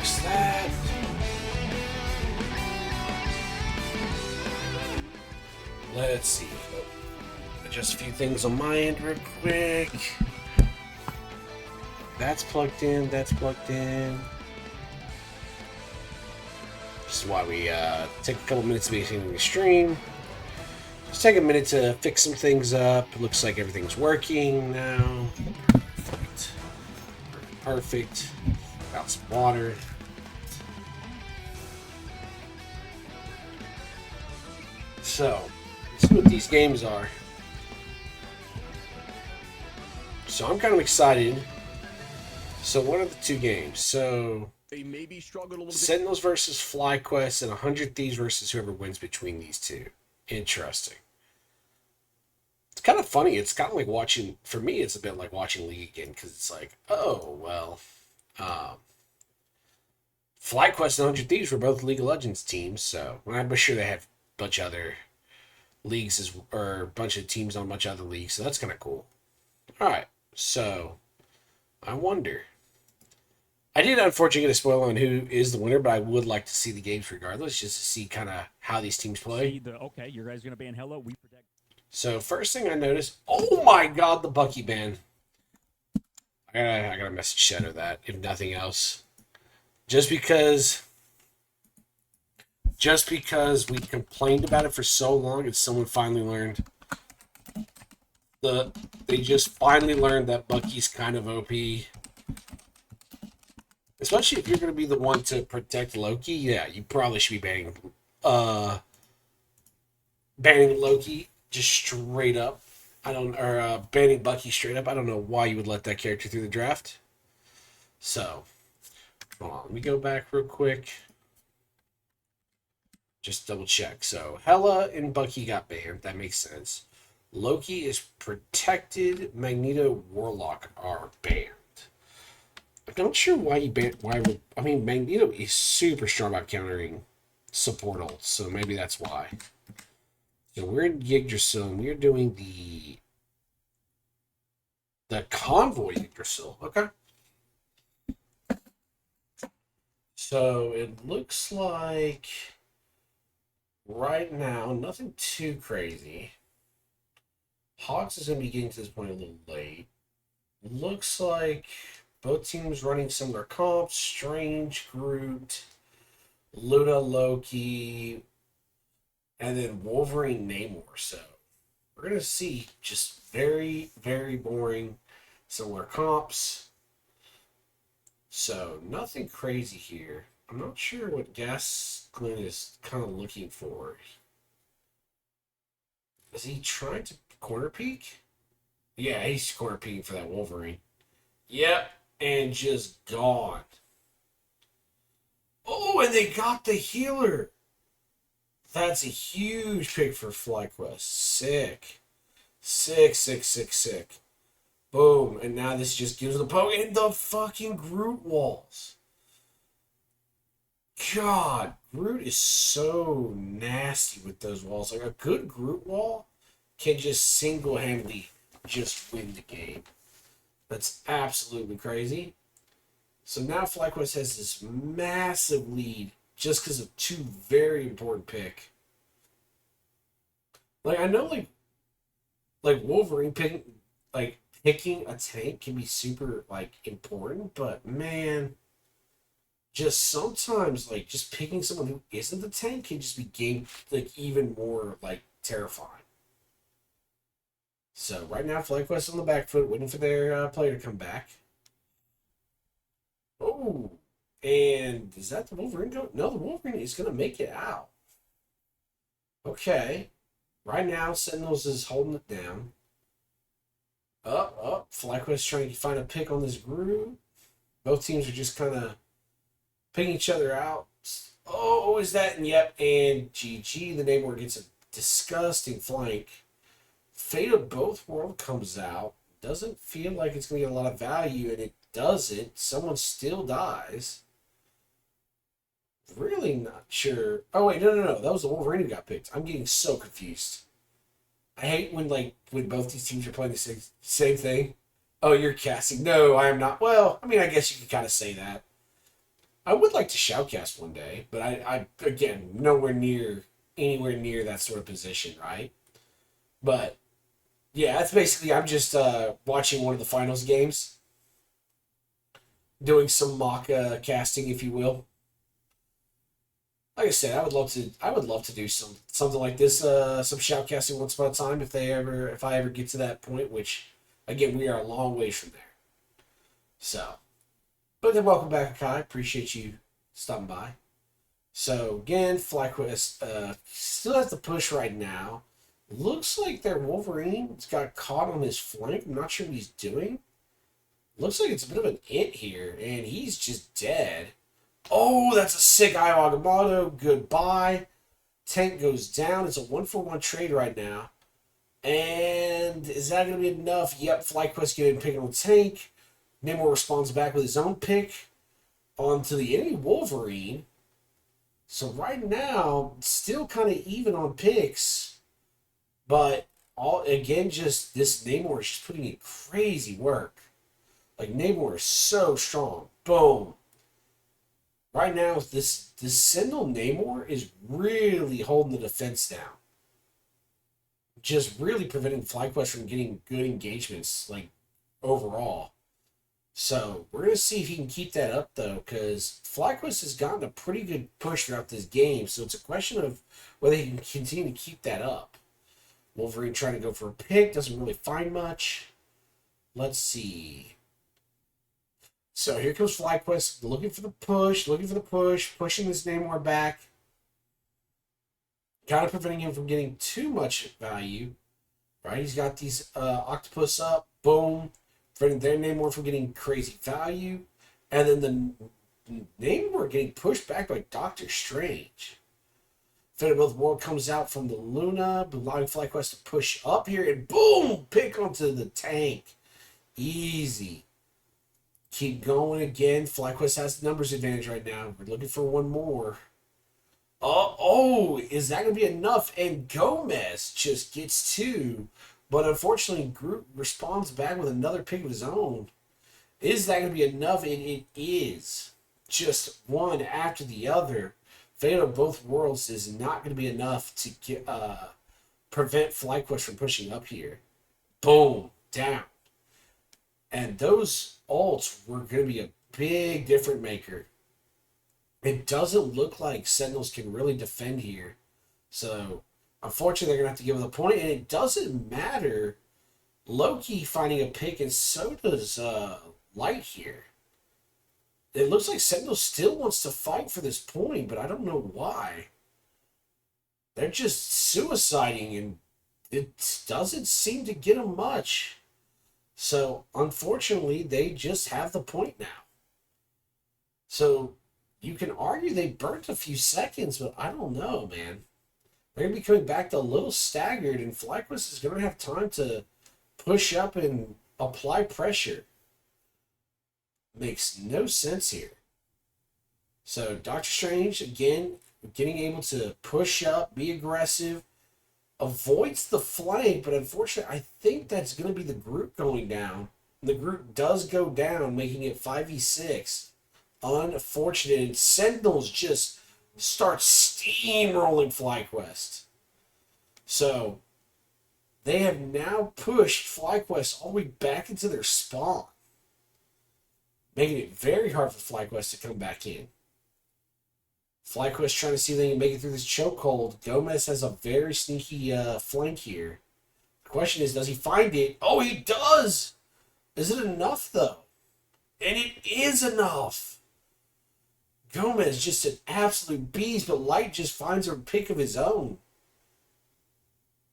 Fix that. Let's see. Adjust a few things on my end real quick. That's plugged in. That's plugged in. This is why we take a couple minutes between the stream. Just take a minute to fix some things up. Looks like everything's working now. Perfect. Perfect. Got some water. So, let's see what these games are. So I'm kind of excited. So what are the two games? So They maybe struggled a little bit. Sentinels versus FlyQuest and 100 Thieves versus whoever wins between these two. Interesting. It's kind of funny. It's kind of like watching, for me, it's a bit like watching League again, because it's like, oh, well, FlyQuest and 100 Thieves were both League of Legends teams, so I'm sure they have a bunch of other leagues, or a bunch of teams on a bunch of other leagues, so that's kind of cool. All right, so I wonder. I did unfortunately get a spoiler on who is the winner, but I would like to see the games regardless, just to see kind of how these teams play. Okay, you guys are going to ban Hello. We protect. So first thing I noticed, oh my god, the Bucky ban. I gotta message Shadow that, if nothing else. Just because we complained about it for so long and someone finally learned. They just finally learned that Bucky's kind of OP. Especially if you're going to be the one to protect Loki, yeah, you probably should be banning Loki just straight up. Banning Bucky straight up. I don't know why you would let that character through the draft. So, hold on, let me go back real quick. Just double check. So, Hela and Bucky got banned. That makes sense. Loki is protected. Magneto, Warlock are banned. I'm not sure why you banned. Magneto is super strong about countering support ults, so maybe that's why. So we're in Yggdrasil, and we're doing the convoy Yggdrasil. Okay. So it looks like right now nothing too crazy. Hawks is going to be getting to this point a little late. Looks like both teams running similar comps. Strange, Groot, Luda, Loki, and then Wolverine, Namor. So we're going to see just very, very boring similar comps. So nothing crazy here. I'm not sure what Glenn is kind of looking for. Is he trying to corner peek? Yeah, he's corner peeking for that Wolverine. Yep. And just gone. Oh, and they got the healer. That's a huge pick for FlyQuest. Sick. Sick. Boom. And now this just gives the poke. And the fucking Groot walls. God, Groot is so nasty with those walls. Like a good Groot wall can just single-handedly just win the game. That's absolutely crazy. So now FlyQuest has this massive lead just because of two very important picks. Like I know, like Wolverine picking a tank can be super important, but man, just sometimes just picking someone who isn't the tank can just be even more terrifying. So right now, FlyQuest on the back foot, waiting for their player to come back. Oh, and is that the Wolverine go? No, the Wolverine is going to make it out. Okay. Right now, Sentinels is holding it down. Up. FlyQuest trying to find a pick on this Groot. Both teams are just kind of picking each other out. Oh, is that? And yep, and GG. The Namor gets a disgusting flank. Fate of Both World comes out. Doesn't feel like it's going to get a lot of value, and it doesn't. Someone still dies. Really not sure. Oh, wait, no. That was the Wolverine who got picked. I'm getting so confused. I hate when both these teams are playing the same thing. Oh, you're casting. No, I am not. Well, I mean, I guess you could kind of say that. I would like to shoutcast one day, but I again, anywhere near that sort of position, right? But yeah, that's basically, I'm just watching one of the finals games, doing some mock casting, if you will. Like I said, I would love to do something like this, some shoutcasting once upon a time if I ever get to that point, which again we are a long way from there. So, but then welcome back, Kai. Appreciate you stopping by. So again, FlyQuest still has the push right now. Looks like their Wolverine's got caught on his flank. I'm not sure what he's doing. Looks like it's a bit of an it here, and he's just dead. Oh, that's a sick Eye Agamotto. Goodbye. Tank goes down. It's a 1-for-1 trade right now. And is that going to be enough? Yep, FlyQuest getting pick on the tank. Namor responds back with his own pick onto the enemy Wolverine. So right now, still kind of even on picks. But all again, just this Namor is just putting in crazy work. Like, Namor is so strong. Boom. Right now, this Sindel Namor is really holding the defense down. Just really preventing FlyQuest from getting good engagements, like, overall. So, we're going to see if he can keep that up, though, because FlyQuest has gotten a pretty good push throughout this game, so it's a question of whether he can continue to keep that up. Wolverine trying to go for a pick, doesn't really find much. Let's see. So here comes FlyQuest, looking for the push, pushing this Namor back. Kind of preventing him from getting too much value. Right? He's got these octopus up, boom. Preventing their Namor from getting crazy value. And then the Namor getting pushed back by Doctor Strange. Fate of Both Worlds comes out from the Luna, allowing FlyQuest to push up here, and boom! Pick onto the tank. Easy. Keep going again. FlyQuest has the numbers advantage right now. We're looking for one more. Oh, is that going to be enough? And Gomez just gets two. But unfortunately, Groot responds back with another pick of his own. Is that going to be enough? And it is. Just one after the other. Fate of Both Worlds is not going to be enough to prevent FlyQuest from pushing up here. Boom. Down. And those ults were going to be a big difference maker. It doesn't look like Sentinels can really defend here. So, unfortunately, they're going to have to give it a point. And it doesn't matter. Loki finding a pick, and so does Light here. It looks like Sentinel still wants to fight for this point, but I don't know why. They're just suiciding, and it doesn't seem to get them much. So, unfortunately, they just have the point now. So, you can argue they burnt a few seconds, but I don't know, man. They're going to be coming back a little staggered, and FlyQuest is going to have time to push up and apply pressure. Makes no sense here. So, Doctor Strange, again, getting able to push up, be aggressive, avoids the flank, but unfortunately, I think that's going to be the Groot going down. The Groot does go down, making it 5v6. Unfortunate. And Sentinels just start steamrolling FlyQuest. So, they have now pushed FlyQuest all the way back into their spawn, making it very hard for FlyQuest to come back in. FlyQuest trying to see if they can make it through this chokehold. Gomez has a very sneaky flank here. The question is, does he find it? Oh, he does! Is it enough, though? And it is enough! Gomez just an absolute beast, but Light just finds a pick of his own.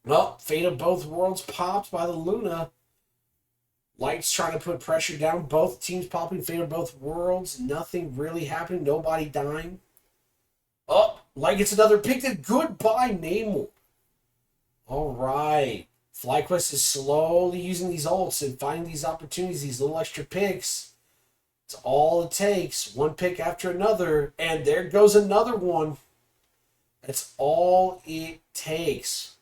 Well, Fate of Both Worlds popped by the Luna. Light's trying to put pressure down. Both teams popping Fate of Both Worlds. Nothing really happening. Nobody dying. Oh, Light gets another pick. Then goodbye, Namor. All right. FlyQuest is slowly using these ults and finding these opportunities, these little extra picks. It's all it takes. One pick after another. And there goes another one. That's all it takes.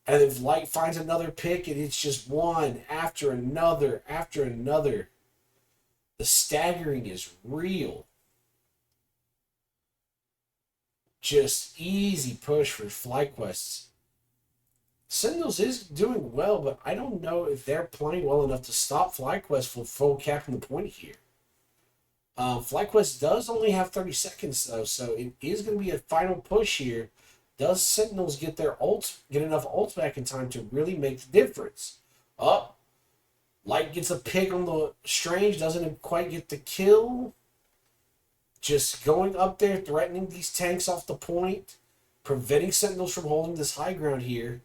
And if Light finds another pick, and it's just one after another after another. The staggering is real. Just easy push for FlyQuest. Sentinels is doing well, but I don't know if they're playing well enough to stop FlyQuest from full capping the point here. FlyQuest does only have 30 seconds though, so it is going to be a final push here. Does Sentinels get get enough ults back in time to really make the difference? Up, Light gets a pick on the Strange, doesn't quite get the kill. Just going up there, threatening these tanks off the point, preventing Sentinels from holding this high ground here.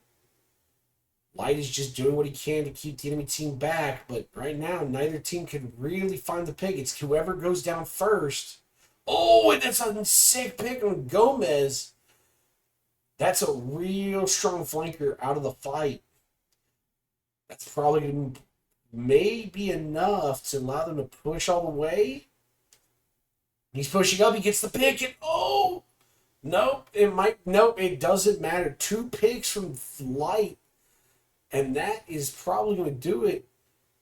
Light is just doing what he can to keep the enemy team back, but right now, neither team can really find the pick. It's whoever goes down first. Oh, and that's a sick pick on Gomez. That's a real strong flanker out of the fight. That's probably going to maybe enough to allow them to push all the way. He's pushing up, he gets the pick, and oh! Nope, it doesn't matter. 2 picks from Light. And that is probably going to do it.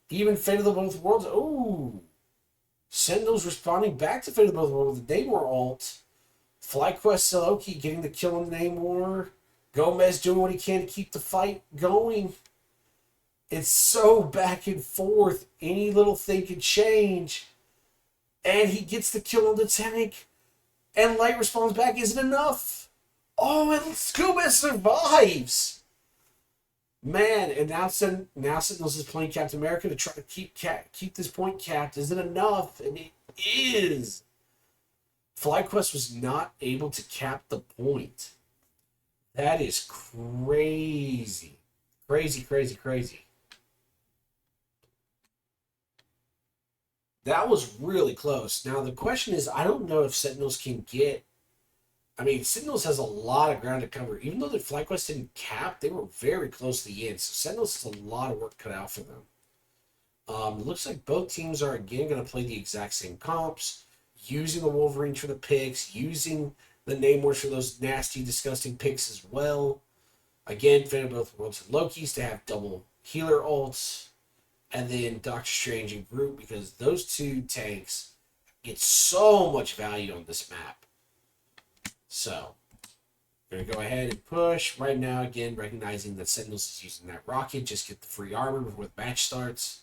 Even Fate of the Both Worlds. Oh! Sentinels responding back to Fate of the Both Worlds with the Namor ult. FlyQuest Loki getting the kill on the Namor. Gomez doing what he can to keep the fight going. It's so back and forth. Any little thing could change. And he gets the kill on the tank. And Light responds back. Is it enough? Oh, and Gomez survives. Man, and now Sentinels is playing Captain America to try to keep this point capped. Is it enough? And it is. FlyQuest was not able to cap the point. That is crazy. Crazy, crazy, crazy. That was really close. Now, the question is, I don't know if Sentinels can get... I mean, Sentinels has a lot of ground to cover. Even though the FlyQuest didn't cap, they were very close to the end. So Sentinels has a lot of work cut out for them. It looks like both teams are, again, going to play the exact same comps. Using the Wolverines for the picks. Using the Namors for those nasty, disgusting picks as well. Again, Fate of both Worlds and Loki's to have double healer ults. And then Doctor Strange and Groot, because those 2 tanks get so much value on this map. So, going to go ahead and push. Right now, again, recognizing that Sentinels is using that rocket. Just get the free armor before the match starts.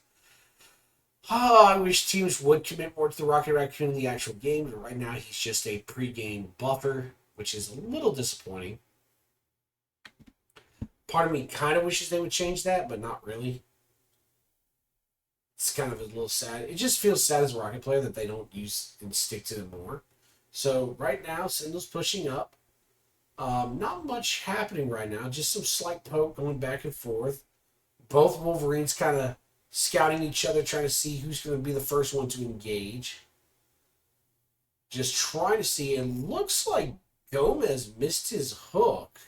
Oh, I wish teams would commit more to the Rocket Raccoon in the actual game. But right now, he's just a pre-game buffer, which is a little disappointing. Part of me kind of wishes they would change that, but not really. It's kind of a little sad. It just feels sad as a Rocket player that they don't use and stick to them more. So right now, Sentinel's pushing up. Not much happening right now. Just some slight poke going back and forth. Both Wolverines kind of scouting each other, trying to see who's going to be the first one to engage. Just trying to see. It looks like Gomez missed his hook.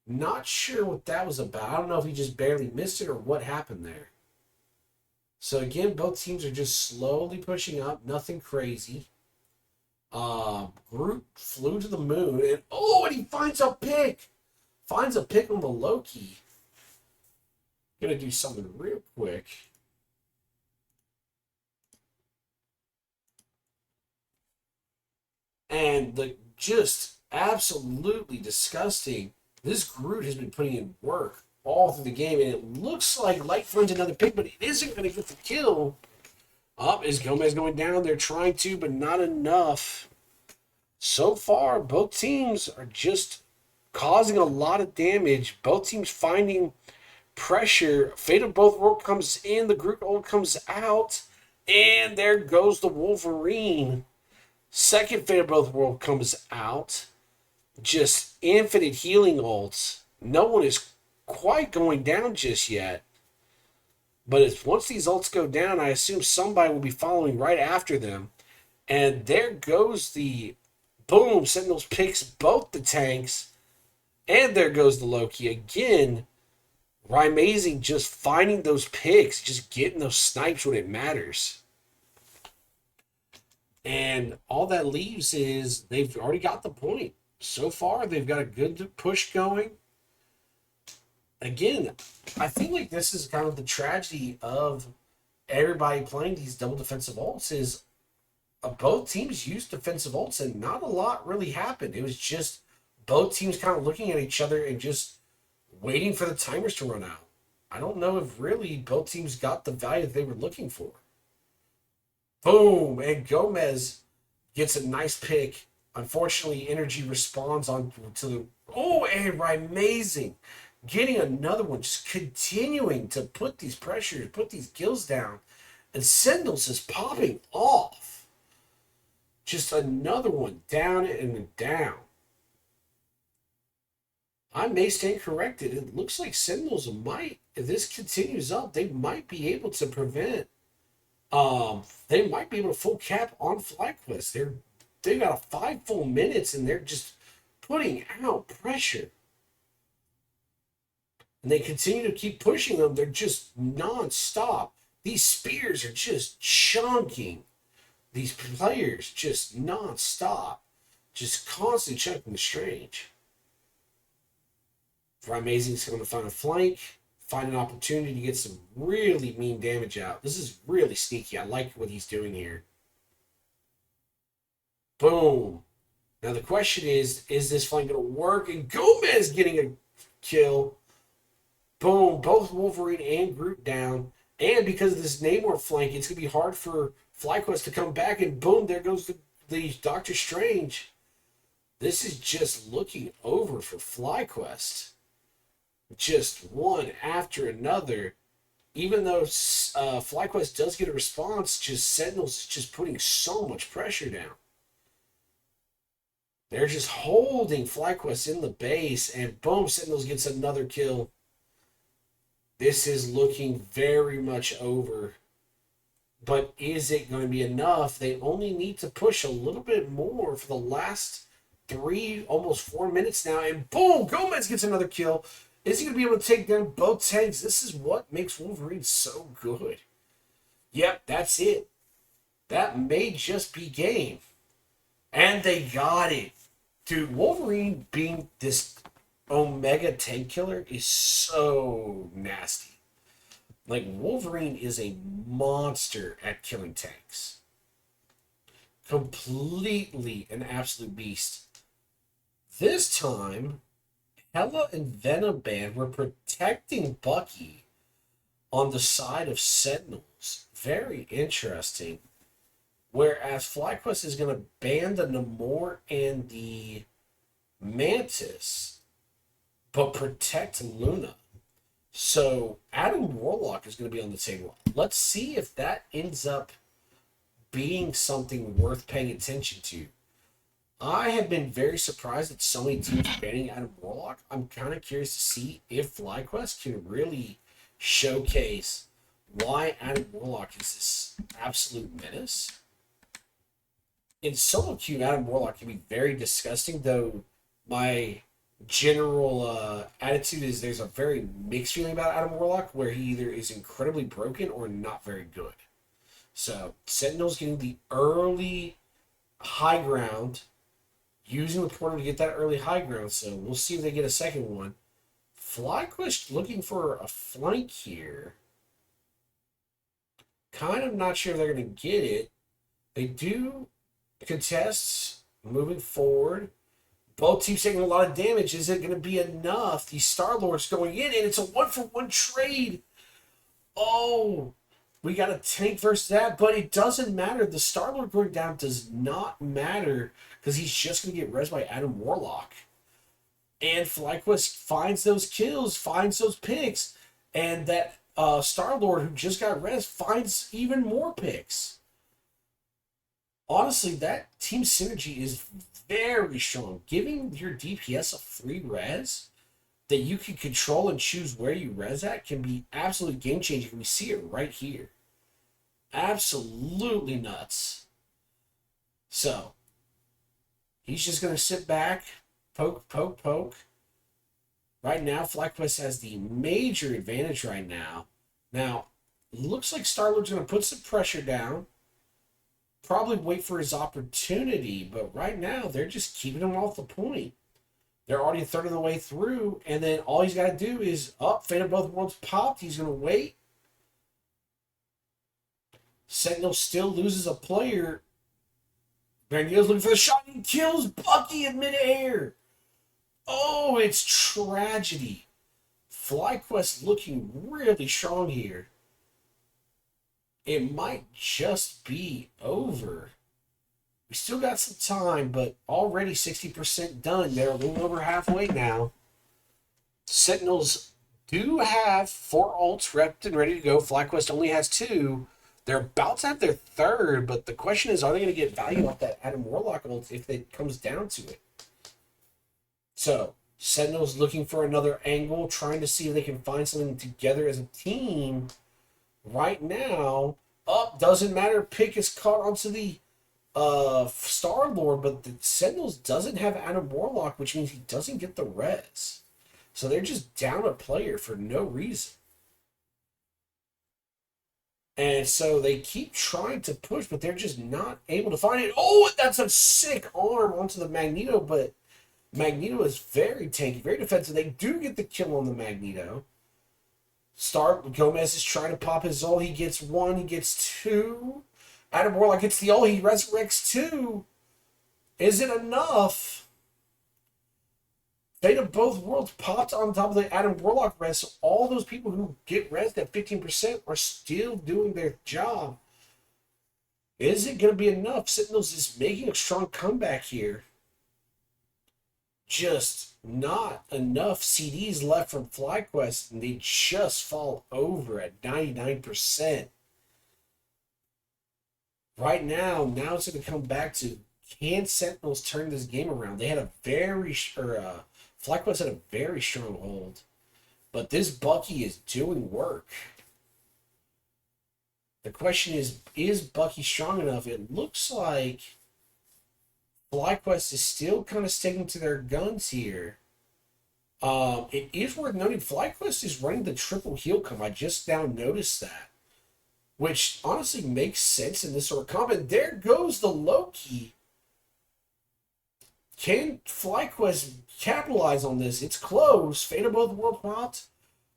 Not sure what that was about. I don't know if he just barely missed it or what happened there. So again, both teams are just slowly pushing up. Nothing crazy. Groot flew to the moon, and he finds a pick! Finds a pick on the Loki. Gonna do something real quick. And the just absolutely disgusting. This Groot has been putting in work all through the game, and it looks like Light finds another pick, but it isn't gonna get the kill. Is Gomez going down? They're trying to, but not enough. So far, both teams are just causing a lot of damage. Both teams finding pressure. Fate of Both Worlds comes in. The Groot ult comes out. And there goes the Wolverine. Second Fate of Both Worlds comes out. Just infinite healing ults. No one is quite going down just yet. But once these ults go down, I assume somebody will be following right after them. And there goes the... Boom! Sentinels picks both the tanks. And there goes the Loki. Again, Amazing just finding those picks. Just getting those snipes when it matters. And all that leaves is they've already got the point. So far, they've got a good push going. Again, I think like this is kind of the tragedy of everybody playing these double defensive ults is both teams used defensive ults, and not a lot really happened. It was just both teams kind of looking at each other and just waiting for the timers to run out. I don't know if really both teams got the value that they were looking for. Boom! And Gomez gets a nice pick. Unfortunately, Energy responds on to the... Oh, and amazing! Getting another one, just continuing to put these pressures, put these kills down. And Sentinels is popping off. Just another one down and down. I may stand corrected. It looks like Sentinels might, if this continues up, they might be able to prevent. They might be able to full cap on FlyQuest. They got 5 full minutes and they're just putting out pressure. And they continue to keep pushing them. They're just non-stop. These spears are just chunking these players just non-stop. Just constantly checking the Strange. For Amazing's going to find a flank, find an opportunity to get some really mean damage out. This is really sneaky. I like what he's doing here. Boom. Now the question is this flank going to work? And Gomez getting a kill. Boom. Both Wolverine and Groot down. And because of this Namor flank, it's going to be hard for FlyQuest to come back. And boom, there goes the Doctor Strange. This is just looking over for FlyQuest. Just one after another. Even though FlyQuest does get a response, just Sentinels is just putting so much pressure down. They're just holding FlyQuest in the base, and boom, Sentinels gets another kill. This is looking very much over. But is it going to be enough? They only need to push a little bit more for the last 3, almost 4 minutes now, and boom, Gomez gets another kill. Is he going to be able to take down both tanks? This is what makes Wolverine so good. Yep, that's it. That may just be game. And they got it. Dude, Wolverine being this Omega tank killer is so nasty. Like, Wolverine is a monster at killing tanks. Completely an absolute beast. This time, Hela and Venom Band were protecting Bucky on the side of Sentinels. Very interesting. Whereas FlyQuest is going to ban the Namor and the Mantis, but protect Luna. So Adam Warlock is going to be on the table. Let's see if that ends up being something worth paying attention to. I have been very surprised that so many teams are banning Adam Warlock. I'm kind of curious to see if FlyQuest can really showcase why Adam Warlock is this absolute menace. In solo queue, Adam Warlock can be very disgusting, though my general attitude is there's a very mixed feeling about Adam Warlock, where he either is incredibly broken or not very good. So Sentinel's getting the early high ground, using the portal to get that early high ground, so we'll see if they get a second one. FlyQuest looking for a flank here. Kind of not sure if they're going to get it. They do contest moving forward. Both teams taking a lot of damage. Is it going to be enough? These Star-Lords going in, and it's a 1-for-1 trade. Oh, we got a tank versus that, but it doesn't matter. The Star-Lord going down does not matter because he's just going to get res by Adam Warlock. And FlyQuest finds those kills, finds those picks, and that Star-Lord who just got res finds even more picks. Honestly, that team synergy is very strong. Giving your DPS a free res that you can control and choose where you res at can be absolutely game changing. We see it right here. Absolutely nuts. So, he's just going to sit back, poke, poke, poke. Right now, FlyQuest has the major advantage right now. Now, looks like Star-Lord's going to put some pressure down. Probably wait for his opportunity, but right now they're just keeping him off the point. They're already a third of the way through, and then all he's got to do is Fate of Both Worlds popped. He's going to wait. Sentinel still loses a player. Magneto's looking for the shot and kills Bucky in midair. Oh, it's tragedy. FlyQuest looking really strong here. It might just be over. We still got some time, but already 60% done. They're a little over halfway now. Sentinels do have 4 ults repped and ready to go. FlyQuest only has 2. They're about to have their 3rd, but the question is, are they going to get value off that Adam Warlock ult if it comes down to it? So, Sentinels looking for another angle, trying to see if they can find something together as a team. Right now, doesn't matter. Pick is caught onto the Star-Lord, but the Sentinels doesn't have Adam Warlock, which means he doesn't get the res. So they're just down a player for no reason. And so they keep trying to push, but they're just not able to find it. Oh, that's a sick arm onto the Magneto, but Magneto is very tanky, very defensive. They do get the kill on the Magneto. Gomez is trying to pop his ult. He gets 1, he gets 2. Adam Warlock gets the ult, he resurrects 2. Is it enough? Fate of both worlds popped on top of the Adam Warlock res, so all those people who get res at 15% are still doing their job. Is it going to be enough? Sentinels is making a strong comeback here. Just not enough CDs left from FlyQuest, and they just fall over at 99%. Right now it's going to come back to, can Sentinels turn this game around? They had a FlyQuest had a very strong hold, but this Bucky is doing work. The question is Bucky strong enough? It looks like FlyQuest is still kind of sticking to their guns here. It is worth noting FlyQuest is running the triple heal comp. I just now noticed that, which honestly makes sense in this sort of comp. And there goes the Loki. Can FlyQuest capitalize on this? It's close. Fate of both worlds popped.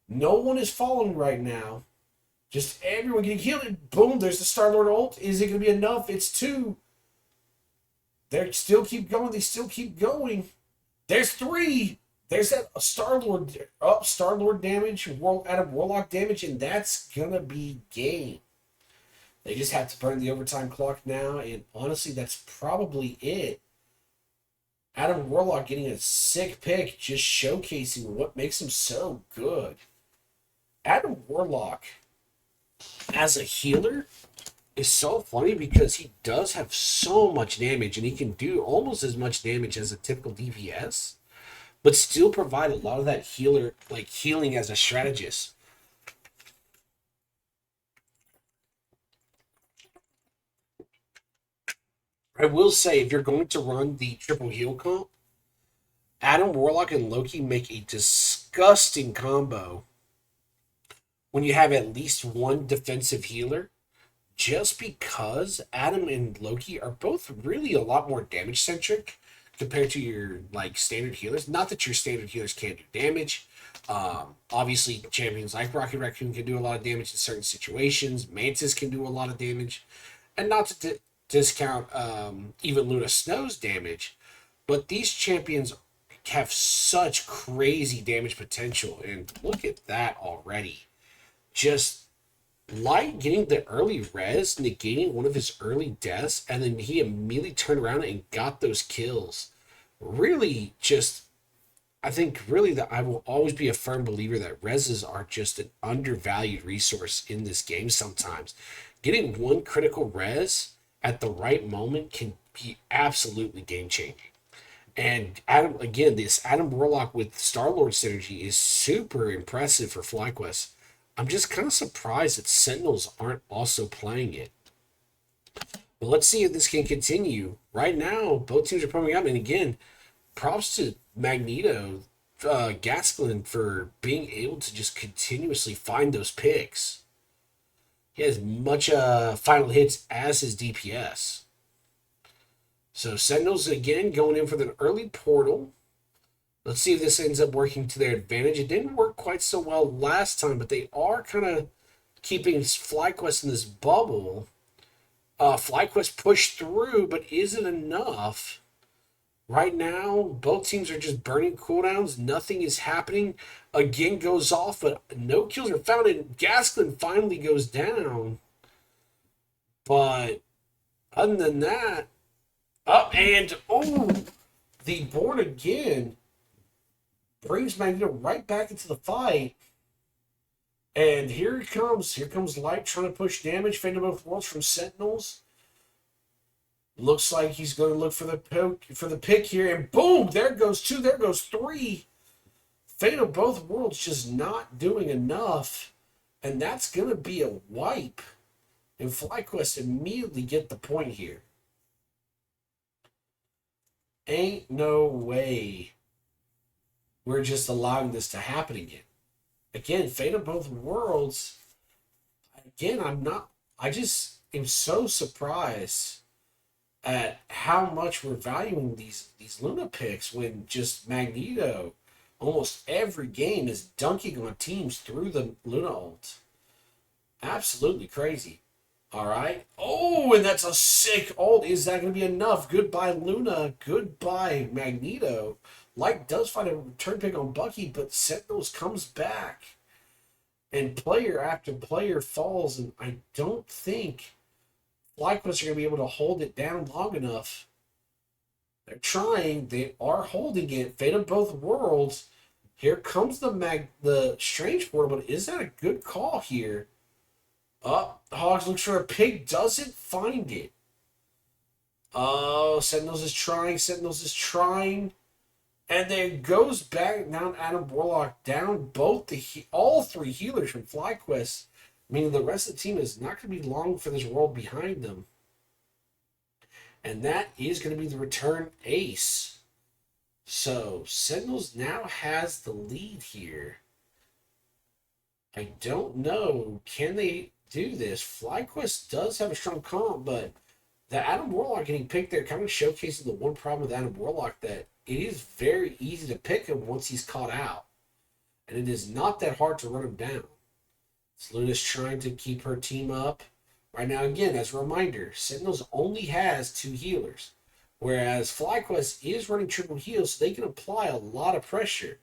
No one is falling right now. Just everyone getting healed. Boom, there's the Star-Lord ult. Is it going to be enough? It's 2. They still keep going. They still keep going. There's 3. There's that Star-Lord Star-Lord damage, Adam Warlock damage, and that's going to be game. They just have to burn the overtime clock now, and honestly, that's probably it. Adam Warlock getting a sick pick, just showcasing what makes him so good. Adam Warlock, as a healer, is so funny because he does have so much damage, and he can do almost as much damage as a typical DPS, but still provide a lot of that healing as a strategist. I will say, if you're going to run the triple heal comp, Adam Warlock and Loki make a disgusting combo when you have at least one defensive healer, just because Adam and Loki are both really a lot more damage centric compared to your standard healers. Not that your standard healers can't do damage. Obviously, champions like Rocket Raccoon can do a lot of damage in certain situations. Mantis can do a lot of damage, and not to discount even Luna Snow's damage, but these champions have such crazy damage potential, and look at that already. Just Light getting the early res, negating one of his early deaths, and then he immediately turned around and got those kills. Really, I think really that I will always be a firm believer that reses are just an undervalued resource in this game sometimes. Getting one critical res at the right moment can be absolutely game-changing. And this Adam Warlock with Star-Lord synergy is super impressive for FlyQuest. I'm just kind of surprised that Sentinels aren't also playing it. But let's see if this can continue. Right now, both teams are pumping up. And again, props to Magneto, Gasklin, for being able to just continuously find those picks. He has much final hits as his DPS. So Sentinels, again, going in for the early portal. Let's see if this ends up working to their advantage. It didn't work quite so well last time, but they are kind of keeping FlyQuest in this bubble. FlyQuest pushed through, but is it enough? Right now, both teams are just burning cooldowns. Nothing is happening. Again goes off, but no kills are found, and Gaskin finally goes down. But other than that, up and the Born Again brings Magneto right back into the fight. And here it comes. Here comes Light trying to push damage. Fate of both worlds from Sentinels. Looks like he's going to look for the pick here, and boom! There goes two. There goes three. Fate of both worlds just not doing enough, and that's going to be a wipe. And FlyQuest immediately get the point here. Ain't no way we're just allowing this to happen again. Again, Fate of both worlds. Again, I just am so surprised at how much we're valuing these Luna picks when just Magneto almost every game is dunking on teams through the Luna ult. Absolutely crazy. All right. Oh, and that's a sick ult. Is that going to be enough? Goodbye, Luna. Goodbye, Magneto. Light does find a return pick on Bucky, but Sentinels comes back. And player after player falls, and I don't think FlyQuest are going to be able to hold it down long enough. They're trying. They are holding it. Fate of both worlds. Here comes the Strange Portal, but is that a good call here? Hogs looks for a pig. Doesn't find it. Oh, Sentinels is trying. Sentinels is trying. And then goes back down Adam Warlock down all three healers from FlyQuest, meaning the rest of the team is not going to be long for this world behind them. And that is going to be the return ace. So Sentinels now has the lead here. I don't know. Can they do this? FlyQuest does have a strong comp, but the Adam Warlock getting picked there kind of showcases the one problem with Adam Warlock, that it is very easy to pick him once he's caught out. And it is not that hard to run him down. So Luna's trying to keep her team up. Right now, again, as a reminder, Sentinels only has 2 healers. Whereas FlyQuest is running triple heals, so they can apply a lot of pressure.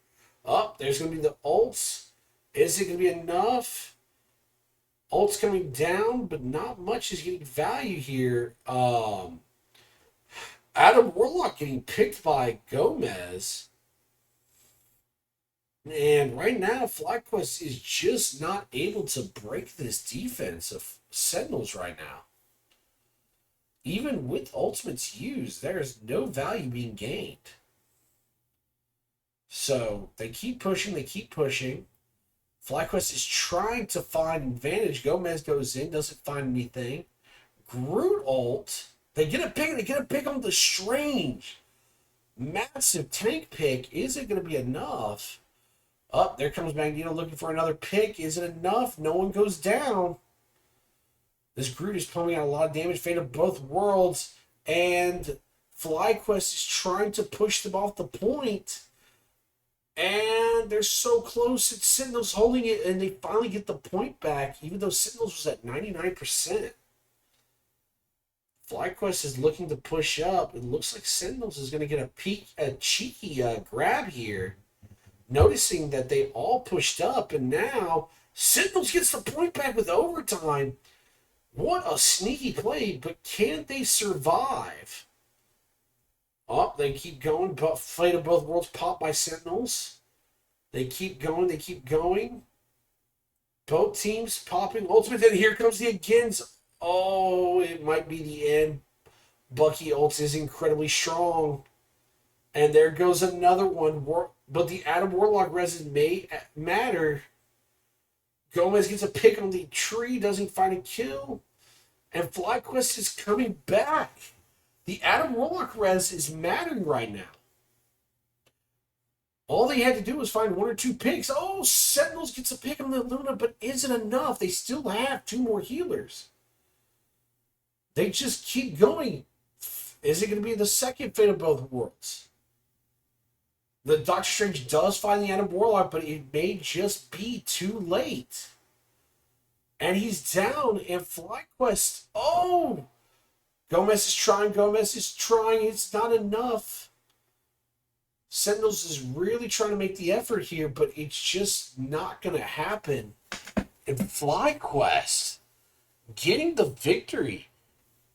There's going to be the ults. Is it going to be enough? Ults coming down, but not much is getting value here. Adam Warlock getting picked by Gomez. And right now, FlyQuest is just not able to break this defense of Sentinels right now. Even with ultimates used, there is no value being gained. So they keep pushing, FlyQuest is trying to find advantage. Gomez goes in, doesn't find anything. Groot ult. They get a pick on the Strange. Massive tank pick. Is it going to be enough? There comes Magneto looking for another pick. Is it enough? No one goes down. This Groot is pumping out a lot of damage. Fate of both worlds. And FlyQuest is trying to push them off the point. And they're so close. It's Sentinels holding it, and they finally get the point back, even though Sentinels was at 99%. FlyQuest is looking to push up. It looks like Sentinels is going to get a cheeky grab here. Noticing that they all pushed up, and now Sentinels gets the point back with overtime. What a sneaky play, but can they survive? They keep going, but Fate of both worlds popped by Sentinels. They keep going. Both teams popping. Ultimate, then here comes the Agains. Oh, it might be the end. Bucky ults is incredibly strong. And there goes another one. But the Adam Warlock resin may matter. Gomez gets a pick on the tree, doesn't find a kill. And FlyQuest is coming back. The Adam Warlock res is mattering right now. All they had to do was find 1 or 2 picks. Oh, Sentinels gets a pick on the Luna, but is it enough? They still have 2 more healers. They just keep going. Is it going to be the second Fate of both worlds? The Doctor Strange does find the Adam Warlock, but it may just be too late. And he's down, and FlyQuest, Gomez is trying. Gomez is trying. It's not enough. Sentinels is really trying to make the effort here, but it's just not going to happen. And FlyQuest getting the victory.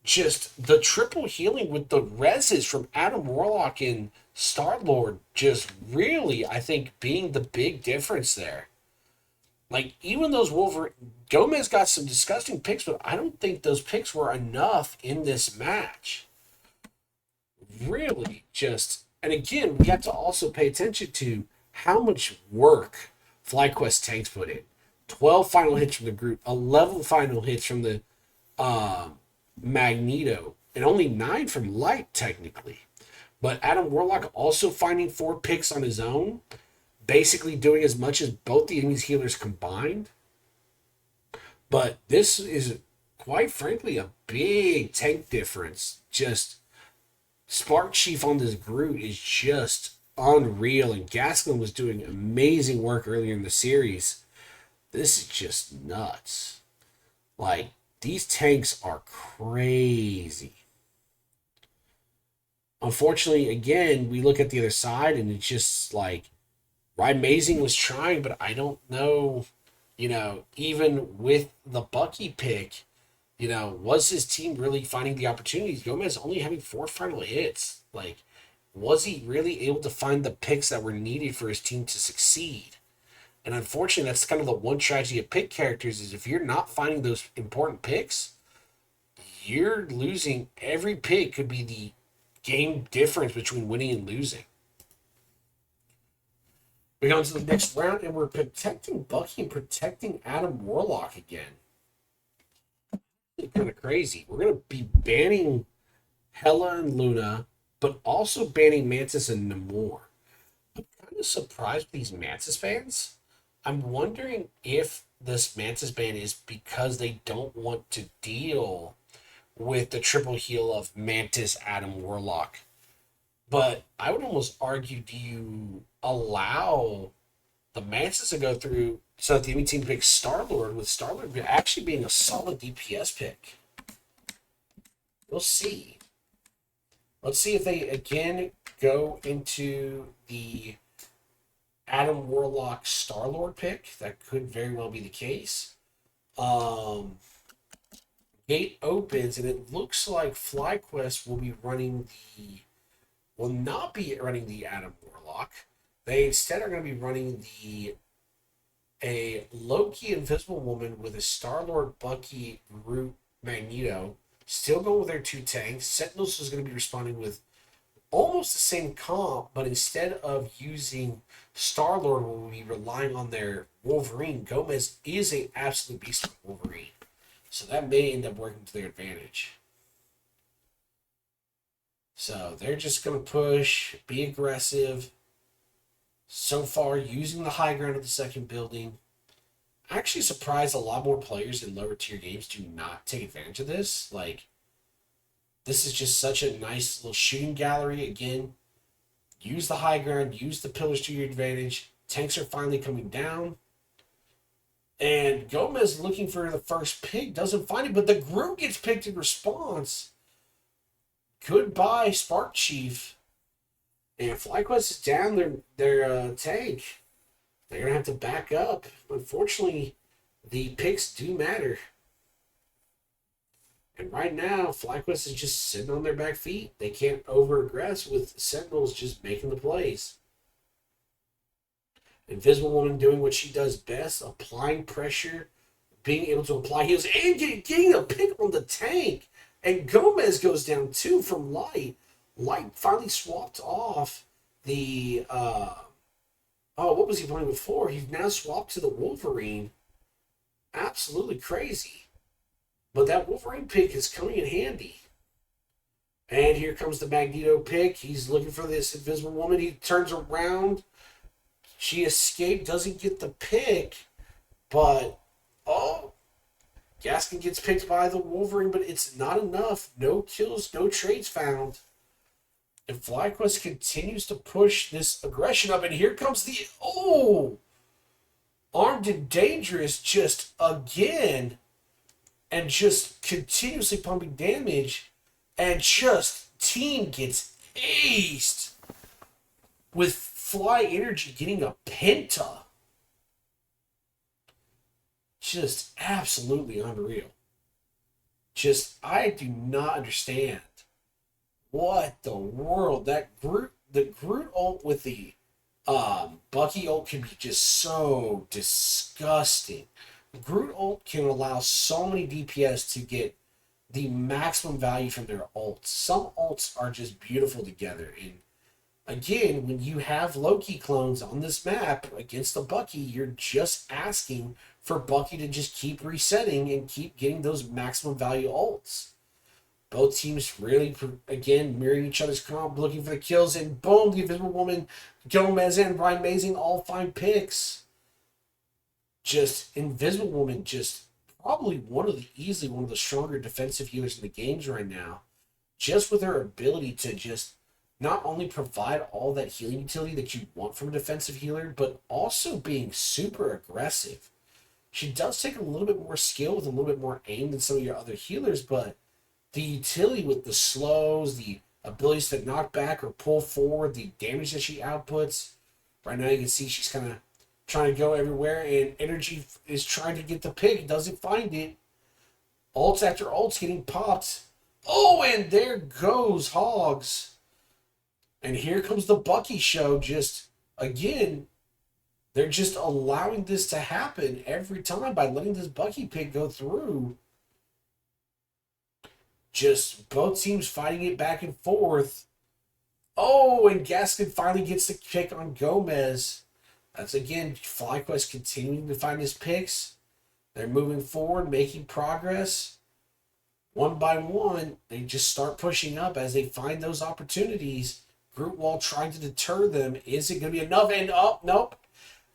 Just the triple healing with the reses from Adam Warlock and Star-Lord just really, I think, being the big difference there. Like, even those Wolverine... Gomez got some disgusting picks, but I don't think those picks were enough in this match. Really just... And again, we have to also pay attention to how much work FlyQuest tanks put in. 12 final hits from the group, 11 final hits from the Magneto, and only 9 from Light, technically. But Adam Warlock also finding 4 picks on his own, basically doing as much as both the enemy's healers combined. But this is, quite frankly, a big tank difference. Just Spark Chief on this Groot is just unreal, and Gaskin was doing amazing work earlier in the series. This is just nuts. Like, these tanks are crazy. Unfortunately, again, we look at the other side and it's just like Ryan Amazing was trying, but I don't know, even with the Bucky pick, was his team really finding the opportunities? Gomez only having 4 final hits. Like, was he really able to find the picks that were needed for his team to succeed? And unfortunately, that's kind of the one tragedy of pick characters is if you're not finding those important picks, you're losing. Every pick could be the game difference between winning and losing. We go into the next round, and we're protecting Bucky and protecting Adam Warlock again. It's kind of crazy. We're going to be banning Hela and Luna, but also banning Mantis and Namor. I'm kind of surprised with these Mantis bans. I'm wondering if this Mantis ban is because they don't want to deal with the triple heal of Mantis, Adam, Warlock. But I would almost argue, do you allow the Mantis to go through so that the enemy team picks Star-Lord, with Star-Lord actually being a solid DPS pick? We'll see. Let's see if they, again, go into the Adam Warlock Star-Lord pick. That could very well be the case. Gate opens, and it looks like FlyQuest will not be running the Adam Warlock. They instead are going to be running a Loki Invisible Woman with a Star-Lord, Bucky, Groot, Magneto. Still going with their 2 tanks. Sentinels is going to be responding with almost the same comp, but instead of using Star-Lord, we'll be relying on their Wolverine. Gomez is an absolute beast of Wolverine. So that may end up working to their advantage. So they're just going to push, be aggressive. So far, using the high ground of the second building. Actually surprised a lot more players in lower tier games do not take advantage of this. Like, this is just such a nice little shooting gallery. Again, use the high ground, use the pillars to your advantage. Tanks are finally coming down. And Gomez looking for the first pick, doesn't find it, but the Groot gets picked in response. Goodbye, Spark Chief. And FlyQuest is down their tank. They're going to have to back up. Unfortunately, the picks do matter. And right now, FlyQuest is just sitting on their back feet. They can't over-aggress with Sentinels just making the plays. Invisible Woman doing what she does best, applying pressure, being able to apply heals, and getting a pick on the tank. And Gomez goes down too from Light. Light finally swapped off the... what was he playing before? He's now swapped to the Wolverine. Absolutely crazy. But that Wolverine pick is coming in handy. And here comes the Magneto pick. He's looking for this Invisible Woman. He turns around. She escaped, doesn't get the pick. But, Gaskin gets picked by the Wolverine, but it's not enough. No kills, no trades found. And FlyQuest continues to push this aggression up. And here comes the... Armed and Dangerous just again. And just continuously pumping damage. And just team gets aced with Fly Energy getting a penta. Just absolutely unreal. Just, I do not understand what the world the Groot ult with the Bucky ult can be just so disgusting. Groot ult can allow so many DPS to get the maximum value from their ults. Some ults are just beautiful together. And again, when you have Loki clones on this map against the Bucky, you're just asking for Bucky to just keep resetting and keep getting those maximum value ults. Both teams really, again, mirroring each other's comp, looking for the kills, and boom, the Invisible Woman, Gomez, and Brian Mazing all find picks. Just Invisible Woman, just probably easily one of the stronger defensive healers in the games right now. Just with her ability to just not only provide all that healing utility that you want from a defensive healer, but also being super aggressive. She does take a little bit more skill with a little bit more aim than some of your other healers, but the utility with the slows, the abilities to knock back or pull forward, the damage that she outputs. Right now you can see she's kind of trying to go everywhere, and Energy is trying to get the pick, doesn't find it. Ults after ults getting popped. Oh, and there goes Hogs. And here comes the Bucky show. Just, again, they're just allowing this to happen every time by letting this Bucky pick go through. Just both teams fighting it back and forth. Oh, and Gaskin finally gets the pick on Gomez. That's, again, FlyQuest continuing to find his picks. They're moving forward, making progress. One by one, they just start pushing up as they find those opportunities. Groot Wall trying to deter them. Is it going to be enough? And nope.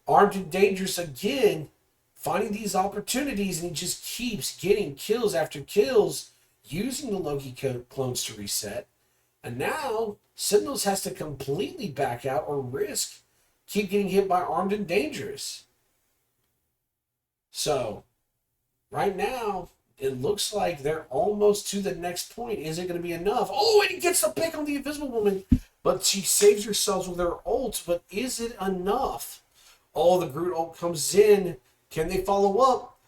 Armed and Dangerous again, finding these opportunities, and he just keeps getting kills after kills, using the Loki clones to reset. And now, Sentinels has to completely back out or risk keep getting hit by Armed and Dangerous. So, right now, it looks like they're almost to the next point. Is it going to be enough? Oh, and he gets the pick on the Invisible Woman, but she saves herself with her ult. But is it enough? Oh, the Groot ult comes in. Can they follow up?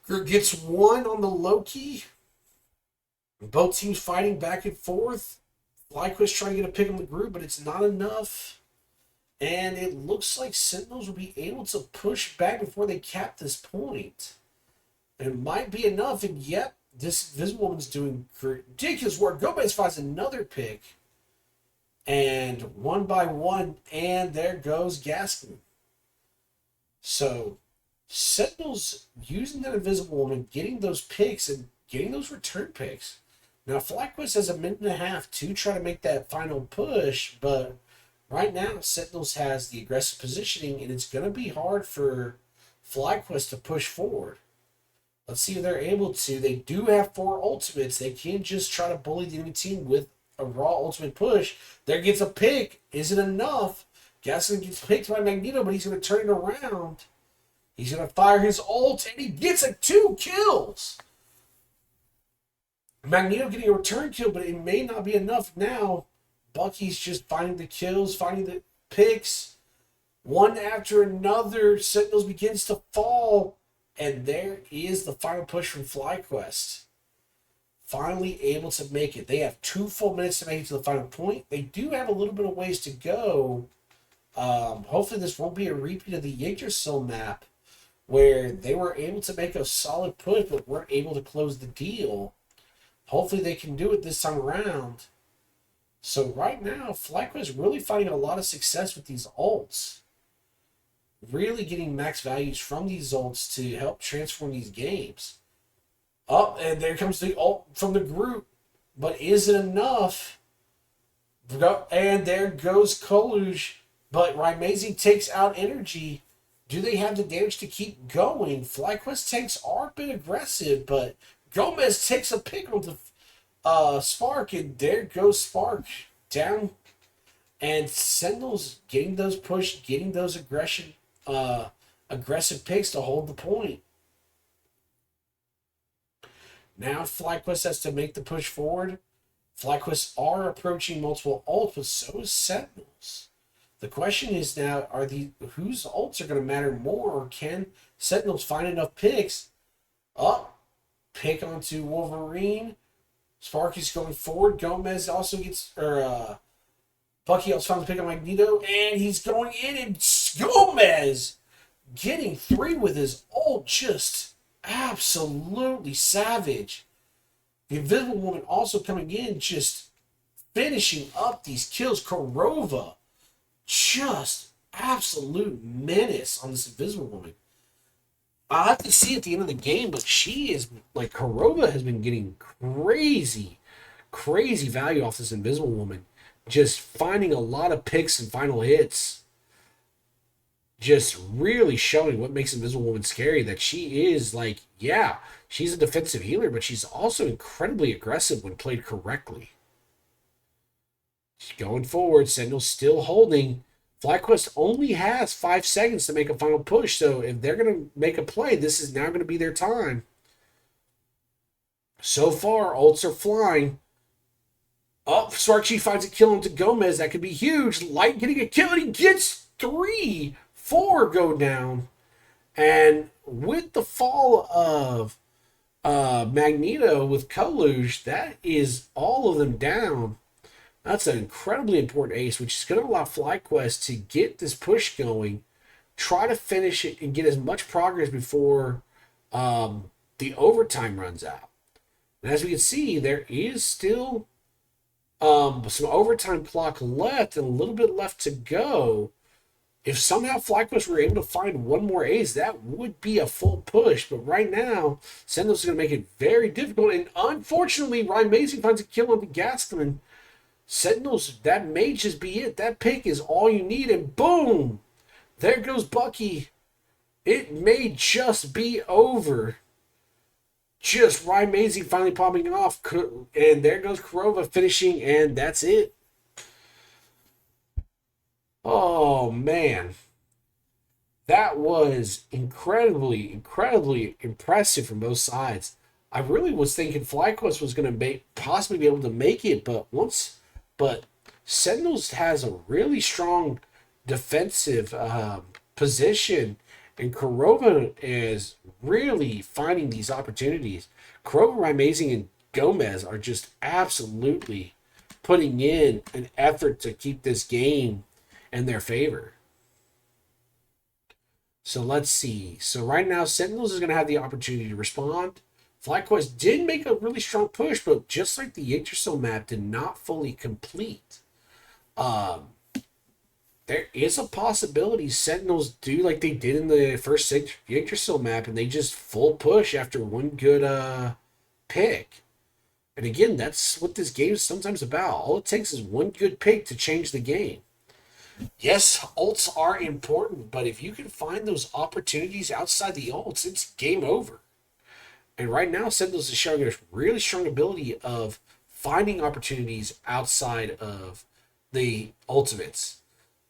Groot gets one on the Loki. Both teams fighting back and forth. FlyQuest trying to get a pick on the Groot, but it's not enough. And it looks like Sentinels will be able to push back before they cap this point. It might be enough, and yet this Woman's doing ridiculous work. Gomez finds another pick. And one by one, and there goes Gaskin. So, Sentinels using that Invisible Woman, getting those picks, and getting those return picks. Now, FlyQuest has a minute and a half to try to make that final push, but right now, Sentinels has the aggressive positioning, and it's going to be hard for FlyQuest to push forward. Let's see if they're able to. They do have 4 ultimates. They can just try to bully the enemy team with a raw ultimate push. There gets a pick. Is it enough? Gaskin gets picked by Magneto, but he's going to turn it around. He's going to fire his ult, and he gets 2 kills. Magneto getting a return kill, but it may not be enough now. Bucky's just finding the kills, finding the picks. One after another, Sentinels begins to fall. And there is the final push from FlyQuest. Finally able to make it. They have 2 full minutes to make it to the final point. They do have a little bit of ways to go. Hopefully this won't be a repeat of the Yggdrasil map where they were able to make a solid push but weren't able to close the deal. Hopefully they can do it this time around. So right now, FlyQuest really finding a lot of success with these ults. Really getting max values from these ults to help transform these games. Oh, and there comes the ult from the group. But is it enough? And there goes Koluj. But Raimazing takes out Energy. Do they have the damage to keep going? FlyQuest tanks are a bit aggressive, but Gomez takes a pick on the Spark, and there goes Spark down. And Sentinels getting those push, getting those aggressive picks to hold the point. Now FlyQuest has to make the push forward. FlyQuest are approaching multiple ults, but so is Sentinels. The question is now, whose ults are going to matter more, or can Sentinels find enough picks? Pick onto Wolverine. Sparky's going forward. Gomez also gets, Bucky also found the pick on Magneto, and he's going in, and Gomez getting 3 with his ult, just absolutely savage. The Invisible Woman also coming in, just finishing up these kills. Kurova, just absolute menace on this Invisible Woman. I'll have to see at the end of the game, but she is, like, Kurova has been getting crazy value off this Invisible Woman. Just finding a lot of picks and final hits. Just really showing what makes Invisible Woman scary, that she is, like, yeah, she's a defensive healer, but she's also incredibly aggressive when played correctly. She's going forward. Sentinel's still holding. FlyQuest only has 5 seconds to make a final push, so if they're going to make a play, this is now going to be their time. So far, ults are flying. Sparky finds a kill into Gomez. That could be huge. Light getting a kill, and he gets 3. 4 go down. And with the fall of Magneto with Kalush, that is all of them down. That's an incredibly important ace, which is going to allow FlyQuest to get this push going, try to finish it, and get as much progress before the overtime runs out. And as we can see, there is still some overtime clock left and a little bit left to go. If somehow FlyQuest were able to find one more ace, that would be a full push. But right now, Sentinels is going to make it very difficult. And unfortunately, Ryan Mason finds a kill on the Gastelum. Sentinels, that may just be it. That pick is all you need. And boom! There goes Bucky. It may just be over. Just Ryan Mason finally popping off. And there goes Kurova finishing. And that's it. Oh, man. That was incredibly impressive from both sides. I really was thinking FlyQuest was going to possibly be able to make it, but Sentinels has a really strong defensive position, and Kurova is really finding these opportunities. Kurova, Amazing, and Gomez are just absolutely putting in an effort to keep this game in their favor. So let's see. So right now, Sentinels is going to have the opportunity to respond. FlyQuest did make a really strong push, but just like the Yggdrasil map did not fully complete. There is a possibility Sentinels do like they did in the first Yggdrasil map, and they just full push after one good pick. And again, that's what this game is sometimes about. All it takes is one good pick to change the game. Yes, ults are important, but if you can find those opportunities outside the ults, it's game over. And right now, Sentinels is showing a really strong ability of finding opportunities outside of the ultimates.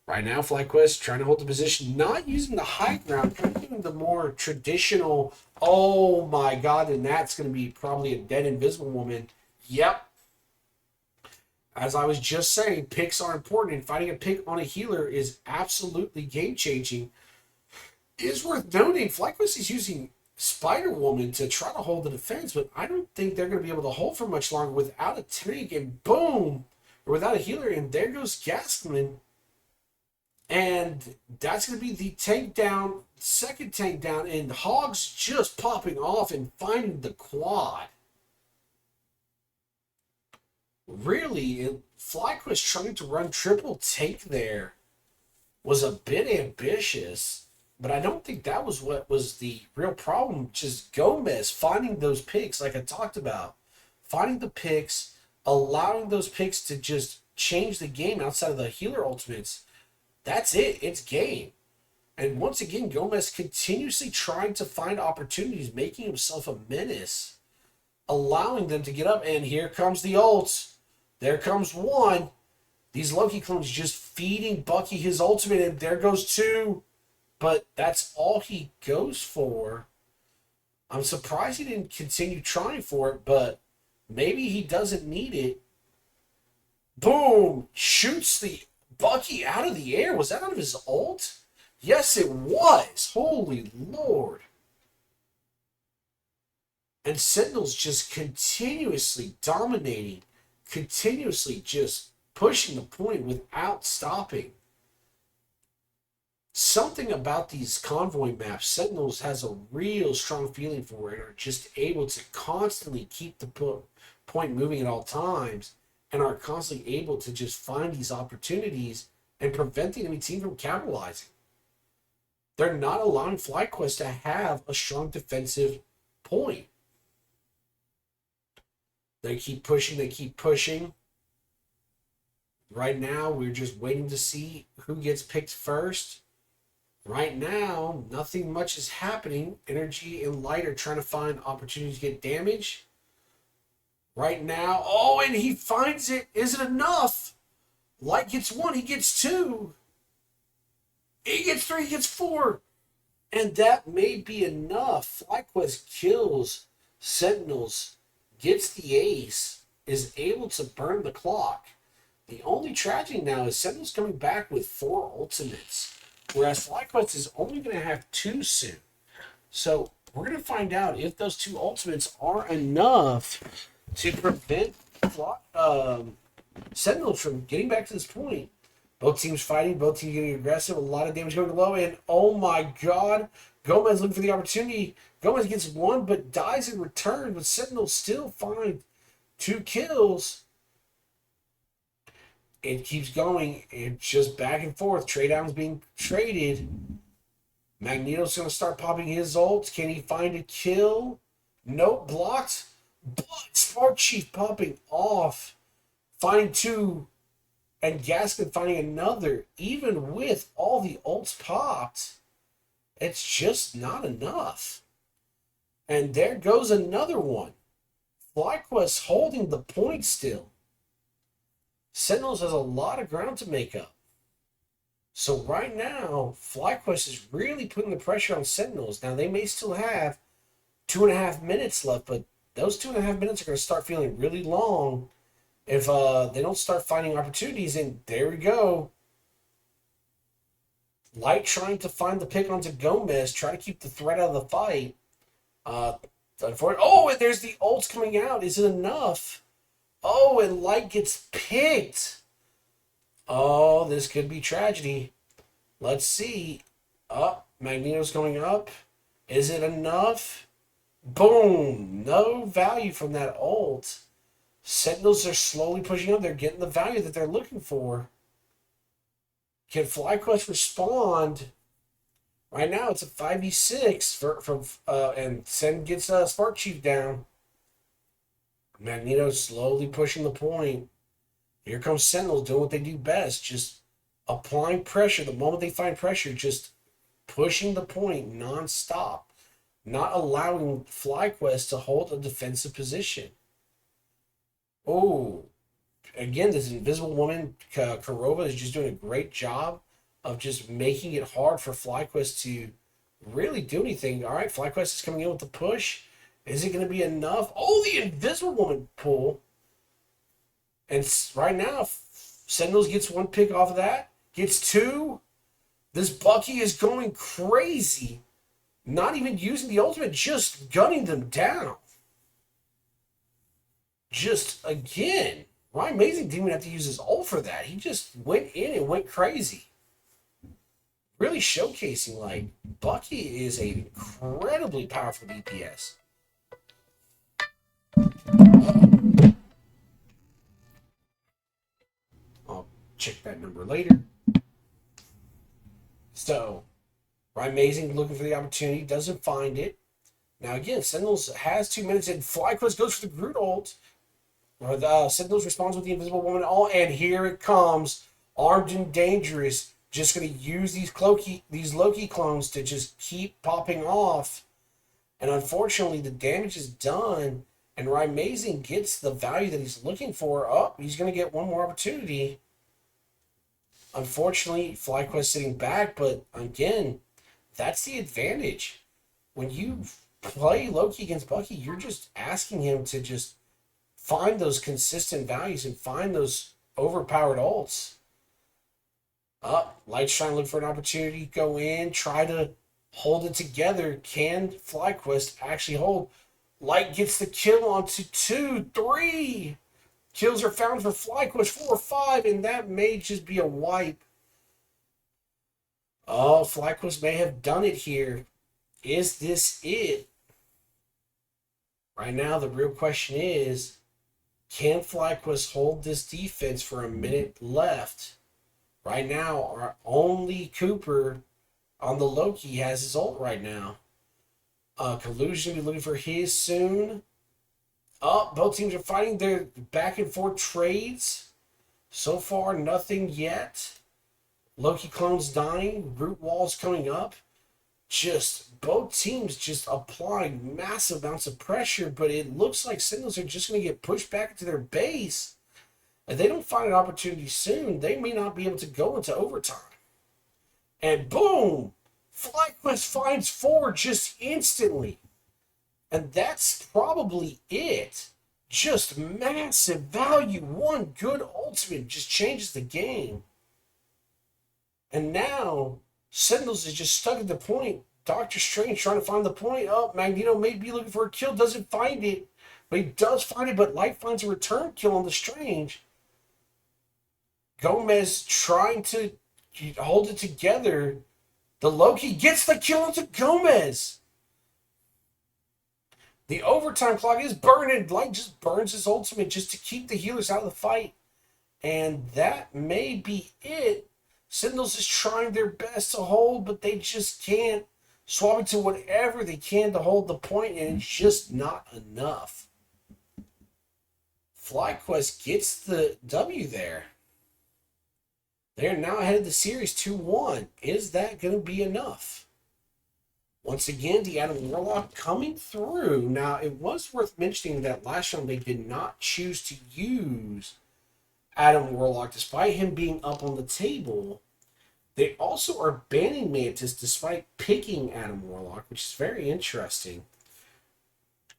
Right now, FlyQuest trying to hold the position, not using the high ground, kind of doing the more traditional, oh my god, and that's going to be probably a dead Invisible Woman. Yep. As I was just saying, picks are important, and finding a pick on a healer is absolutely game-changing. It is worth noting, FlyQuest is using Spider-Woman to try to hold the defense, but I don't think they're going to be able to hold for much longer without a tank, and boom! Or without a healer, and there goes Gastelum. And that's going to be the tank down, second tank down, and Hogs just popping off and finding the quad. Really, FlyQuest trying to run triple tank there was a bit ambitious, but I don't think that was what was the real problem. Just Gomez finding those picks, like I talked about, finding the picks, allowing those picks to just change the game outside of the healer ultimates. That's it. It's game. And once again, Gomez continuously trying to find opportunities, making himself a menace, allowing them to get up. And here comes the ults. There comes one. These Loki clones just feeding Bucky his ultimate, and there goes 2. But that's all he goes for. I'm surprised he didn't continue trying for it, but maybe he doesn't need it. Boom! Shoots the Bucky out of the air. Was that out of his ult? Yes, it was. Holy Lord. And Sentinel's just continuously dominating, continuously just pushing the point without stopping. Something about these convoy maps, Sentinels has a real strong feeling for it, and are just able to constantly keep the point moving at all times, and are constantly able to just find these opportunities and prevent the enemy team from capitalizing. They're not allowing FlyQuest to have a strong defensive point. They keep pushing, they keep pushing. Right now, we're just waiting to see who gets picked first. Right now, nothing much is happening. Energy and Light are trying to find opportunities to get damage. Right now, oh, and he finds it. Is it enough? Light gets 1, he gets 2. He gets 3, he gets 4. And that may be enough. FlyQuest kills Sentinels, gets the ace, is able to burn the clock. The only tragedy now is Sentinel's coming back with 4 ultimates, whereas FlyQuest is only going to have 2 soon. So we're going to find out if those 2 ultimates are enough to prevent Sentinels from getting back to this point. Both teams fighting, both teams getting aggressive, a lot of damage going low, and oh my god, Gomez looking for the opportunity. Gomez gets 1 but dies in return, but Sentinels still find 2 kills. It keeps going. It's just back and forth. Trade downs being traded. Magneto's going to start popping his ults. Can he find a kill? Nope, blocked. But Spark Chief popping off. Finding 2. And Gaskin finding another. Even with all the ults popped, it's just not enough. And there goes another one. FlyQuest holding the point still. Sentinels has a lot of ground to make up. So right now, FlyQuest is really putting the pressure on Sentinels. Now, they may still have 2.5 minutes left, but those 2.5 minutes are going to start feeling really long if they don't start finding opportunities. And there we go. Light trying to find the pick onto Gomez, try to keep the threat out of the fight. Oh, and there's the ults coming out. Is it enough? Oh, and Light gets picked. Oh, this could be tragedy. Let's see. Magneto's going up. Is it enough? Boom. No value from that ult. Sentinels are slowly pushing up. They're getting the value that they're looking for. Can FlyQuest respond? Right now, it's a 5v6 and Sen gets Spark Chief down. Magneto slowly pushing the point. Here comes Sentinels doing what they do best, just applying pressure. The moment they find pressure, just pushing the point nonstop, not allowing FlyQuest to hold a defensive position. Oh, again, this Invisible Woman, Kurova, is just doing a great job of just making it hard for FlyQuest to really do anything. All right, FlyQuest is coming in with the push. Is it going to be enough? Oh, the Invisible Woman pull. And right now, Sentinels gets 1 pick off of that. Gets 2. This Bucky is going crazy. Not even using the ultimate, just gunning them down. Just, again, Ryan Amazing didn't even have to use his ult for that. He just went in and went crazy. Really showcasing, like, Bucky is an incredibly powerful DPS. I'll check that number later. So, Ryan Amazing looking for the opportunity, doesn't find it. Now again, Sentinels has 2 minutes, and FlyQuest goes for the Groot ult. Sentinels responds with the Invisible Woman ult, and here it comes, armed and dangerous. Just going to use these Loki clones to just keep popping off. And unfortunately, the damage is done, and Ryan Amazing gets the value that he's looking for. Oh, he's going to get 1 more opportunity. Unfortunately, FlyQuest sitting back, but again, that's the advantage. When you play Loki against Bucky, you're just asking him to just find those consistent values and find those overpowered ults. Up, Light's trying to look for an opportunity, go in, try to hold it together. Can FlyQuest actually hold? Light gets the kill onto 2, 3. Kills are found for FlyQuest 4, 5, and that may just be a wipe. Oh, FlyQuest may have done it here. Is this it? Right now, the real question is, can FlyQuest hold this defense for a minute left? Right now, our only Cooper on the Loki has his ult right now. Collusion, be looking for his soon. Both teams are fighting their back and forth trades. So far, nothing yet. Loki clones dying. Root walls coming up. Just both teams just applying massive amounts of pressure, but it looks like Sentinels are just going to get pushed back into their base. If they don't find an opportunity soon, they may not be able to go into overtime. And boom! FlyQuest finds 4 just instantly. And that's probably it. Just massive value. One good ultimate just changes the game. And now, Sentinels is just stuck at the point. Doctor Strange trying to find the point. Oh, Magneto may be looking for a kill, doesn't find it. But he does find it, but Light finds a return kill on the Strange. Gomez trying to hold it together. The Loki gets the kill onto Gomez. The overtime clock is burning. Light just burns his ultimate just to keep the healers out of the fight. And that may be it. Sentinels is trying their best to hold, but they just can't. Swapping to whatever they can to hold the point, and it's just not enough. FlyQuest gets the W there. They're now ahead of the series 2-1. Is that going to be enough? Once again, the Adam Warlock coming through. Now, it was worth mentioning that last round they did not choose to use Adam Warlock, despite him being up on the table. They also are banning Mantis despite picking Adam Warlock, which is very interesting.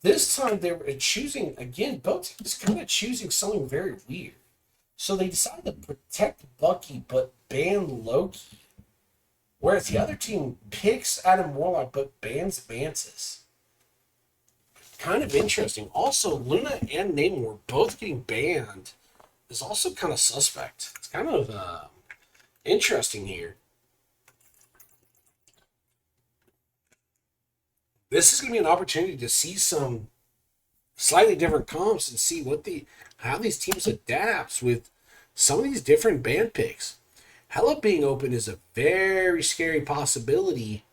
This time they were choosing, again, both teams kind of choosing something very weird. So they decided to protect Bucky but ban Loki. Whereas the other team picks Adam Warlock but bans Mantis. Kind of interesting. Also, Luna and Namor both getting banned is also kind of suspect. It's kind of interesting here. This is going to be an opportunity to see some slightly different comps and see how these teams adapts with some of these different ban picks. Hela being open is a very scary possibility,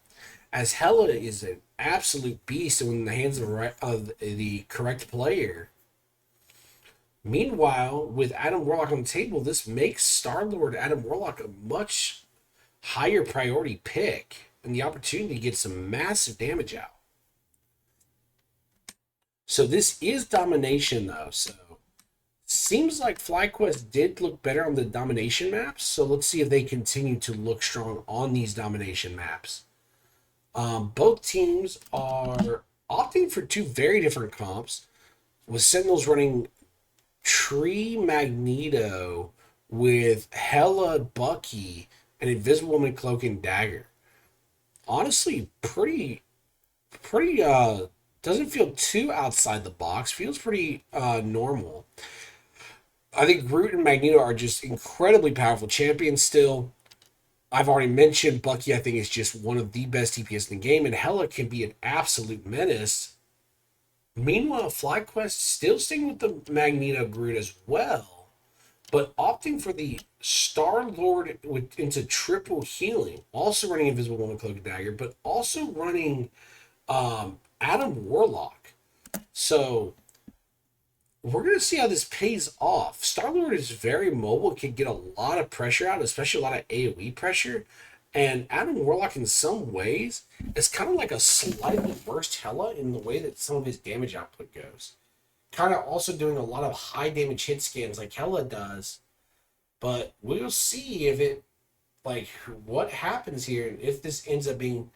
as Hela is an absolute beast in the hands of the correct player. Meanwhile, with Adam Warlock on the table, this makes Star-Lord Adam Warlock a much higher priority pick and the opportunity to get some massive damage out. So this is domination, though. So seems like FlyQuest did look better on the domination maps. So let's see if they continue to look strong on these domination maps. Both teams are opting for 2 very different comps, with Sentinels running Tree Magneto with Hela Bucky and Invisible Woman Cloak and Dagger. Honestly, pretty doesn't feel too outside the box. Feels pretty normal. I think Groot and Magneto are just incredibly powerful champions still. I've already mentioned Bucky, I think, is just one of the best DPS in the game, and Hela can be an absolute menace. Meanwhile, FlyQuest still sticking with the Magneto Groot as well, but opting for the Star-Lord into triple healing, also running Invisible Woman Cloak and Dagger, but also running Adam Warlock. So we're going to see how this pays off. Star-Lord is very mobile, can get a lot of pressure out, especially a lot of AoE pressure. And Adam Warlock, in some ways, is kind of like a slightly worse Hela in the way that some of his damage output goes. Kind of also doing a lot of high damage hit scans like Hela does. But we'll see if it, like, what happens here and if this ends up being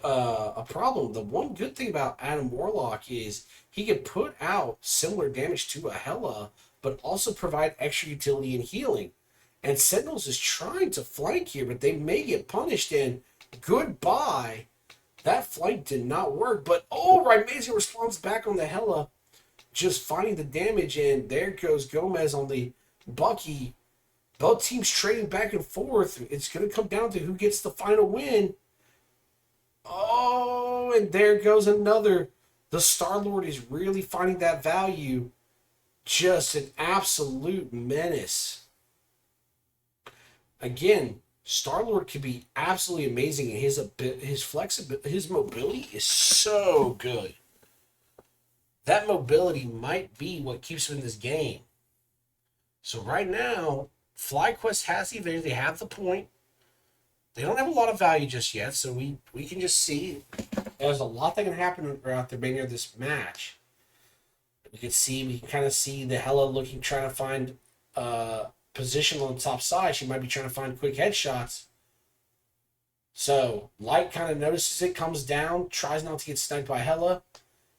a problem. The one good thing about Adam Warlock is he can put out similar damage to a Hela, but also provide extra utility and healing. And Sentinels is trying to flank here, but they may get punished, and goodbye. That flank did not work, but oh, Raimezi responds back on the Hela, just finding the damage, and there goes Gomez on the Bucky. Both teams trading back and forth. It's going to come down to who gets the final win. Oh, and there goes another. The Star-Lord is really finding that value. Just an absolute menace. Again, Star-Lord can be absolutely amazing, and his flexibility, his mobility is so good. That mobility might be what keeps him in this game. So right now, FlyQuest has the advantage. They have the point. They don't have a lot of value just yet, so we can just see there's a lot that can happen throughout the remainder of this match. We can kind of see the Hela trying to find position on the top side. She might be trying to find quick headshots. So Light kind of notices it, comes down, tries not to get sniped by Hela.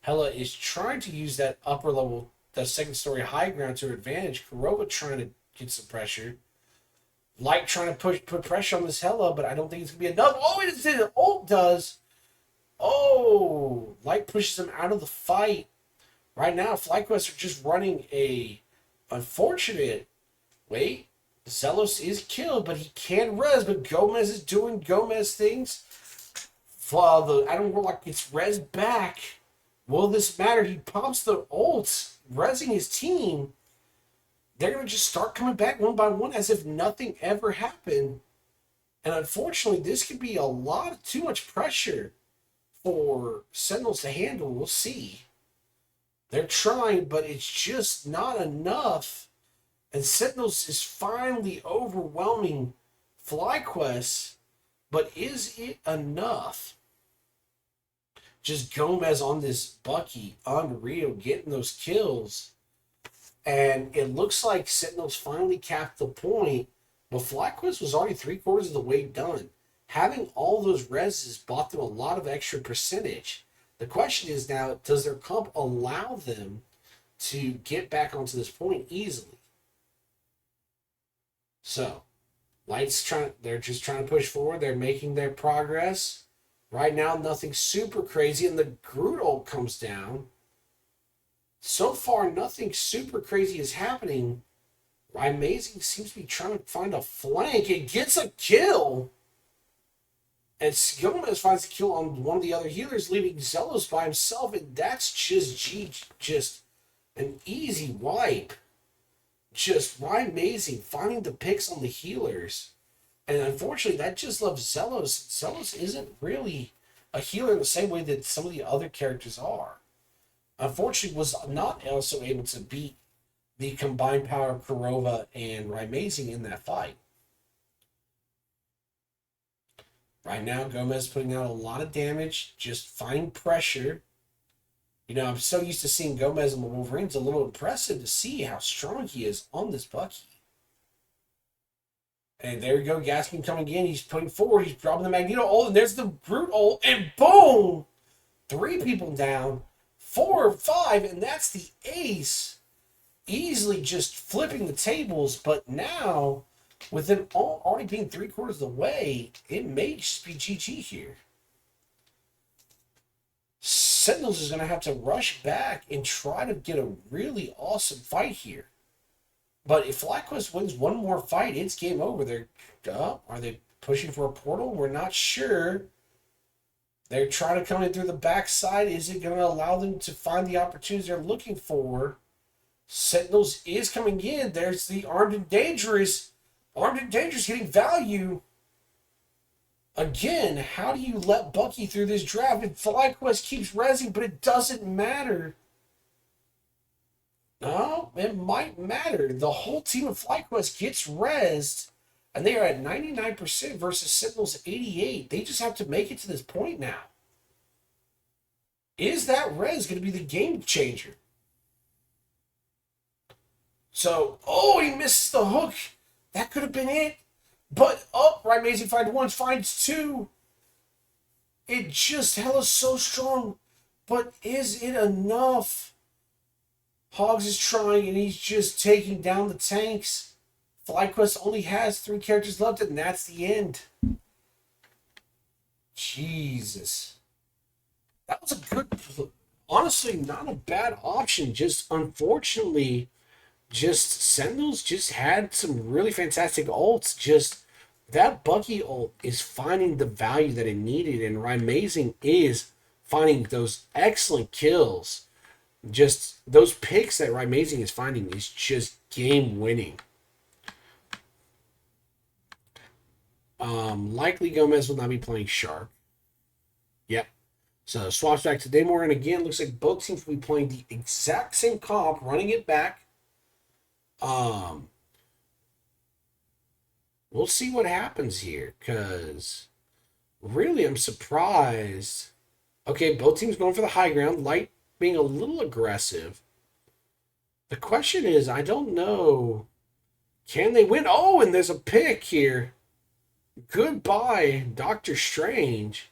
Hela is trying to use that upper level, the second story high ground to her advantage. Kurova trying to get some pressure. Light trying to put pressure on this Hela, but I don't think it's going to be enough. Oh, it did. Ult does. Oh, Light pushes him out of the fight. Right now, FlyQuest are just running a unfortunate. Wait, Zelos is killed, but he can res, but Gomez is doing Gomez things. The Adam Warlock gets res back. Will this matter? He pops the ult, resing his team. They're going to just start coming back one by one as if nothing ever happened. And unfortunately, this could be too much pressure for Sentinels to handle. We'll see. They're trying, but it's just not enough. And Sentinels is finally overwhelming FlyQuest, but is it enough? Just Gomez on this Bucky, unreal, getting those kills. And it looks like Sentinels finally capped the point, but FlyQuest was already 3/4 of the way done. Having all those reses bought them a lot of extra percentage. The question is now, does their comp allow them to get back onto this point easily? So, they're just trying to push forward. They're making their progress. Right now, nothing super crazy, and the Groot ult comes down. So far, nothing super crazy is happening. Amazing seems to be trying to find a flank. It gets a kill. And Gomez finds a kill on one of the other healers, leaving Zelos by himself, and that's just an easy wipe. Just amazing finding the picks on the healers. And unfortunately, that just left Zelos. Zelos isn't really a healer in the same way that some of the other characters are. Unfortunately, was not also able to beat the combined power of Kurova and Raimezi in that fight. Right now, Gomez putting out a lot of damage, just finding pressure. You know, I'm so used to seeing Gomez on the Wolverine. It's a little impressive to see how strong he is on this Bucky. And there we go, Gaskin coming in. He's putting forward. He's dropping the Magneto ult, and there's the Brute ult, and boom! 3 people down, 4 or 5, and that's the ace. Easily just flipping the tables, but now, with them already being 3/4 of the way, it may just be GG here. Sentinels is going to have to rush back and try to get a really awesome fight here. But if FlyQuest wins one more fight, it's game over. Are they pushing for a portal? We're not sure. They're trying to come in through the backside. Is it going to allow them to find the opportunities they're looking for? Sentinels is coming in. There's the Armed and Dangerous. Armed and Dangerous getting value. Again, how do you let Bucky through this draft? And FlyQuest keeps rezzing, but it doesn't matter. No, it might matter. The whole team of FlyQuest gets rezzed, and they are at 99% versus Sentinels 88. They just have to make it to this point now. Is that res going to be the game changer? So, oh, he misses the hook. That could have been it. But, Raimezi finds 2. It just, Hela's so strong. But is it enough? Hogs is trying, and he's just taking down the tanks. FlyQuest only has 3 characters left, and that's the end. Jesus. That was a good, honestly, not a bad option. Just unfortunately, just Sentinels just had some really fantastic ults. Just that Bucky ult is finding the value that it needed, and Amazing is finding those excellent kills. Just those picks that Amazing is finding is just game winning. Likely Gomez will not be playing Shark. Yep. So swaps back to Daymore, and again, looks like both teams will be playing the exact same comp, running it back. We'll see what happens here, because really I'm surprised. Okay, both teams going for the high ground, Light being a little aggressive. The question is, I don't know, can they win? Oh, and there's a pick here. Goodbye, Doctor Strange.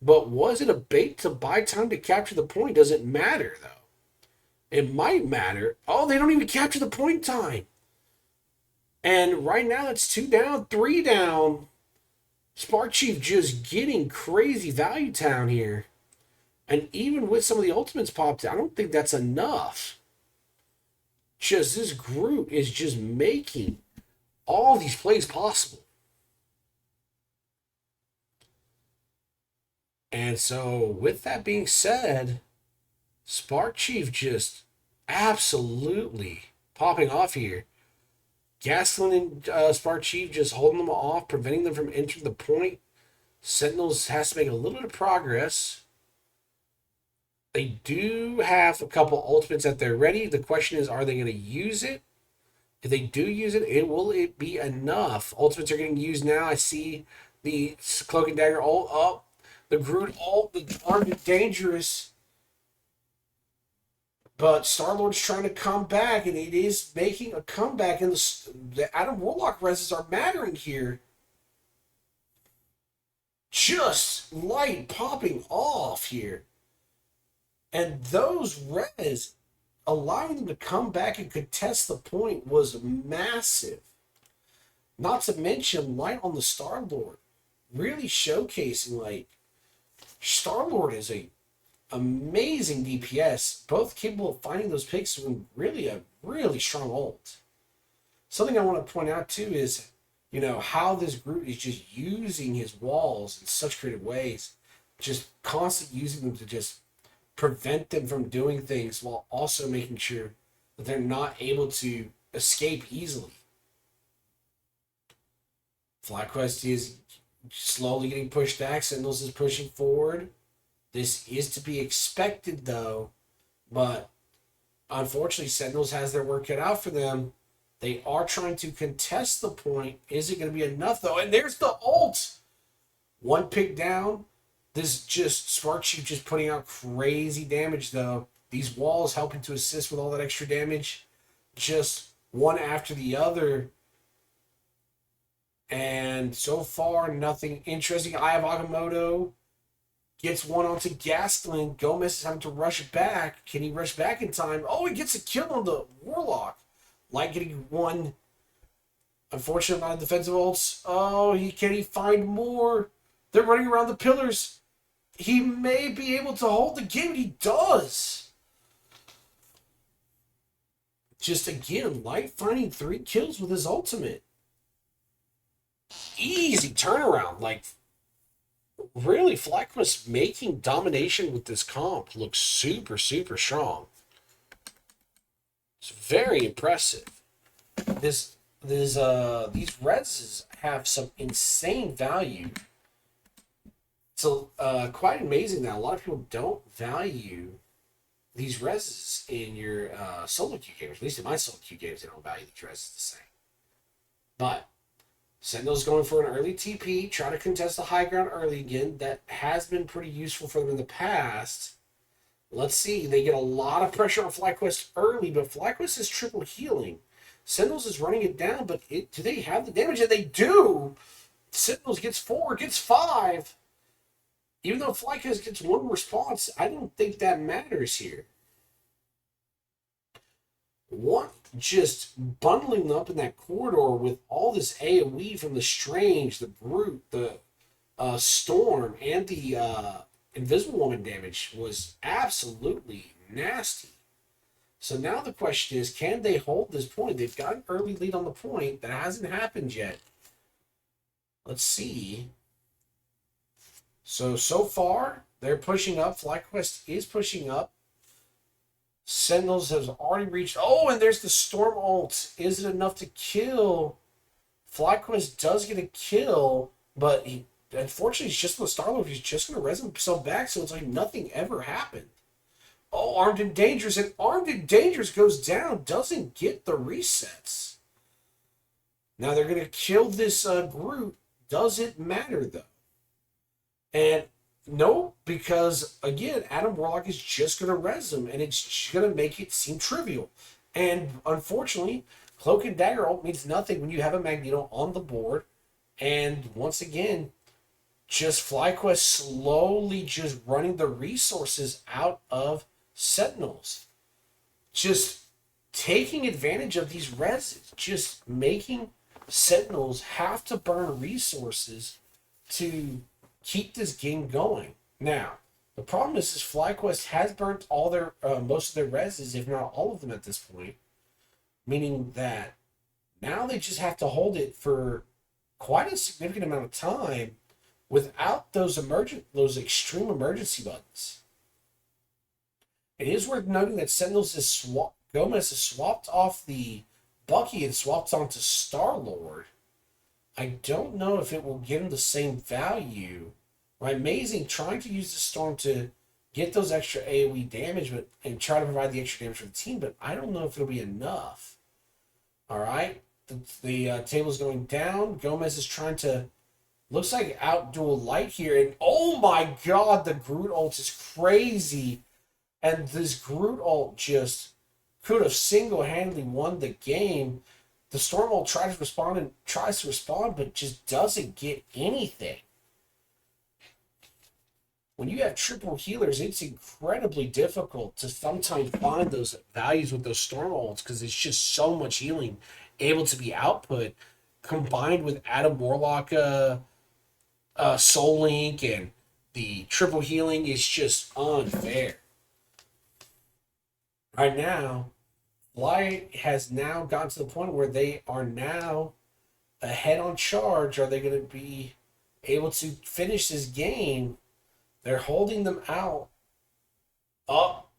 But was it a bait to buy time to capture the point? Does it matter, though? It might matter. Oh, they don't even capture the point time. And right now it's 2 down, 3 down. Spark Chief just getting crazy value town here. And even with some of the ultimates popped, I don't think that's enough. Just this group is just making all these plays possible. And so, with that being said, Spark Chief just absolutely popping off here. Gaslin and Spark Chief just holding them off, preventing them from entering the point. Sentinels has to make a little bit of progress. They do have a couple ultimates that they're ready. The question is, are they going to use it? If they do use it, will it be enough? Ultimates are getting used now. I see the Cloak and Dagger ult up. The Groot ult, the Armed Dangerous. But Star-Lord's trying to come back, and it is making a comeback. And the Adam Warlock reses are mattering here. Just Light popping off here. And those res, allowing them to come back and contest the point was massive. Not to mention Light on the Star-Lord. Really showcasing, like, Star-Lord is a amazing DPS, both capable of finding those picks with really a really strong ult. Something I want to point out too is, how this group is just using his walls in such creative ways, just constantly using them to just prevent them from doing things while also making sure that they're not able to escape easily. FlyQuest is slowly getting pushed back. Sentinels is pushing forward. This is to be expected, though. But unfortunately, Sentinels has their work cut out for them. They are trying to contest the point. Is it going to be enough, though? And there's the ult. 1 pick down. This just Spark Chief just putting out crazy damage, though. These walls helping to assist with all that extra damage. Just one after the other. And so far, nothing interesting. Eye of Agamotto gets one onto Gaslin. Gomez is having to rush back. Can he rush back in time? Oh, he gets a kill on the Warlock. Light getting one. Unfortunately, not defensive ults. Oh, can he find more? They're running around the pillars. He may be able to hold the game. He does. Just again, Light finding 3 kills with his ultimate. Easy turnaround. Like, really, FlyQuest making domination with this comp looks super, super strong. It's very impressive. These reses have some insane value. So quite amazing that a lot of people don't value these reses in your solo queue games. At least in my solo queue games, they don't value these reses the same. But Sentinel's going for an early TP, try to contest the high ground early again. That has been pretty useful for them in the past. Let's see. They get a lot of pressure on FlyQuest early, but FlyQuest is triple healing. Sentinels is running it down, but do they have the damage? And they do! Sentinels gets 4, gets 5. Even though FlyQuest gets 1 response, I don't think that matters here. What just bundling up in that corridor with all this AoE from the Strange, the Brute, the Storm, and the Invisible Woman damage was absolutely nasty. So now the question is, can they hold this point? They've got an early lead on the point. That hasn't happened yet. Let's see. So far, they're pushing up. FlyQuest is pushing up. Sentinels has already reached. Oh, and there's the Storm ult. Is it enough to kill? FlyQuest does get a kill, but he unfortunately he's just on the Starlord. He's just going to res himself back, so it's like nothing ever happened. Oh, Armed and Dangerous, and Armed and Dangerous goes down, doesn't get the resets. Now they're going to kill this Groot. Doesn't matter, though. And no, because, again, Adam Warlock is just going to res him, and it's going to make it seem trivial. And, unfortunately, Cloak and Dagger ult means nothing when you have a Magneto on the board. And, once again, just FlyQuest slowly just running the resources out of Sentinels. Just taking advantage of these reses. Just making Sentinels have to burn resources to keep this game going. Now, the problem is FlyQuest has burnt all their most of their reses, if not all of them at this point. Meaning that now they just have to hold it for quite a significant amount of time without those extreme emergency buttons. It is worth noting that Gomez has swapped off the Bucky and swapped onto Star-Lord. I don't know if it will give him the same value. Right? Amazing trying to use the Storm to get those extra AoE damage and try to provide the extra damage for the team, but I don't know if it'll be enough. All right? The table's going down. Gomez is trying to, looks like, outduel Light here. And oh my god, the Groot ult is crazy. And this Groot ult just could have single-handedly won the game. The Storm ult tries to respond, but just doesn't get anything. When you have triple healers, it's incredibly difficult to sometimes find those values with those Storm ults because it's just so much healing able to be output, combined with Adam Warlock Soul Link and the triple healing is just unfair. Right now, Fly has now gotten to the point where they are now ahead on charge. Are they going to be able to finish this game? They're holding them out. Up.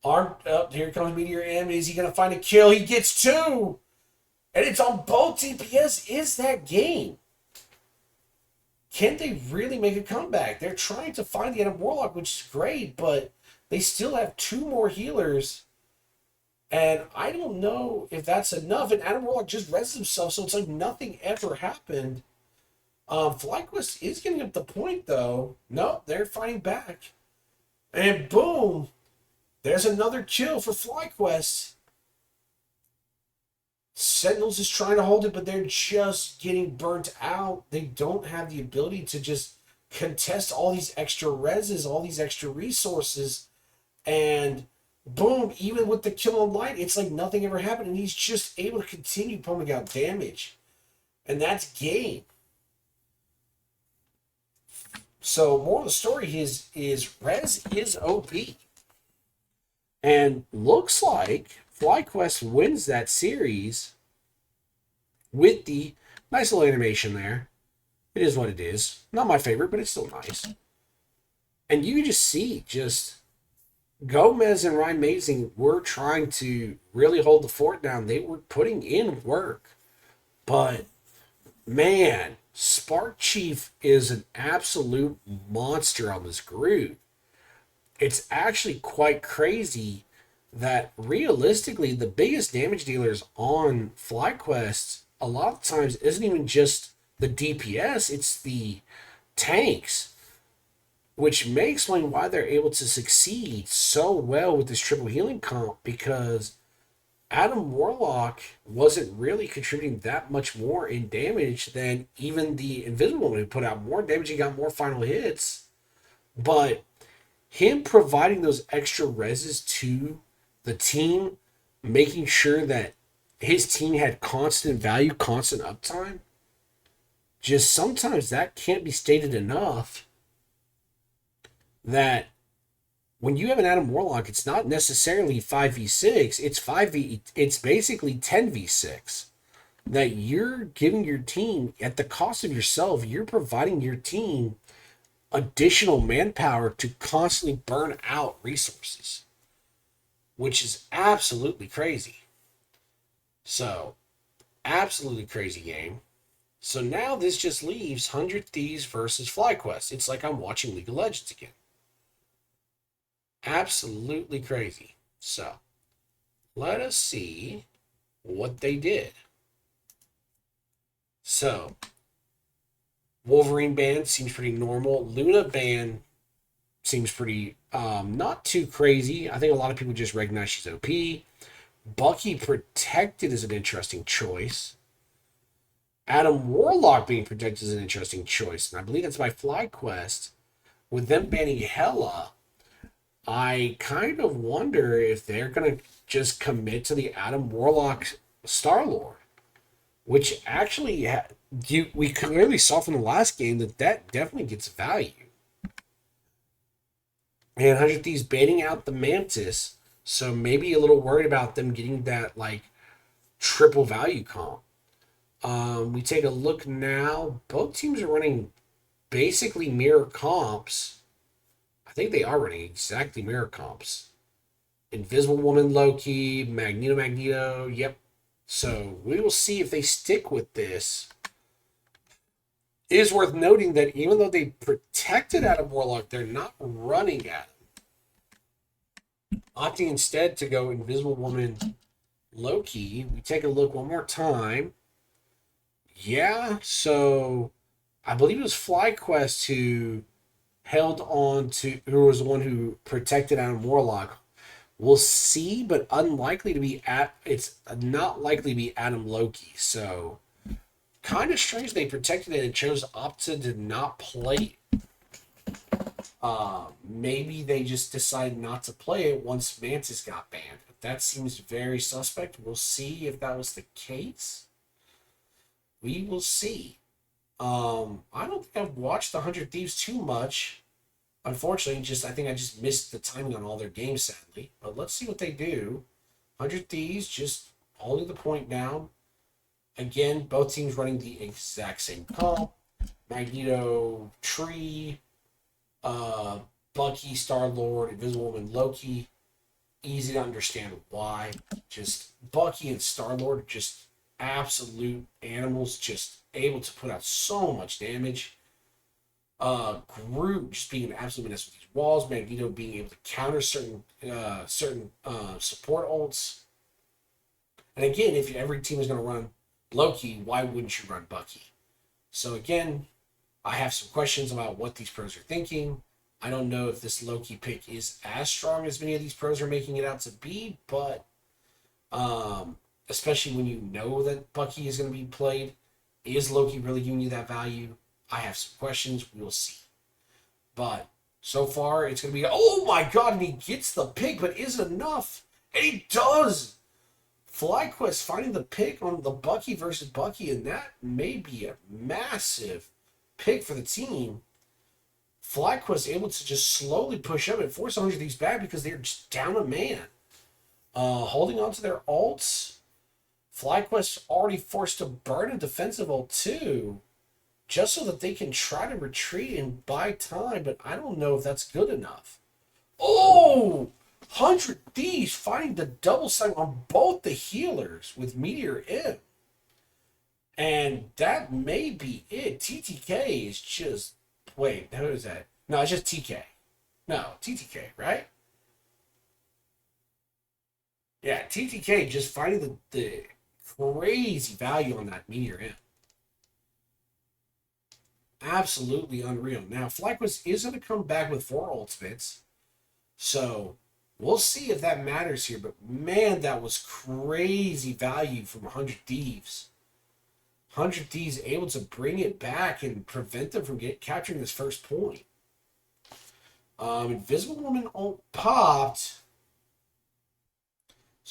Armed up. Here comes Meteor M. Is he going to find a kill? He gets two. And it's on both DPS. Is that game? Can they really make a comeback? They're trying to find the Adam Warlock, which is great, but they still have two more healers. And I don't know if that's enough. And Adam Warlock just rests himself, so it's like nothing ever happened. FlyQuest is getting up the point, though. No, they're fighting back. And boom! There's another kill for FlyQuest. Sentinels is trying to hold it, but they're just getting burnt out. They don't have the ability to just contest all these extra reses, all these extra resources. And boom, even with the kill on Light, it's like nothing ever happened. And he's just able to continue pumping out damage. And that's game. So, more of the story is res is OP. And looks like FlyQuest wins that series with the nice little animation there. It is what it is. Not my favorite, but it's still nice. And you can just see, Gomez and Ryan Mazing were trying to really hold the fort down. They were putting in work. But, man, Spark Chief is an absolute monster on this group. It's actually quite crazy that realistically the biggest damage dealers on FlyQuest a lot of times isn't even just the DPS, it's the tanks, which may explain why they're able to succeed so well with this triple healing comp, because Adam Warlock wasn't really contributing that much more in damage than even the Invisible Woman, who put out more damage and got more final hits. But him providing those extra reses to the team making sure that his team had constant value, constant uptime. Just sometimes that can't be stated enough that when you have an Adam Warlock, it's not necessarily 5v6, it's 5v it's basically 10v6. That you're giving your team at the cost of yourself, you're providing your team additional manpower to constantly burn out resources, which is absolutely crazy. So, absolutely crazy game. So now this just leaves 100 Thieves versus FlyQuest. It's like I'm watching League of Legends again. Absolutely crazy. So, let us see what they did. So, Wolverine band seems pretty normal. Luna band seems pretty not too crazy. I think a lot of people just recognize she's OP. Bucky protected is an interesting choice. Adam Warlock being protected is an interesting choice. And I believe that's by FlyQuest. With them banning Hela, I kind of wonder if they're going to just commit to the Adam Warlock Star-Lord. Which actually, we clearly saw from the last game that definitely gets value. And 100 Thieves baiting out the Mantis, so maybe a little worried about them getting that, like, triple value comp. We take a look now. Both teams are running basically mirror comps. I think they are running exactly mirror comps. Invisible Woman, Loki, Magneto, yep. So we will see if they stick with this. It is worth noting that even though they protected Adam Warlock, they're not running at him. Opting instead to go Invisible Woman, Loki. We take a look one more time. Yeah, so I believe it was FlyQuest who held on to, who was the one who protected Adam Warlock. We'll see, but unlikely to be it's not likely to be Adam Loki. So kind of strange they protected it and chose Opta to not play. Maybe they just decided not to play it once Mantis got banned. That seems very suspect. We'll see if that was the case. We will see. I don't think I've watched 100 Thieves too much. Unfortunately, I think I just missed the timing on all their games, sadly. But let's see what they do. 100 Thieves just holding the point down. Again, both teams running the exact same comp. Magneto, Tree, Bucky, Star-Lord, Invisible Woman, Loki. Easy to understand why. Just Bucky and Star-Lord are just absolute animals, just able to put out so much damage. Groot just being an absolute menace with these walls. Magneto being able to counter certain support ults. And again, if every team is going to run Loki, why wouldn't you run Bucky? So again, I have some questions about what these pros are thinking. I don't know if this Loki pick is as strong as many of these pros are making it out to be, but especially when you know that Bucky is going to be played, is Loki really giving you that value? I have some questions. We will see. But so far, it's going to be, oh my god, and he gets the pick, but is it enough? And he does! FlyQuest finding the pick on the Bucky versus Bucky, and that may be a massive pick for the team. FlyQuest able to just slowly push up and force 100 Thieves back because they're just down a man. Holding on to their ults. FlyQuest already forced to burn a defensive ult too, just so that they can try to retreat and buy time, but I don't know if that's good enough. Oh! 100 Thieves finding the double sight on both the healers with Meteor M. And that may be it. TTK is just... Wait, who is that? No, it's just TK. No, TTK, right? Yeah, TTK just finding the crazy value on that Meteor M. Absolutely unreal. Now, FlyQuest is going to come back with 4 ultimates. So, we'll see if that matters here. But, man, that was crazy value from 100 Thieves. 100 Thieves able to bring it back and prevent them from capturing this first point. Invisible Woman ult popped.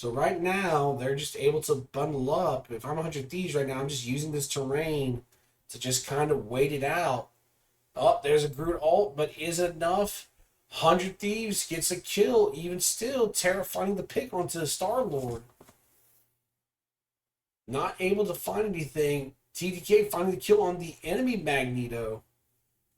So right now, they're just able to bundle up. If I'm 100 Thieves right now, I'm just using this terrain to just kind of wait it out. Oh, there's a Groot ult, but is it enough? 100 Thieves gets a kill, even still, Terra finding the pick onto the Star-Lord. Not able to find anything. TTK finding the kill on the enemy Magneto.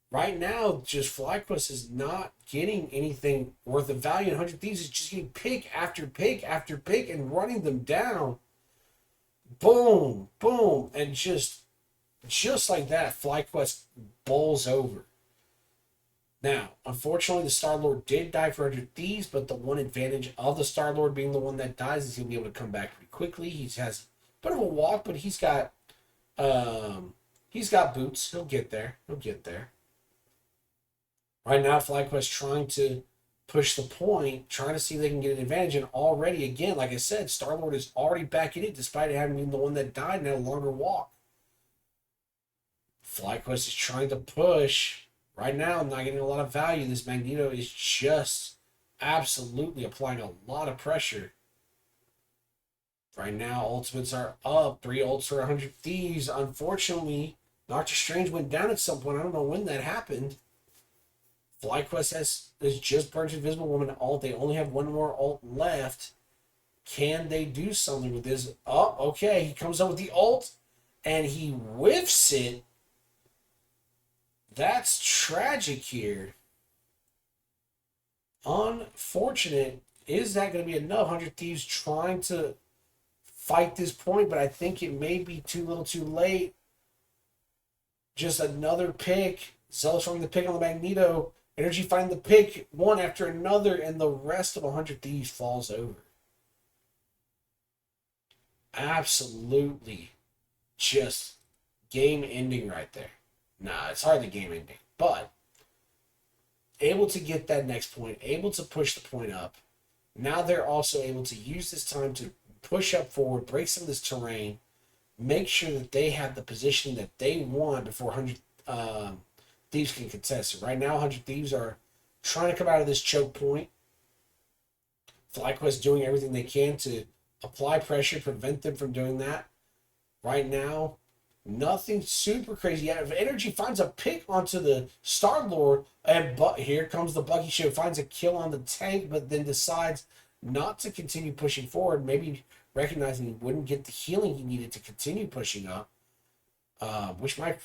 Right now, just FlyQuest is not getting anything worth of value. And 100 Thieves is just getting pick after pick after pick and running them down. Boom, boom, and just like that, FlyQuest bowls over. Now, unfortunately, the Star-Lord did die for 100 Thieves, but the one advantage of the Star-Lord being the one that dies is he'll be able to come back pretty quickly. He has a bit of a walk, but he's got boots. He'll get there. Right now, FlyQuest trying to push the point, trying to see if they can get an advantage. And already, again, like I said, Star-Lord is already back in it, despite having been the one that died and had a longer walk. FlyQuest is trying to push. Right now, I'm not getting a lot of value. This Magneto is just absolutely applying a lot of pressure. Right now, ultimates are up. 3 ults for 100 Thieves. Unfortunately, Doctor Strange went down at some point. I don't know when that happened. FlyQuest has just burnt Invisible Woman ult. They only have one more ult left. Can they do something with this? Oh, okay. He comes up with the ult, and he whiffs it. That's tragic here. Unfortunate. Is that going to be enough? 100 Thieves trying to fight this point, but I think it may be too little too late. Just another pick. Zealous throwing the pick on the Magneto. Energy finding the pick one after another, and the rest of 100 Thieves falls over. Absolutely just game ending right there. Nah, it's hardly game ending, but able to get that next point, able to push the point up. Now they're also able to use this time to push up forward, break some of this terrain, make sure that they have the position that they want before 100 Thieves can contest it. Right now, 100 Thieves are trying to come out of this choke point. FlyQuest doing everything they can to apply pressure, prevent them from doing that. Right now, nothing super crazy yet. If Energy finds a pick onto the Star-Lord, and here comes the Bucky show, finds a kill on the tank, but then decides not to continue pushing forward, maybe recognizing he wouldn't get the healing he needed to continue pushing up, which my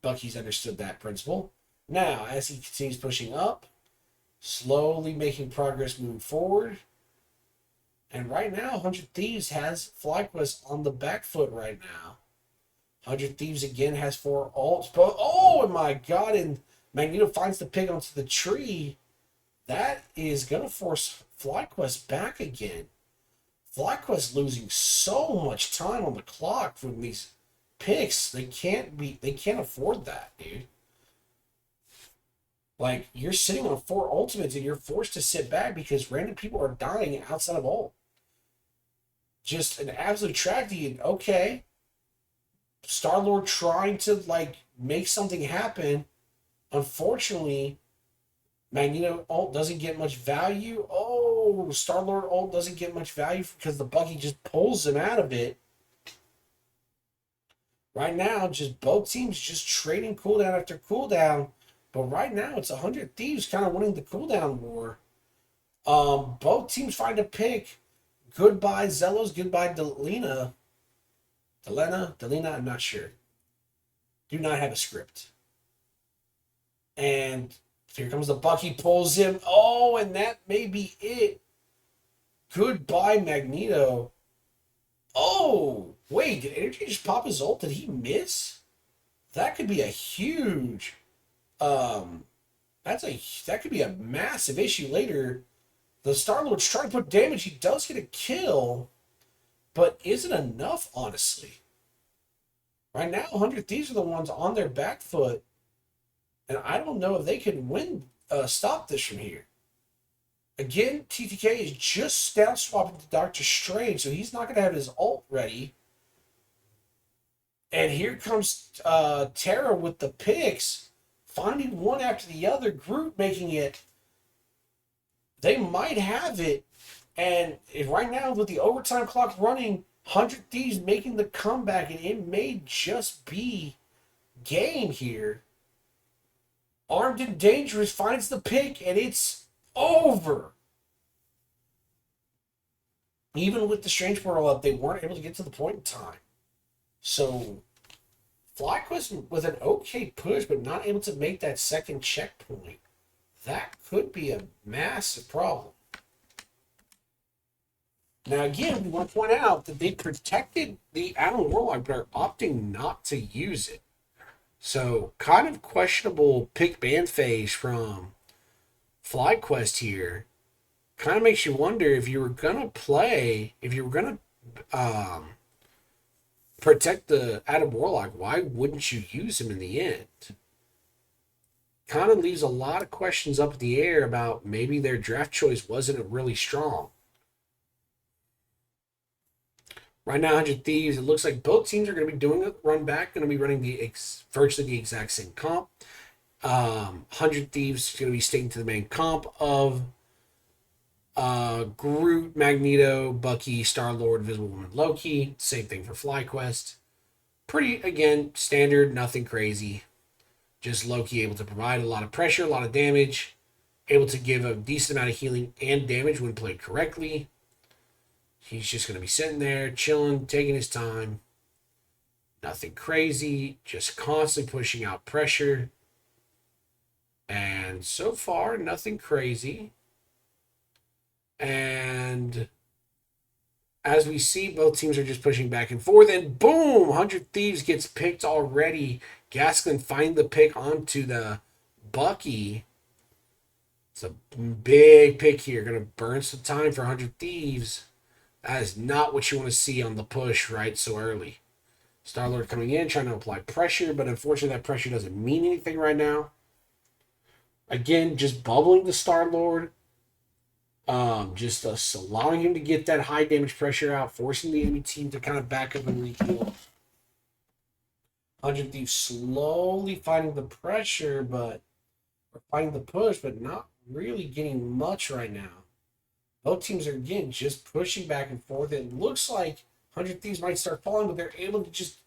Bucky's understood that principle. Now, as he continues pushing up, slowly making progress moving forward, and right now, 100 Thieves has FlyQuest on the back foot right now. 100 Thieves again has 4 ults. But, oh my god, and Magneto finds the pig onto the tree. That is going to force FlyQuest back again. FlyQuest losing so much time on the clock from these picks. They can't afford that, dude. Like, you're sitting on 4 ultimates and you're forced to sit back because random people are dying outside of ult. Just an absolute tragedy. And okay, Star-Lord trying to, like, make something happen. Unfortunately, Magneto ult doesn't get much value. Oh, Star-Lord ult doesn't get much value because the Bucky just pulls him out of it. Right now, just both teams just trading cooldown after cooldown. But right now, it's 100 Thieves kind of winning the cooldown war. Both teams find a pick. Goodbye, Zelos. Goodbye, Delina. Delina, I'm not sure. Do not have a script. And here comes the Bucky, pulls him. Oh, and that may be it. Goodbye, Magneto. Oh, wait, did Energy just pop his ult? Did he miss? That could be a huge... that could be a massive issue later. The Star-Lord's trying to put damage. He does get a kill, but isn't enough, honestly. Right now, 100 Thieves are the ones on their back foot, and I don't know if they can stop this from here. Again, TTK is just down swapping to Doctor Strange, so he's not going to have his ult ready. And here comes Terra with the picks, finding one after the other. Groot making it. They might have it. Right now, with the overtime clock running, 100 Thieves making the comeback, and it may just be game here. Armed and Dangerous finds the pick, and it's over. Even with the Strange Portal up, they weren't able to get to the point in time. So, FlyQuest with an okay push, but not able to make that second checkpoint. That could be a massive problem. Now, again, we want to point out that they protected the Adam Warlock, but are opting not to use it. So, kind of questionable pick ban phase from FlyQuest here. Kind of makes you wonder if you were going to play, if you were going to protect the Adam Warlock, why wouldn't you use him in the end? Kind of leaves a lot of questions up in the air about maybe their draft choice wasn't really strong. Right now, 100 Thieves, it looks like both teams are going to be doing a run back, going to be running virtually the exact same comp. 100 Thieves is going to be sticking to the main comp of Groot, Magneto, Bucky, Star-Lord, Invisible Woman, Loki. Same thing for FlyQuest. Pretty, again, standard, nothing crazy. Just Loki able to provide a lot of pressure, a lot of damage, able to give a decent amount of healing and damage when played correctly. He's just going to be sitting there, chilling, taking his time. Nothing crazy, just constantly pushing out pressure. And so far, nothing crazy. And as we see, both teams are just pushing back and forth. And boom, 100 Thieves gets picked already. Gaskin find the pick onto the Bucky. It's a big pick here. Going to burn some time for 100 Thieves. That is not what you want to see on the push right so early. Star-Lord coming in, trying to apply pressure, but unfortunately that pressure doesn't mean anything right now. Again, just bubbling the Star-Lord. Just allowing him to get that high damage pressure out, forcing the enemy team to kind of back up and reheal. 100 Thieves slowly finding the pressure, or finding the push, but not really getting much right now. Both teams are, again, just pushing back and forth. It looks like 100 Thieves might start falling, but they're able to just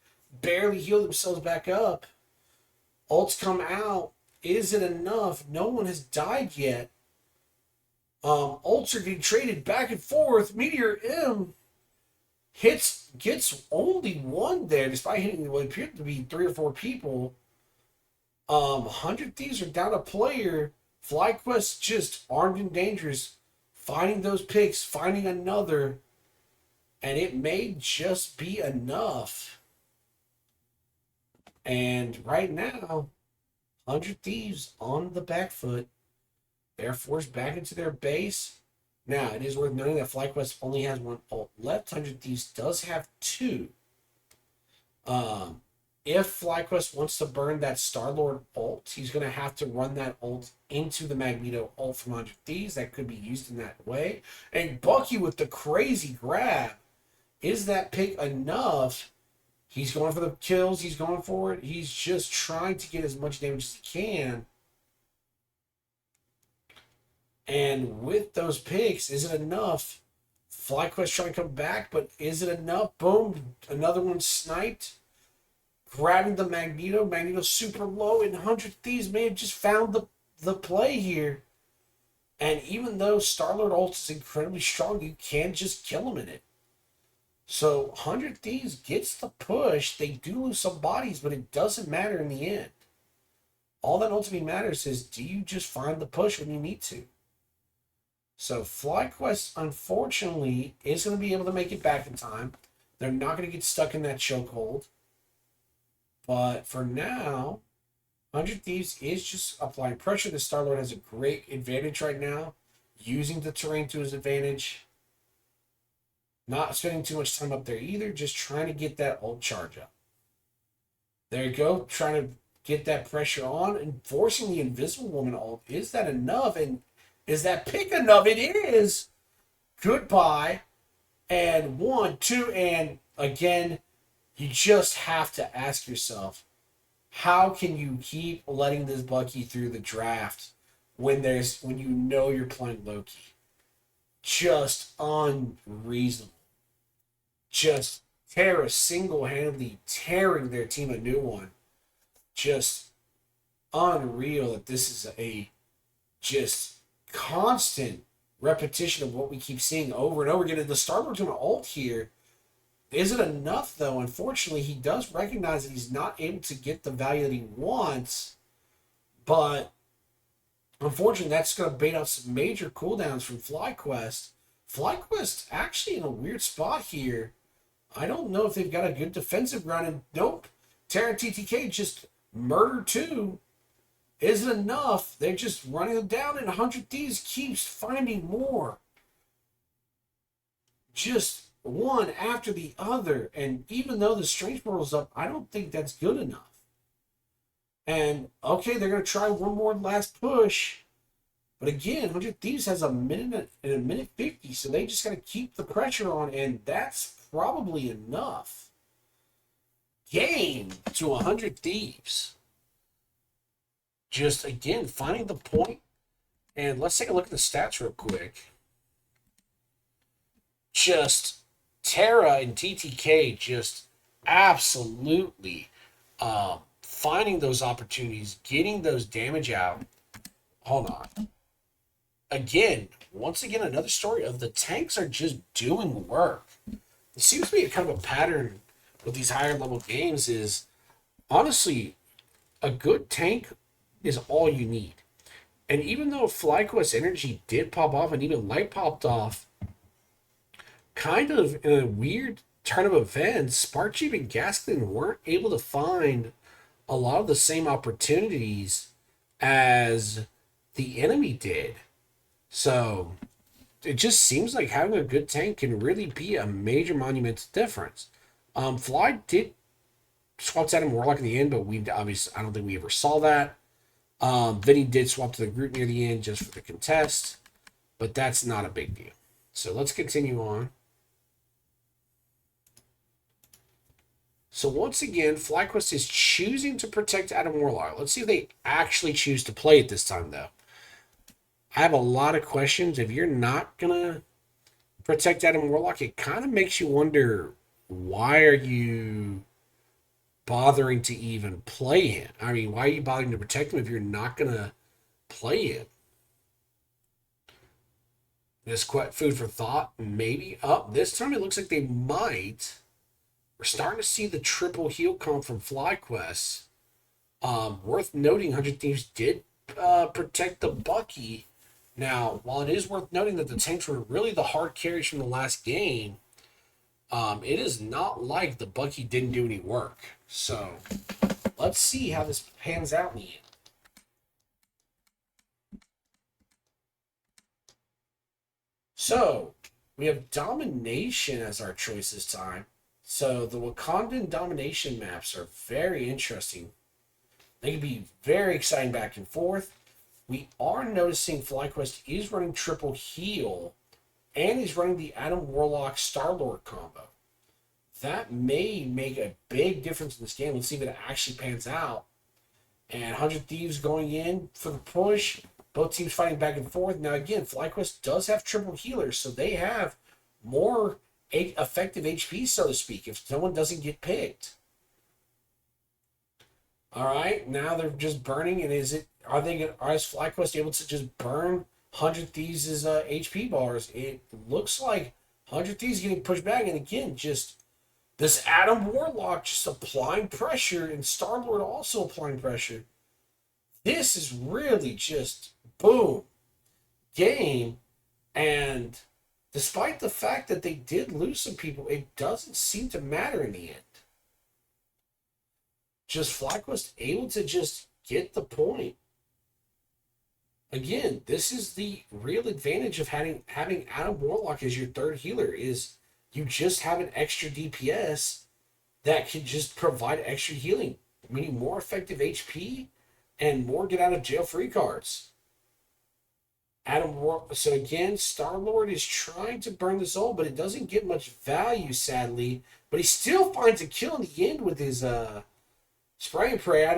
barely heal themselves back up. Ults come out. Is it enough? No one has died yet. Ults are getting traded back and forth. Meteor M gets only one there, despite hitting what appeared to be 3 or 4 people. 100 Thieves are down a player. FlyQuest just armed and dangerous, finding those picks, finding another, and it may just be enough. And right now, 100 Thieves on the back foot. They're forced back into their base. Now, it is worth noting that FlyQuest only has one ult left. 100 Thieves does have 2. If FlyQuest wants to burn that Star-Lord ult, he's going to have to run that ult into the Magneto ult from 100 Thieves. That could be used in that way. And Bucky with the crazy grab. Is that pick enough? He's going for the kills. He's going for it. He's just trying to get as much damage as he can. And with those picks, is it enough? FlyQuest trying to come back, but is it enough? Boom. Another one sniped. Grabbing the Magneto. Magneto's super low, and 100 Thieves may have just found the play here. And even though Star-Lord ult is incredibly strong, you can just kill him in it. So 100 Thieves gets the push. They do lose some bodies, but it doesn't matter in the end. All that ultimately matters is, do you just find the push when you need to? So FlyQuest, unfortunately, is going to be able to make it back in time. They're not going to get stuck in that chokehold. But for now, 100 Thieves is just applying pressure. The Star-Lord has a great advantage right now, using the terrain to his advantage. Not spending too much time up there either, just trying to get that ult charge up. There you go, trying to get that pressure on and forcing the Invisible Woman ult. Is that enough? And is that pick enough? It is. Goodbye. And 1, 2, and again, you just have to ask yourself, how can you keep letting this Bucky through the draft when you know you're playing Loki? just unreasonable. Just Terra single-handedly tearing their team a new one. Just unreal that this is a just constant repetition of what we keep seeing over and over again. And the Star-Lord doing an ult here. Is it enough, though? Unfortunately, he does recognize that he's not able to get the value that he wants. But unfortunately, that's going to bait out some major cooldowns from FlyQuest. FlyQuest actually in a weird spot here. I don't know if they've got a good defensive ground. And nope, Terra and TTK just murder 2. Isn't enough. They're just running them down, and 100 Thieves keeps finding more. Just one after the other. And even though the Strange Portal's up, I don't think that's good enough. And, okay, they're going to try one more last push. But again, 100 Thieves has a minute and a minute 50, so they just got to keep the pressure on, and that's probably enough. Game to 100 Thieves. Just, again, finding the point. And let's take a look at the stats real quick. Just Terra and TTK just absolutely finding those opportunities, getting those damage out. Hold on. Again, once again, another story of the tanks are just doing work. It seems to be a kind of a pattern with these higher level games is, honestly, a good tank is all you need. And even though FlyQuest Energy did pop off and even Light popped off, kind of in a weird turn of events, Sparkjeep and Gaskin weren't able to find a lot of the same opportunities as the enemy did. So it just seems like having a good tank can really be a major monumental difference. Fly did swap to Adam Warlock in the end, but we obviously I don't think we ever saw that. Vinny did swap to the group near the end just for the contest, but that's not a big deal. So let's continue on. So once again, FlyQuest is choosing to protect Adam Warlock. Let's see if they actually choose to play it this time, though. I have a lot of questions. If you're not going to protect Adam Warlock, it kind of makes you wonder, why are you bothering to even play him? I mean, why are you bothering to protect him if you're not going to play him? This quite food for thought, maybe. This time it looks like they might. We're starting to see the triple heal comp from FlyQuest. Worth noting, 100 Thieves did protect the Bucky. Now, while it is worth noting that the tanks were really the hard carries from the last game, it is not like the Bucky didn't do any work. So, let's see how this pans out in the end. So, we have Domination as our choice this time. So, the Wakandan Domination maps are very interesting. They can be very exciting back and forth. We are noticing FlyQuest is running triple heal, and he's running the Adam Warlock Star-Lord combo. That may make a big difference in this game. Let's see if it actually pans out. And 100 Thieves going in for the push. Both teams fighting back and forth. Now again, FlyQuest does have triple healers, so they have more effective HP, so to speak, if someone doesn't get picked. All right, now they're just burning, and is FlyQuest able to just burn 100 Thieves' HP bars? It looks like 100 Thieves getting pushed back, and again, just this Adam Warlock just applying pressure, and Star-Lord also applying pressure. This is really just boom game, and despite the fact that they did lose some people, it doesn't seem to matter in the end. Just FlyQuest able to just get the point. Again, this is the real advantage of having Adam Warlock as your third healer, is you just have an extra DPS that can just provide extra healing, meaning more effective HP and more get out of jail free cards. So again, Star-Lord is trying to burn this ult, but it doesn't get much value, sadly. But he still finds a kill in the end with his spray and pray. I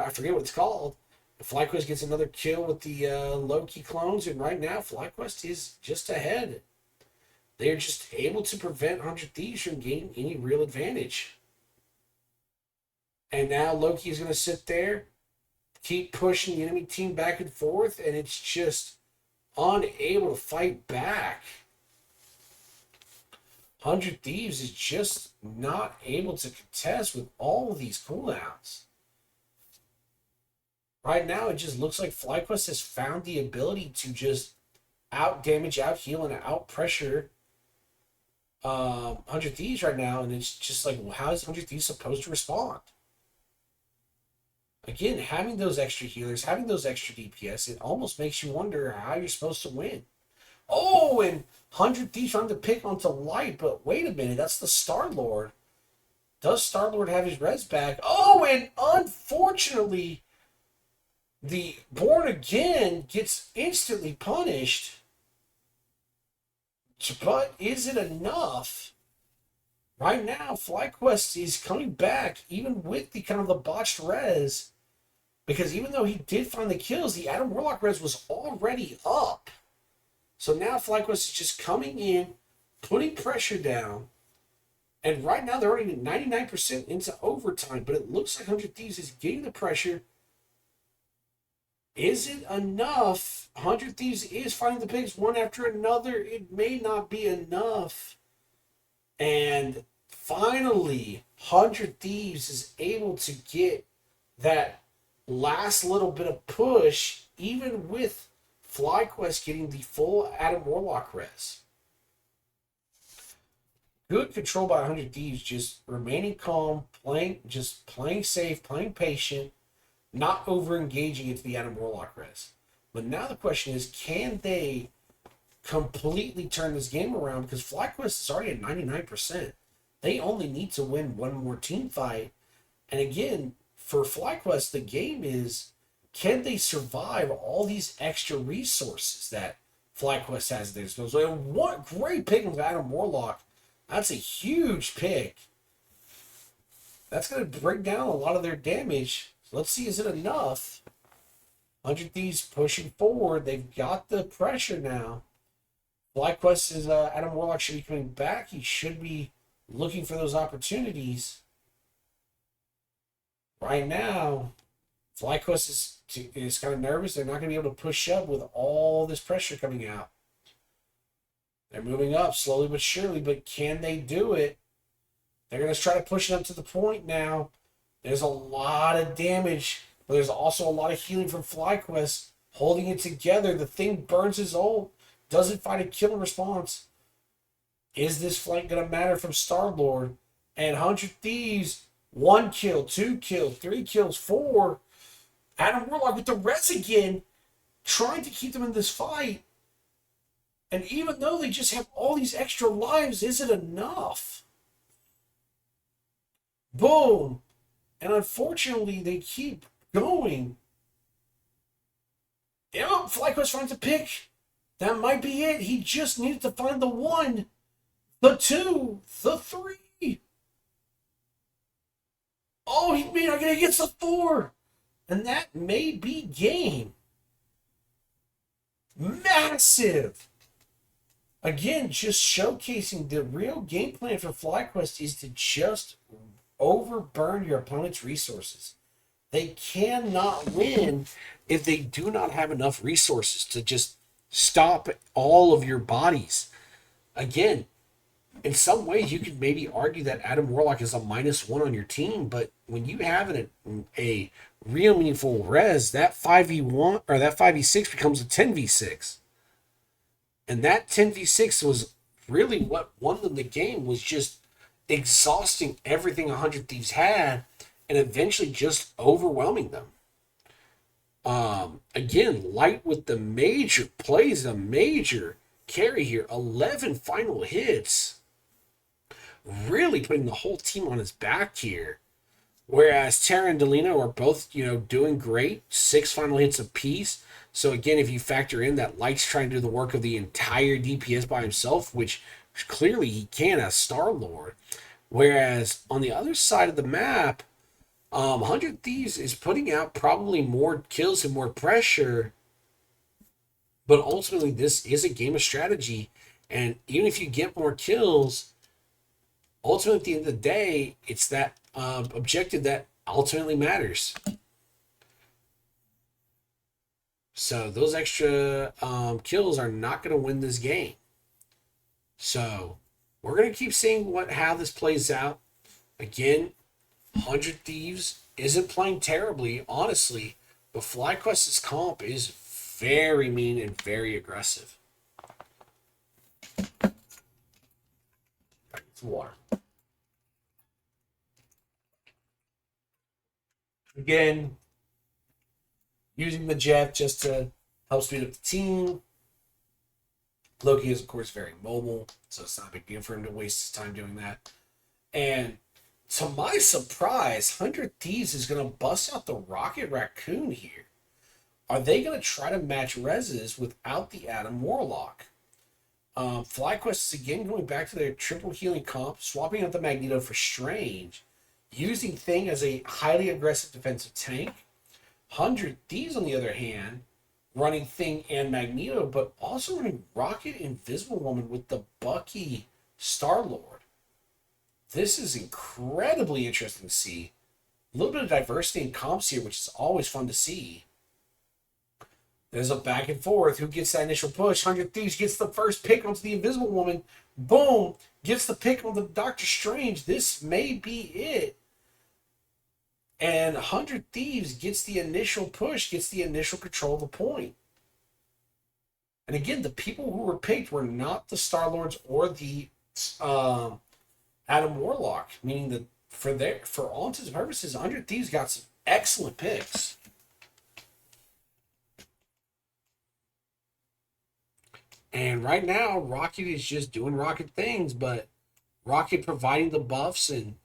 forget what it's called. FlyQuest gets another kill with the low-key clones, and right now FlyQuest is just ahead. they're just able to prevent 100 Thieves from gaining any real advantage. And now Loki is going to sit there, keep pushing the enemy team back and forth, and it's just unable to fight back. 100 Thieves is just not able to contest with all of these cooldowns. Right now, it just looks like FlyQuest has found the ability to just out damage, out heal, and out pressure 100 Thieves right now, and it's just like, well, how is 100 Thieves supposed to respond? Again, having those extra healers, having those extra DPS, it almost makes you wonder how you're supposed to win. Oh, and 100 Thieves trying to pick onto Light, but wait a minute, that's the Star-Lord. Does Star-Lord have his res back? Oh, and unfortunately, the Born Again gets instantly punished. But is it enough? Right now, FlyQuest is coming back, even with the kind of the botched res, because even though he did find the kills, the Adam Warlock res was already up. So now FlyQuest is just coming in, putting pressure down, and right now they're already 99% into overtime, but it looks like 100 Thieves is getting the pressure. Is it enough? 100 Thieves is finding the pigs one after another. It may not be enough. And finally, 100 Thieves is able to get that last little bit of push, even with FlyQuest getting the full Adam Warlock res. Good control by 100 Thieves, just remaining calm, just playing safe, playing patient, not over-engaging into the Adam Warlock res. But now the question is, can they completely turn this game around? Because FlyQuest is already at 99%. They only need to win one more team fight. And again, for FlyQuest, the game is, can they survive all these extra resources that FlyQuest has at their disposal? And what great pick with Adam Warlock. That's a huge pick. That's going to break down a lot of their damage. So let's see, is it enough? 100 Thieves pushing forward. They've got the pressure now. FlyQuest is Adam Warlock should be coming back. He should be looking for those opportunities. Right now, FlyQuest is kind of nervous. They're not going to be able to push up with all this pressure coming out. They're moving up slowly but surely, but can they do it? They're going to try to push it up to the point now. There's a lot of damage, but there's also a lot of healing from FlyQuest. Holding it together, the thing burns his ult. Doesn't find a kill in response. Is this flank going to matter from Star-Lord? And 100 Thieves, 1 kill, 2 kills, 3 kills, 4. Adam Warlock with the res again, trying to keep them in this fight. And even though they just have all these extra lives, is it enough? Boom. And unfortunately, they keep going. Oh, FlyQuest finds a pick. That might be it. He just needed to find the 1, the 2, the 3. Oh, he may not get against the 4. And that may be game. Massive. Again, just showcasing the real game plan for FlyQuest is to just overburn your opponent's resources. They cannot win if they do not have enough resources to just stop all of your bodies. Again, in some ways, you could maybe argue that Adam Warlock is a -1 on your team, but when you have a real meaningful res, that 5v1 or that 5v6 becomes a 10v6. And that 10v6 was really what won them the game, was just exhausting everything 100 Thieves had and eventually just overwhelming them. Again, Light with the major plays, a major carry here. 11 final hits. Really putting the whole team on his back here. Whereas Terra and Delino are both, doing great. 6 final hits apiece. So again, if you factor in that Light's trying to do the work of the entire DPS by himself, which clearly he can as Star-Lord. Whereas on the other side of the map, 100 Thieves is putting out probably more kills and more pressure. But ultimately, this is a game of strategy. And even if you get more kills, ultimately at the end of the day, it's that objective that ultimately matters. So those extra kills are not going to win this game. So we're going to keep seeing how this plays out. Again, 100 Thieves isn't playing terribly, honestly, but FlyQuest's comp is very mean and very aggressive. It's water. Again, using the jet just to help speed up the team. Loki is, of course, very mobile, so it's not a big deal for him to waste his time doing that. And to my surprise, 100 Thieves is going to bust out the Rocket Raccoon here. Are they going to try to match Reses without the Adam Warlock? FlyQuest is again going back to their triple healing comp, swapping out the Magneto for Strange, using Thing as a highly aggressive defensive tank. 100 Thieves, on the other hand, running Thing and Magneto, but also running Rocket, Invisible Woman with the Bucky Star-Lord. This is incredibly interesting to see. A little bit of diversity in comps here, which is always fun to see. There's a back and forth. Who gets that initial push? 100 Thieves gets the first pick onto the Invisible Woman. Boom! Gets the pick on the Doctor Strange. This may be it. And 100 Thieves gets the initial push, gets the initial control of the point. And again, the people who were picked were not the Star-Lords or the Adam Warlock, meaning that for all intents and purposes, 100 Thieves got some excellent picks. And right now, Rocket is just doing Rocket things, but Rocket providing the buffs and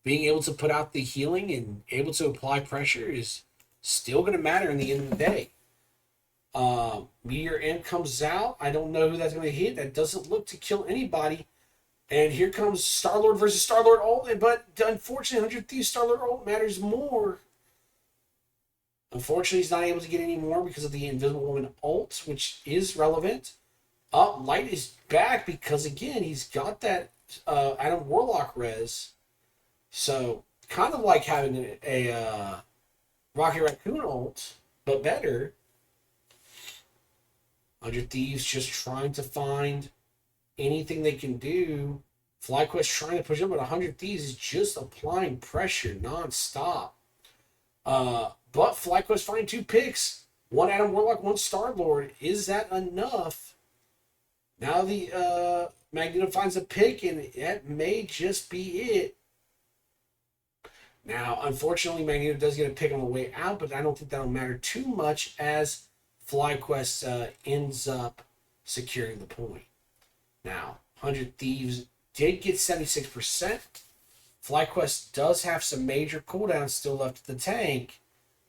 being able to put out the healing and able to apply pressure is still going to matter in the end of the day. Meteor Imp comes out. I don't know who that's going to hit. That doesn't look to kill anybody. And here comes Star-Lord versus Star-Lord ult. But unfortunately, 100 Thieves Star-Lord ult matters more. Unfortunately, he's not able to get any more because of the Invisible Woman ult, which is relevant. Light is back because, again, he's got that Adam Warlock res. So, kind of like having a Rocket Raccoon ult, but better. 100 Thieves just trying to find anything they can do. FlyQuest trying to push up, but 100 Thieves is just applying pressure nonstop. But FlyQuest finding 2 picks. One Adam Warlock, one Star-Lord. Is that enough? Now the Magneto finds a pick, and that may just be it. Now, unfortunately, Magneto does get a pick on the way out, but I don't think that'll matter too much as FlyQuest ends up securing the point. Now, 100 Thieves did get 76%. FlyQuest does have some major cooldowns still left at the tank,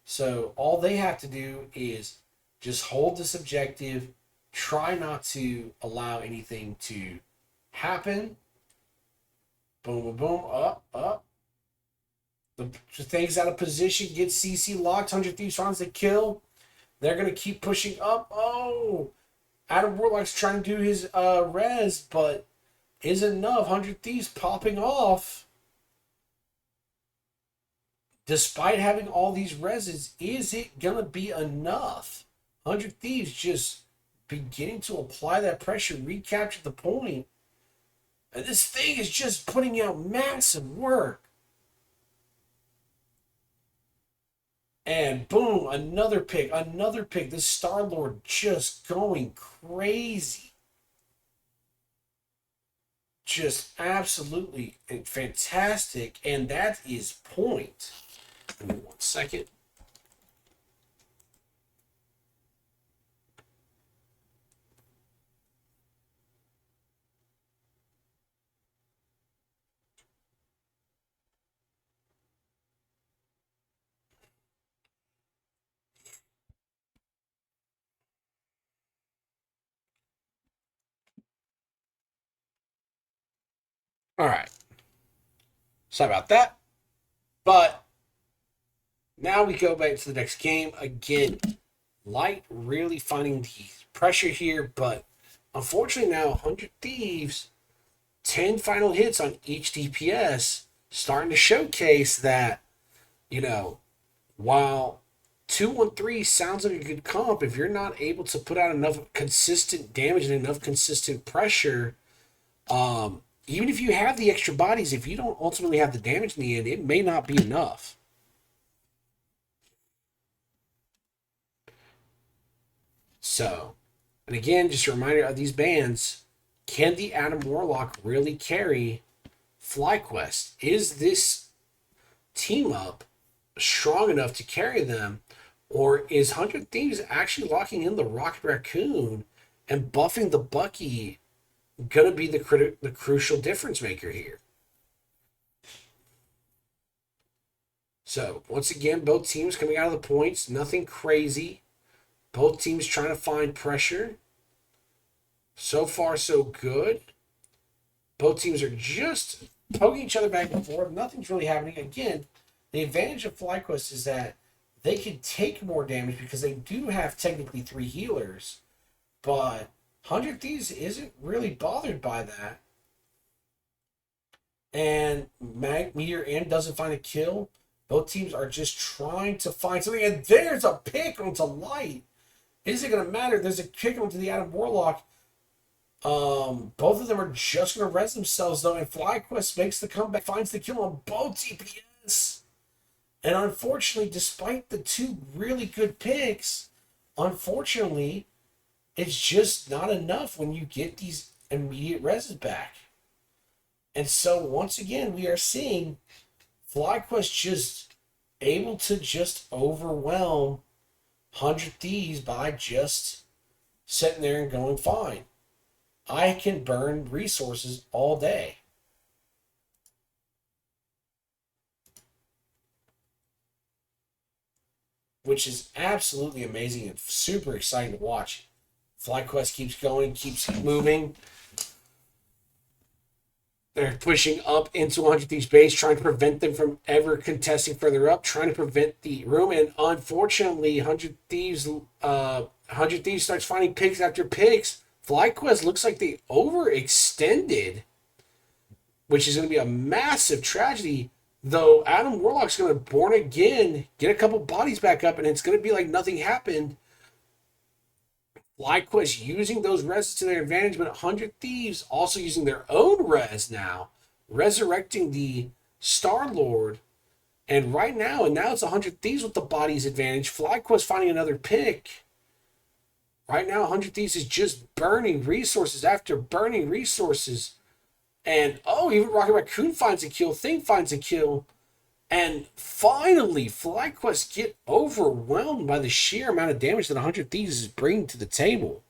so all they have to do is just hold this objective, try not to allow anything to happen. Boom, boom, boom, up. The thing's out of position, gets CC locked, 100 Thieves finds the kill. They're going to keep pushing up. Oh! Adam Warlock's trying to do his res, but isn't enough. 100 Thieves popping off. Despite having all these reses, is it going to be enough? 100 Thieves just beginning to apply that pressure, recapture the point. And this thing is just putting out massive work. And boom, another pick. This Star-Lord just going crazy. Just absolutely fantastic. And that is point. Give me 1 second. All right. Sorry about that. But now we go back to the next game. Again, Light really finding the pressure here, but unfortunately now 100 Thieves, 10 final hits on each DPS, starting to showcase that, you know, while 213 sounds like a good comp, if you're not able to put out enough consistent damage and enough consistent pressure, even if you have the extra bodies, if you don't ultimately have the damage in the end, it may not be enough. So, and again, just a reminder of these bans, can the Adam Warlock really carry FlyQuest? Is this team up strong enough to carry them? Or is 100 Thieves actually locking in the Rocket Raccoon and buffing the Bucky going to be the crucial difference maker here? So, once again, both teams coming out of the points, nothing crazy. Both teams trying to find pressure. So far, so good. Both teams are just poking each other back and forth. Nothing's really happening. Again, the advantage of FlyQuest is that they can take more damage because they do have technically 3 healers. But 100 Thieves isn't really bothered by that. And Meteor M doesn't find a kill. Both teams are just trying to find something. And there's a pick onto Light. Is it going to matter? There's a kick onto the Adam Warlock. Both of them are just going to res themselves, though. And FlyQuest makes the comeback, finds the kill on both DPS. And unfortunately, despite the 2 really good picks, unfortunately, it's just not enough when you get these immediate reses back. And so, once again, we are seeing FlyQuest just able to just overwhelm 100 Thieves by just sitting there and going, fine, I can burn resources all day. Which is absolutely amazing and super exciting to watch. FlyQuest keeps going, keeps moving. They're pushing up into 100 Thieves base, trying to prevent them from ever contesting further up, trying to prevent the room. And unfortunately, 100 Thieves starts finding picks after picks. FlyQuest looks like they overextended, which is going to be a massive tragedy. Though Adam Warlock's going to born again, get a couple bodies back up, and it's going to be like nothing happened. FlyQuest using those reses to their advantage, but 100 Thieves also using their own res now, resurrecting the Star-Lord. And right now, it's 100 Thieves with the bodies advantage. FlyQuest finding another pick. Right now, 100 Thieves is just burning resources after burning resources. And, even Rocket Raccoon finds a kill, Thing finds a kill. And finally, FlyQuest get overwhelmed by the sheer amount of damage that 100 Thieves is bringing to the table.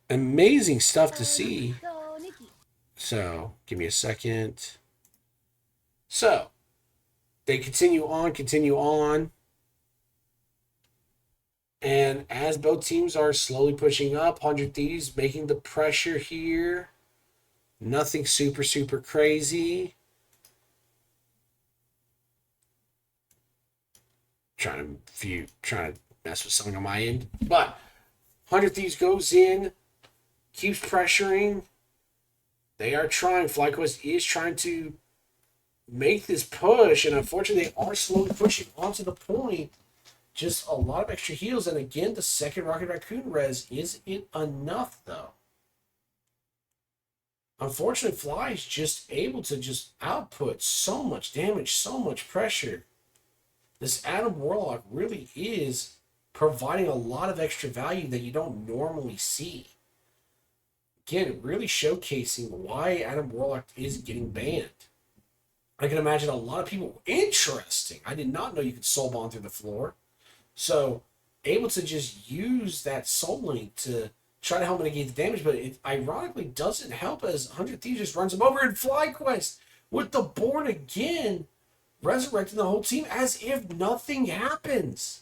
Amazing stuff to see. So, give me a second. So, they continue on. And as both teams are slowly pushing up, 100 Thieves making the pressure here. Nothing super, super crazy. Trying to mess with something on my end. But 100 Thieves goes in, keeps pressuring. They are trying. FlyQuest is trying to make this push, and unfortunately, they are slowly pushing onto the point. Just a lot of extra heals, and again, the second Rocket Raccoon res isn't enough, though. Unfortunately, Fly is just able to just output so much damage, so much pressure. This Adam Warlock really is providing a lot of extra value that you don't normally see. Again, really showcasing why Adam Warlock is getting banned. I can imagine a lot of people, interesting. I did not know you could soul bond through the floor. So, able to just use that soul link to try to help mitigate the damage, but it ironically doesn't help as 100 Thieves just runs him over, and FlyQuest with the Born Again resurrecting the whole team as if nothing happens.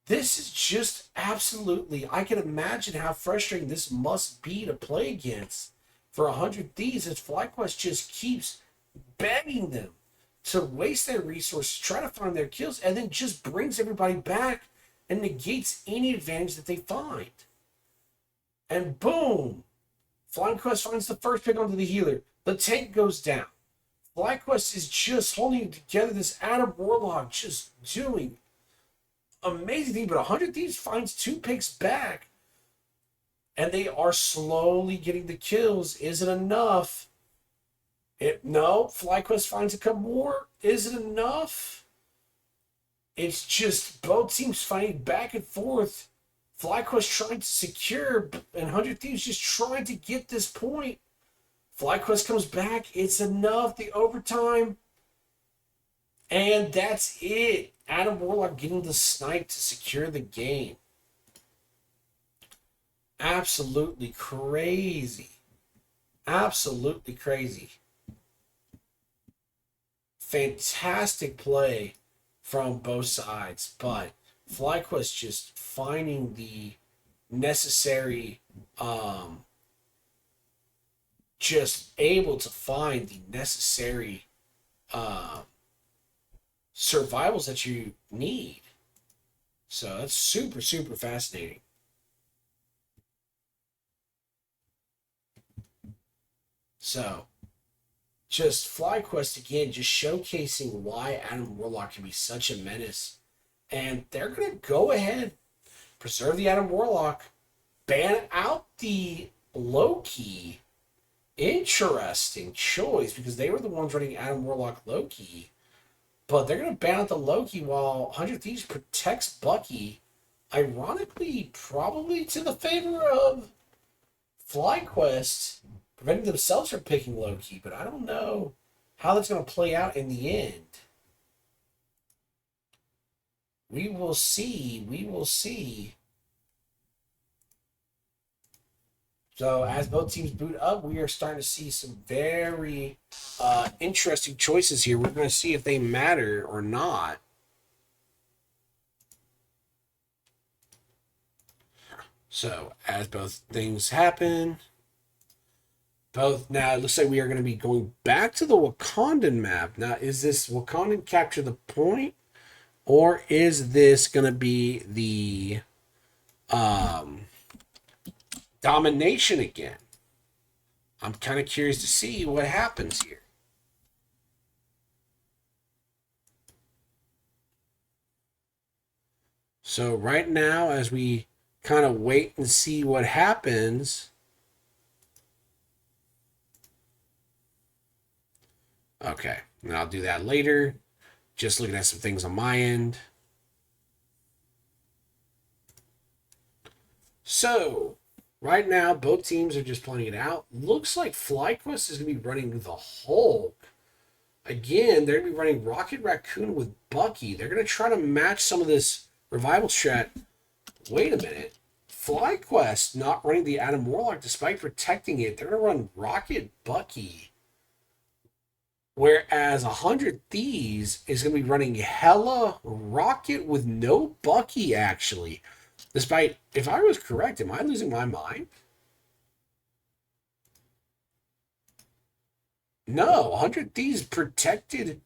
This is just absolutely, I can imagine how frustrating this must be to play against for 100 Thieves as FlyQuest just keeps begging them to waste their resources, try to find their kills, and then just brings everybody back and negates any advantage that they find. And boom! Flying Quest finds the first pick onto the healer. The tank goes down. FlyQuest is just holding together this Adam Warlock, just doing amazing thing. But 100 Thieves finds 2 picks back. And they are slowly getting the kills. Is it enough? No. FlyQuest finds a couple more. Is it enough? It's just both teams fighting back and forth. FlyQuest trying to secure, and 100 Thieves just trying to get this point. FlyQuest comes back. It's enough. The overtime. And that's it. Adam Warlock getting the snipe to secure the game. Absolutely crazy. Absolutely crazy. Fantastic play from both sides. But FlyQuest just finding the necessary just able to find the necessary survivals that you need. So that's super, super fascinating. So just FlyQuest again, just showcasing why Adam Warlock can be such a menace. And they're going to go ahead, preserve the Adam Warlock, ban out the Loki. Interesting choice, because they were the ones running Adam Warlock Loki. But they're going to ban out the Loki while 100 Thieves protects Bucky. Ironically, probably to the favor of FlyQuest, preventing themselves from picking Loki. But I don't know how that's going to play out in the end. We will see. We will see. So as both teams boot up, we are starting to see some very interesting choices here. We're going to see if they matter or not. So as both things happen, now it looks like we are going to be going back to the Wakandan map. Now, is this Wakandan capture the point, or is this going to be the domination again? I'm kind of curious to see what happens here. So right now, as we kind of wait and see what happens. Okay, and I'll do that later. Just looking at some things on my end. So, right now, both teams are just playing it out. Looks like FlyQuest is going to be running the Hulk. Again, they're going to be running Rocket Raccoon with Bucky. They're going to try to match some of this revival strat. Wait a minute. FlyQuest not running the Adam Warlock despite protecting it. They're going to run Rocket Bucky. Whereas 100 Thieves is going to be running Hella Rocket with no Bucky, actually. Despite, if I was correct, am I losing my mind? No, 100 Thieves protected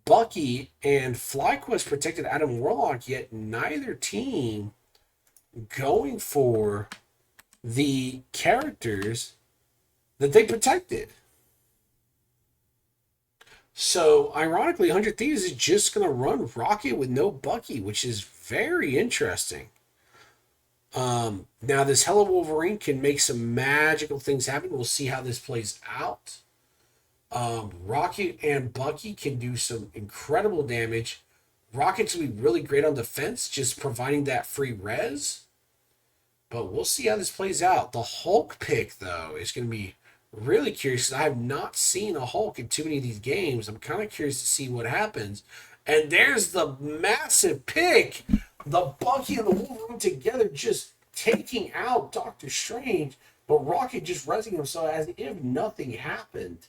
Bucky and FlyQuest protected Adam Warlock, yet neither team going for the characters that they protected. So, ironically, 100 Thieves is just going to run Rocket with no Bucky, which is very interesting. Now, this Hella Wolverine can make some magical things happen. We'll see how this plays out. Rocket and Bucky can do some incredible damage. Rocket's going to be really great on defense, just providing that free res. But we'll see how this plays out. The Hulk pick, though, is going to be really curious. I have not seen a Hulk in too many of these games. I'm kind of curious to see what happens. And there's the massive pick. The Bucky and the Wolverine together just taking out Doctor Strange. But Rocket just resing himself as if nothing happened.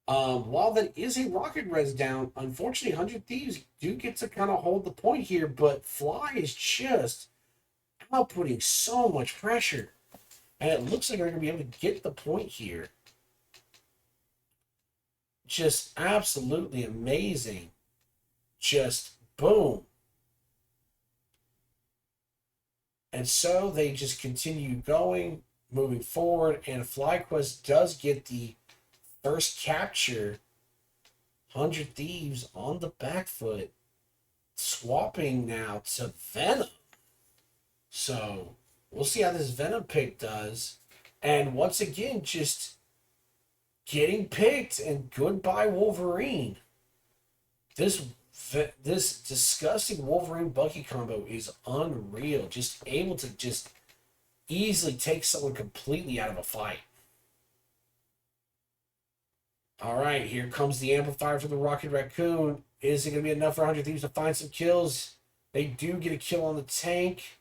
While that is a Rocket res down, unfortunately, 100 Thieves do get to kind of hold the point here. But Fly is just outputting so much pressure. And it looks like they're going to be able to get the point here. Just absolutely amazing. Just boom. And so they just continue going, moving forward, and FlyQuest does get the first capture. 100 Thieves on the back foot, swapping now to Venom. So we'll see how this Venom pick does. And once again, just getting picked, and goodbye Wolverine. This disgusting Wolverine Bucky combo is unreal. Just able to just easily take someone completely out of a fight. All right, here comes the amplifier for the Rocket Raccoon. Is it going to be enough for 100 Thieves to find some kills? They do get a kill on the tank.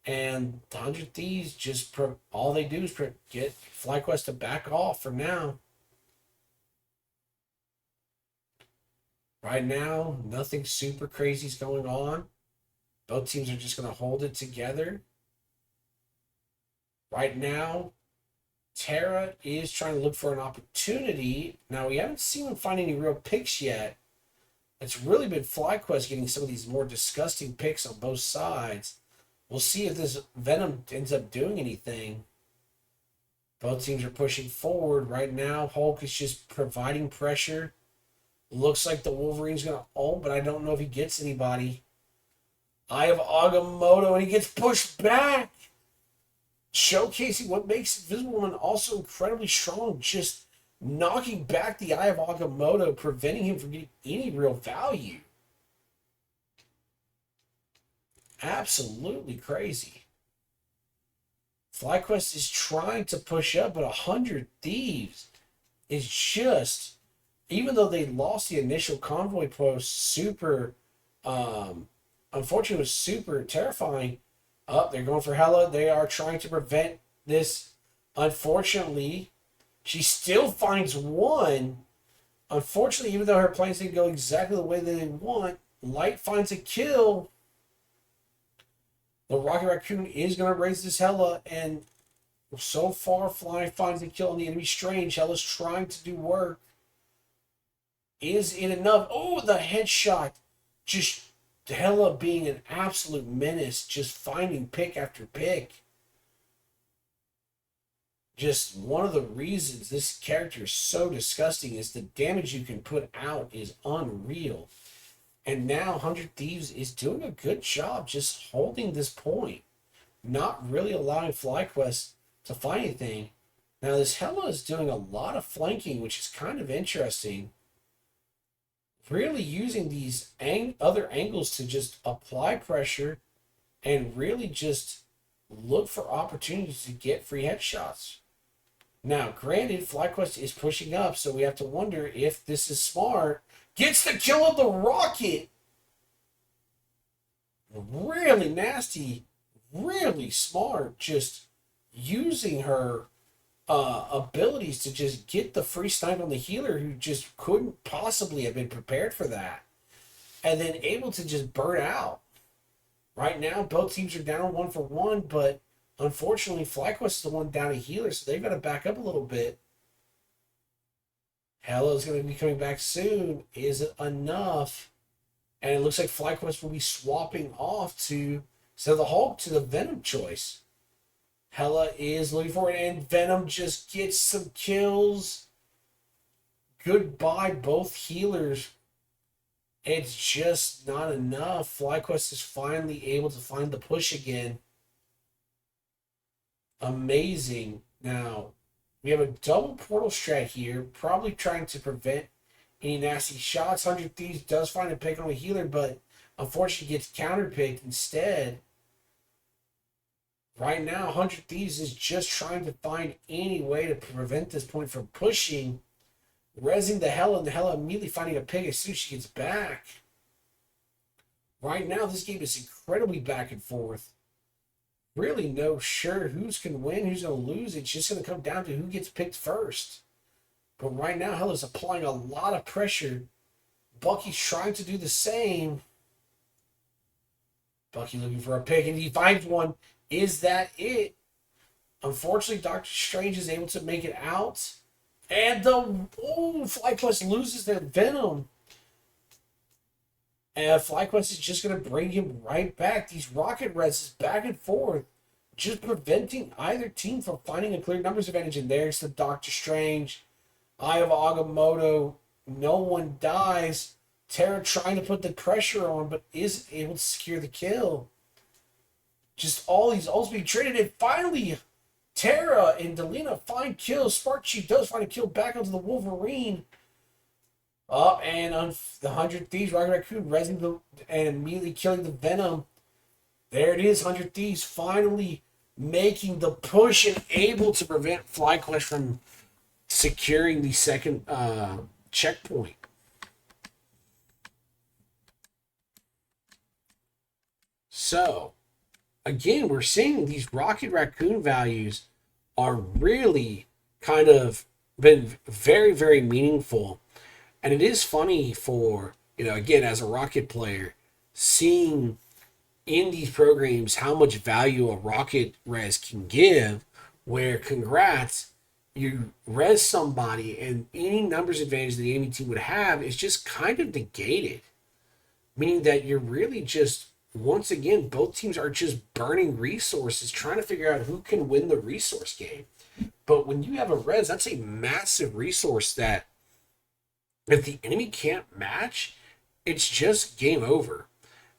And the 100 Thieves just, all they do is get FlyQuest to back off for now. Right now, nothing super crazy is going on. Both teams are just going to hold it together. Right now, Tara is trying to look for an opportunity. Now, we haven't seen him find any real picks yet. It's really been FlyQuest getting some of these more disgusting picks on both sides. We'll see if this Venom ends up doing anything. Both teams are pushing forward. Right now, Hulk is just providing pressure. Looks like the Wolverine's going to ult, but I don't know if he gets anybody. Eye of Agamotto, and he gets pushed back. Showcasing what makes Invisible Woman also incredibly strong. Just knocking back the Eye of Agamotto, preventing him from getting any real value. Absolutely crazy. FlyQuest is trying to push up, but 100 Thieves is just... Even though they lost the initial convoy post, super, unfortunately, it was super terrifying. They're going for Hela. They are trying to prevent this. Unfortunately, she still finds one. Unfortunately, even though her plans didn't go exactly the way that they want, Light finds a kill. The Rocket Raccoon is going to raise this Hela, and so far, Fly finds a kill on the enemy Strange. Hela's trying to do work. Is it enough? Oh, the headshot. Just Hela being an absolute menace, just finding pick after pick. Just one of the reasons this character is so disgusting is the damage you can put out is unreal. And now 100 Thieves is doing a good job just holding this point. Not really allowing FlyQuest to find anything. Now this Hela is doing a lot of flanking, which is kind of interesting. Really using these other angles to just apply pressure and really just look for opportunities to get free headshots. Now, granted, FlyQuest is pushing up, so we have to wonder if this is smart. Gets the kill of the Rocket! Really nasty, really smart, just using her abilities to just get the free snipe on the healer who just couldn't possibly have been prepared for that, and then able to just burn out. Right now, both teams are down 1-for-1, but unfortunately, FlyQuest is the one down a healer, so they've got to back up a little bit. Hela's going to be coming back soon. Is it enough? And it looks like FlyQuest will be swapping off to, instead of the Hulk, to the Venom choice. Hela is looking for it, and Venom just gets some kills. Goodbye, both healers. It's just not enough. FlyQuest is finally able to find the push again. Amazing. Now, we have a double portal strat here, probably trying to prevent any nasty shots. 100 Thieves does find a pick on a healer, but unfortunately gets counterpicked instead. Right now, 100 Thieves is just trying to find any way to prevent this point from pushing. Rezzing the Hela, and the Hela immediately finding a pick as soon as she gets back. Right now, this game is incredibly back and forth. Really no sure who's going to win, who's going to lose. It's just going to come down to who gets picked first. But right now, Hela's applying a lot of pressure. Bucky's trying to do the same. Bucky looking for a pick, and he finds one. Is that it? Unfortunately, Doctor Strange is able to make it out. And the FlyQuest loses their Venom. And FlyQuest is just going to bring him right back. These rocket rests back and forth, just preventing either team from finding a clear numbers advantage. And there's the Doctor Strange, Eye of Agamotto. No one dies. Terra trying to put the pressure on, but isn't able to secure the kill. Just all these ults being traded, and finally, Terra and Delina find kills. Sparky does find a kill back onto the Wolverine. Up and on the 100 Thieves, Rocket Raccoon resing and immediately killing the Venom. There it is, 100 Thieves finally making the push and able to prevent FlyQuest from securing the second checkpoint. So, again, we're seeing these Rocket Raccoon values are really kind of been very, very meaningful. And it is funny for, again, as a Rocket player, seeing in these programs how much value a Rocket res can give, where congrats, you res somebody and any numbers advantage the enemy team would have is just kind of negated. Meaning that you're really just, once again, both teams are just burning resources, trying to figure out who can win the resource game. But when you have a res, that's a massive resource that if the enemy can't match, it's just game over.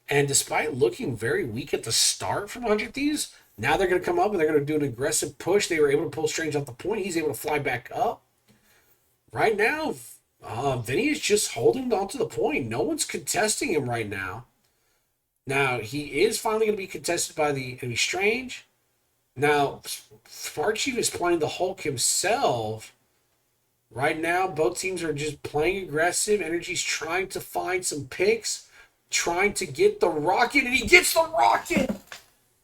And despite looking very weak at the start from 100 Thieves, now they're going to come up and they're going to do an aggressive push. They were able to pull Strange off the point. He's able to fly back up. Right now, Vinny is just holding on to the point. No one's contesting him right now. Now, he is finally going to be contested by the enemy Strange. Now, Sparchief is playing the Hulk himself. Right now, both teams are just playing aggressive. Energy's trying to find some picks, trying to get the rocket, and he gets the rocket!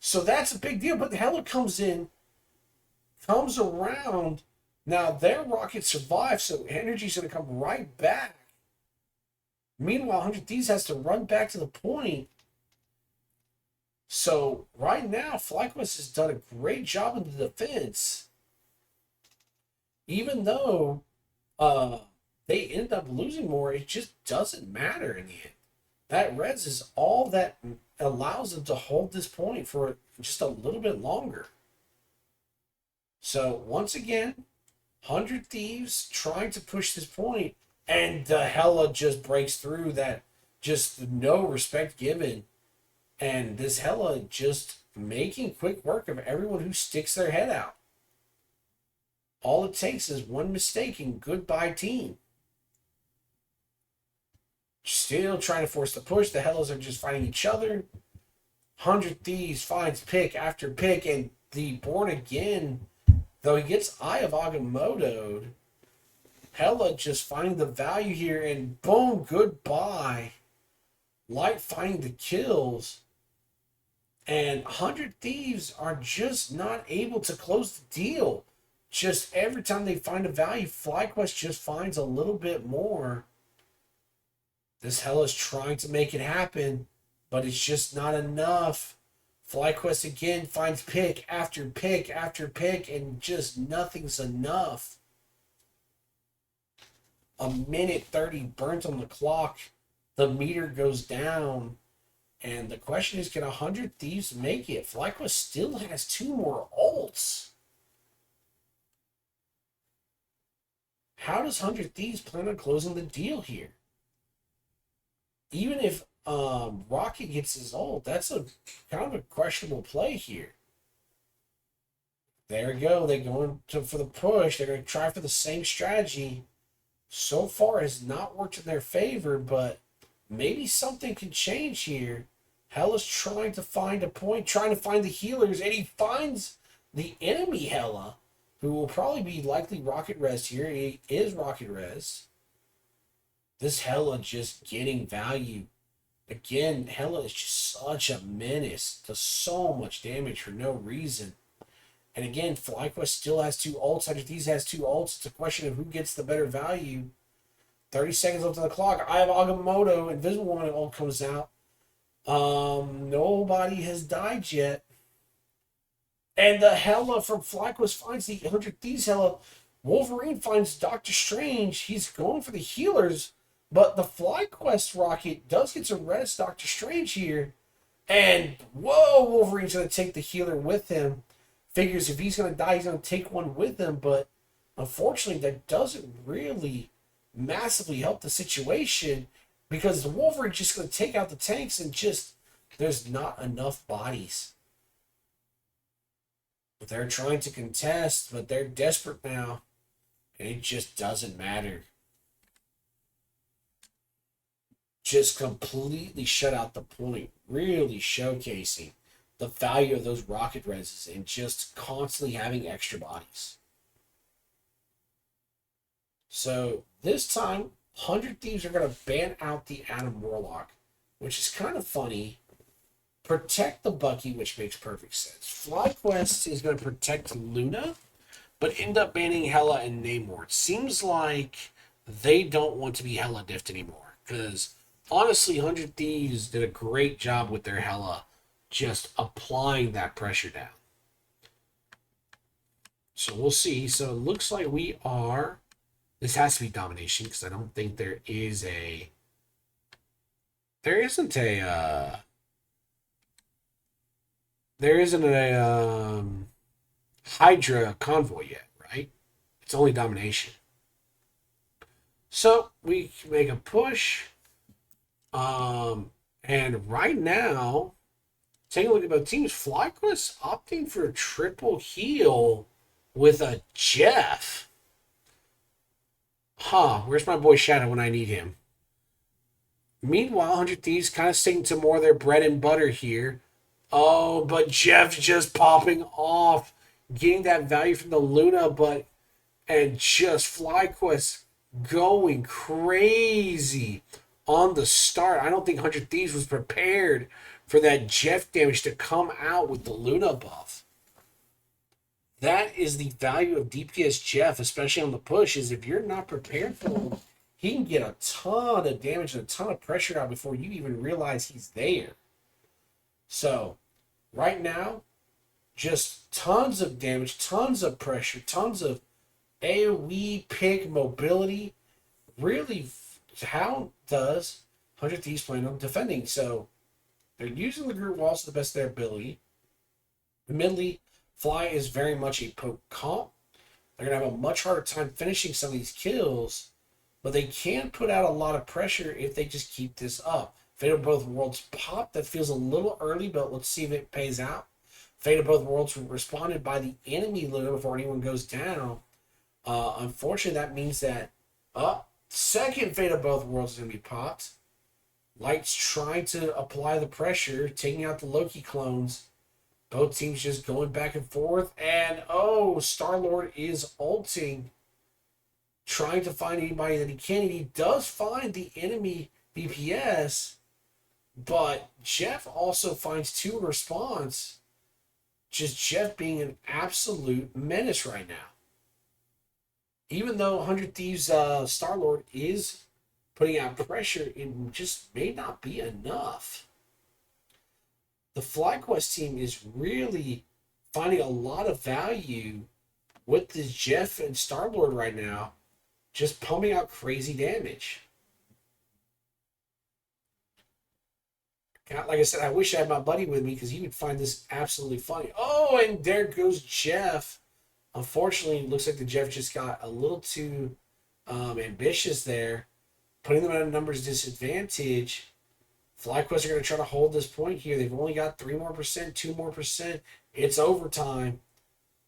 So that's a big deal, but the Hela comes in, comes around. Now, their rocket survives, so Energy's going to come right back. Meanwhile, 100 Thieves has to run back to the point. So, right now, FlyQuest has done a great job in the defense. Even though they end up losing more, it just doesn't matter in the end. That res is all that allows them to hold this point for just a little bit longer. So once again, 100 Thieves trying to push this point, and the Hela just breaks through that, just no respect given. And this Hela just making quick work of everyone who sticks their head out. All it takes is one mistake and goodbye team. Still trying to force the push. The Hellas are just fighting each other. 100 Thieves finds pick after pick, and the Born Again, though he gets Eye of Agamotto, Hela just finding the value here, and boom, goodbye. Light finding the kills. And 100 Thieves are just not able to close the deal. Just every time they find a value, FlyQuest just finds a little bit more. This Hela's trying to make it happen, but it's just not enough. FlyQuest again finds pick after pick after pick, and just nothing's enough. A minute 30 burnt on the clock. The meter goes down. And the question is, can 100 Thieves make it? FlyQuest still has 2 more ults. How does 100 Thieves plan on closing the deal here? Even if Rocket gets his ult, that's a kind of a questionable play here. There we go. They're going for the push. They're going to try for the same strategy. So far has not worked in their favor, but maybe something can change here. Hela's trying to find a point, trying to find the healers, and he finds the enemy Hela, who will probably be likely Rocket Res here. He is Rocket Res. This Hela just getting value. Again, Hela is just such a menace. Does so much damage for no reason. And again, FlyQuest still has 2 ults. 100 Thieves has 2 ults. It's a question of who gets the better value. 30 seconds left on the clock. Eye of Agamotto, Invisible Woman ult comes out. Nobody has died yet. And the Hela from FlyQuest finds the 100 Thieves Hela. Wolverine finds Doctor Strange. He's going for the healers, but the FlyQuest rocket does get to rest Doctor Strange here. And whoa, Wolverine's going to take the healer with him. Figures if he's going to die, he's going to take one with him. But unfortunately, that doesn't really massively help the situation because the Wolverine's just going to take out the tanks and just, there's not enough bodies. But they're trying to contest, but they're desperate now. And it just doesn't matter. Just completely shut out the point, really showcasing the value of those rocket reses and just constantly having extra bodies. So this time, 100 Thieves are going to ban out the Adam Warlock, which is kind of funny. Protect the Bucky, which makes perfect sense. FlyQuest is going to protect Luna, but end up banning Hela and Namor. It seems like they don't want to be Hela diffed anymore, because honestly, 100 Thieves did a great job with their Hela, just applying that pressure down. So we'll see. So it looks like we are... This has to be domination, because I don't think there is a... There isn't a Hydra convoy yet, right? It's only domination. So we can make a push. And right now, taking a look at both teams, FlyQuest opting for a triple heal with a Jeff. Where's my boy Shadow when I need him? Meanwhile, 100 Thieves kind of sticking to more of their bread and butter here. Oh, but Jeff's just popping off, getting that value from the Luna, and just FlyQuest going crazy on the start. I don't think 100 Thieves was prepared for that Jeff damage to come out with the Luna buff. That is the value of DPS Jeff, especially on the push, is if you're not prepared for him, he can get a ton of damage and a ton of pressure out before you even realize he's there. So, right now, just tons of damage, tons of pressure, tons of AoE pick mobility. Really, how does 100 Thieves plan on defending? So, they're using the group walls to the best of their ability. Admittedly, Fly is very much a poke comp. They're going to have a much harder time finishing some of these kills, but they can put out a lot of pressure if they just keep this up. Fate of Both Worlds pop. That feels a little early, but let's see if it pays out. Fate of Both Worlds responded by the enemy Luna before anyone goes down. Unfortunately, that means that second Fate of Both Worlds is going to be popped. Light's trying to apply the pressure, taking out the Loki clones. Both teams just going back and forth. And, Star-Lord is ulting, trying to find anybody that he can. And he does find the enemy DPS, but Jeff also finds two in response. Just Jeff being an absolute menace right now. Even though 100 Thieves Star-Lord is putting out pressure, it just may not be enough. The FlyQuest team is really finding a lot of value with this Jeff and Star-Lord right now, just pumping out crazy damage. Like I said, I wish I had my buddy with me because he would find this absolutely funny. Oh, and there goes Jeff. Unfortunately, it looks like the Jeff just got a little too ambitious there, putting them at a numbers disadvantage. FlyQuest are going to try to hold this point here. They've only got 3 more percent, 2 more percent. It's overtime.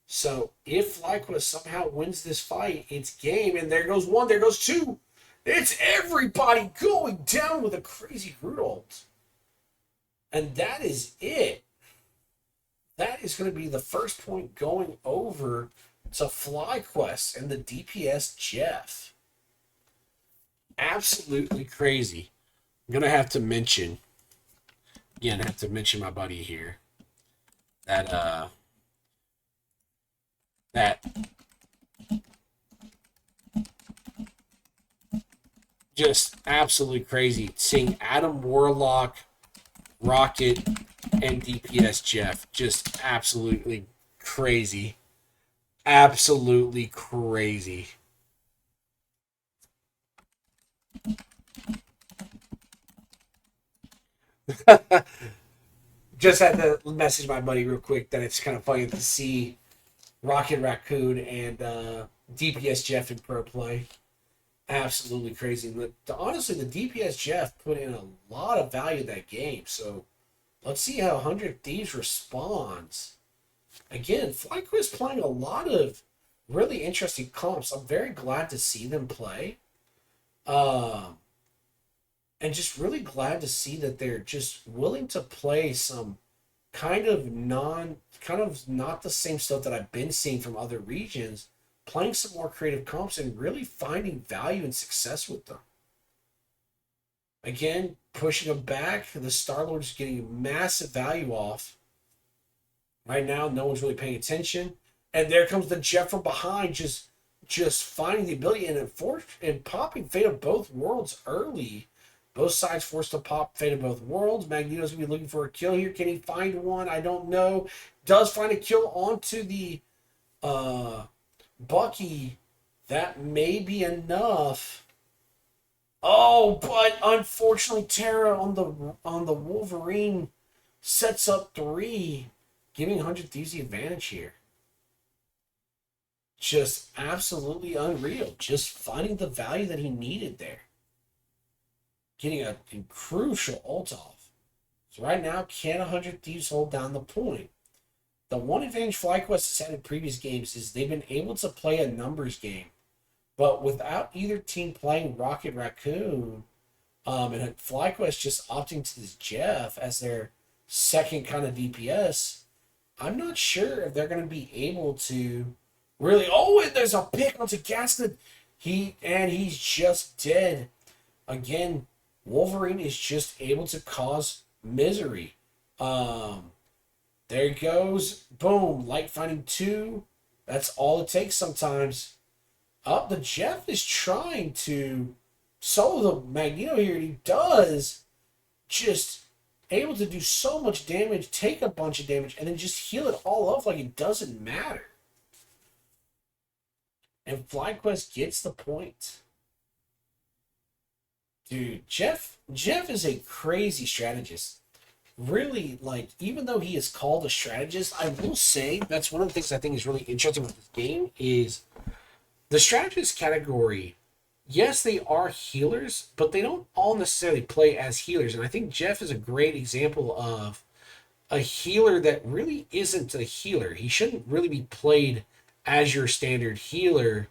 So if FlyQuest somehow wins this fight, it's game. And there goes 1, there goes 2. It's everybody going down with a crazy Groot ult. And that is it. That is going to be the first point going over to FlyQuest and the DPS Jeff. Absolutely crazy. I'm going to have to mention, again, I have to mention my buddy here, that just absolutely crazy seeing Adam Warlock, Rocket, and DPS Jeff. Just absolutely crazy. Absolutely crazy. Just had to message my buddy real quick that it's kind of funny to see Rocket Raccoon and DPS Jeff in pro play. Absolutely crazy. Honestly, the DPS Jeff put in a lot of value in that game. So let's see how 100 Thieves responds. Again, FlyQuest playing a lot of really interesting comps. I'm very glad to see them play. Um, and just really glad to see that they're just willing to play some kind of not the same stuff that I've been seeing from other regions, playing some more creative comps and really finding value and success with them. Again, pushing them back, the Star Lord's getting massive value off. Right now, no one's really paying attention. And there comes the Jeff from behind, just finding the ability and popping Fate of Both Worlds early. Both sides forced to pop Fate of Both Worlds. Magneto's gonna be looking for a kill here. Can he find one? I don't know. Does find a kill onto the Bucky. That may be enough. Oh, but unfortunately, Terra on the Wolverine sets up 3, giving 100 Thieves the advantage here. Just absolutely unreal. Just finding the value that he needed there. Getting a crucial ult off. So right now, can 100 Thieves hold down the point? The one advantage FlyQuest has had in previous games is they've been able to play a numbers game. But without either team playing Rocket Raccoon, and FlyQuest just opting to this Jeff as their second kind of DPS, I'm not sure if they're going to be able to really. Oh, and there's a pick onto Gaston. He's just dead. Again, Wolverine is just able to cause misery. There he goes. Boom. Light finding 2. That's all it takes sometimes. The Jeff is trying to solo the Magneto here. He does. Just able to do so much damage, take a bunch of damage, and then just heal it all off like it doesn't matter. And FlyQuest gets the point. Dude, Jeff is a crazy strategist. Really, like, even though he is called a strategist, I will say that's one of the things I think is really interesting with this game is the strategist category. Yes, they are healers, but they don't all necessarily play as healers. And I think Jeff is a great example of a healer that really isn't a healer. He shouldn't really be played as your standard healer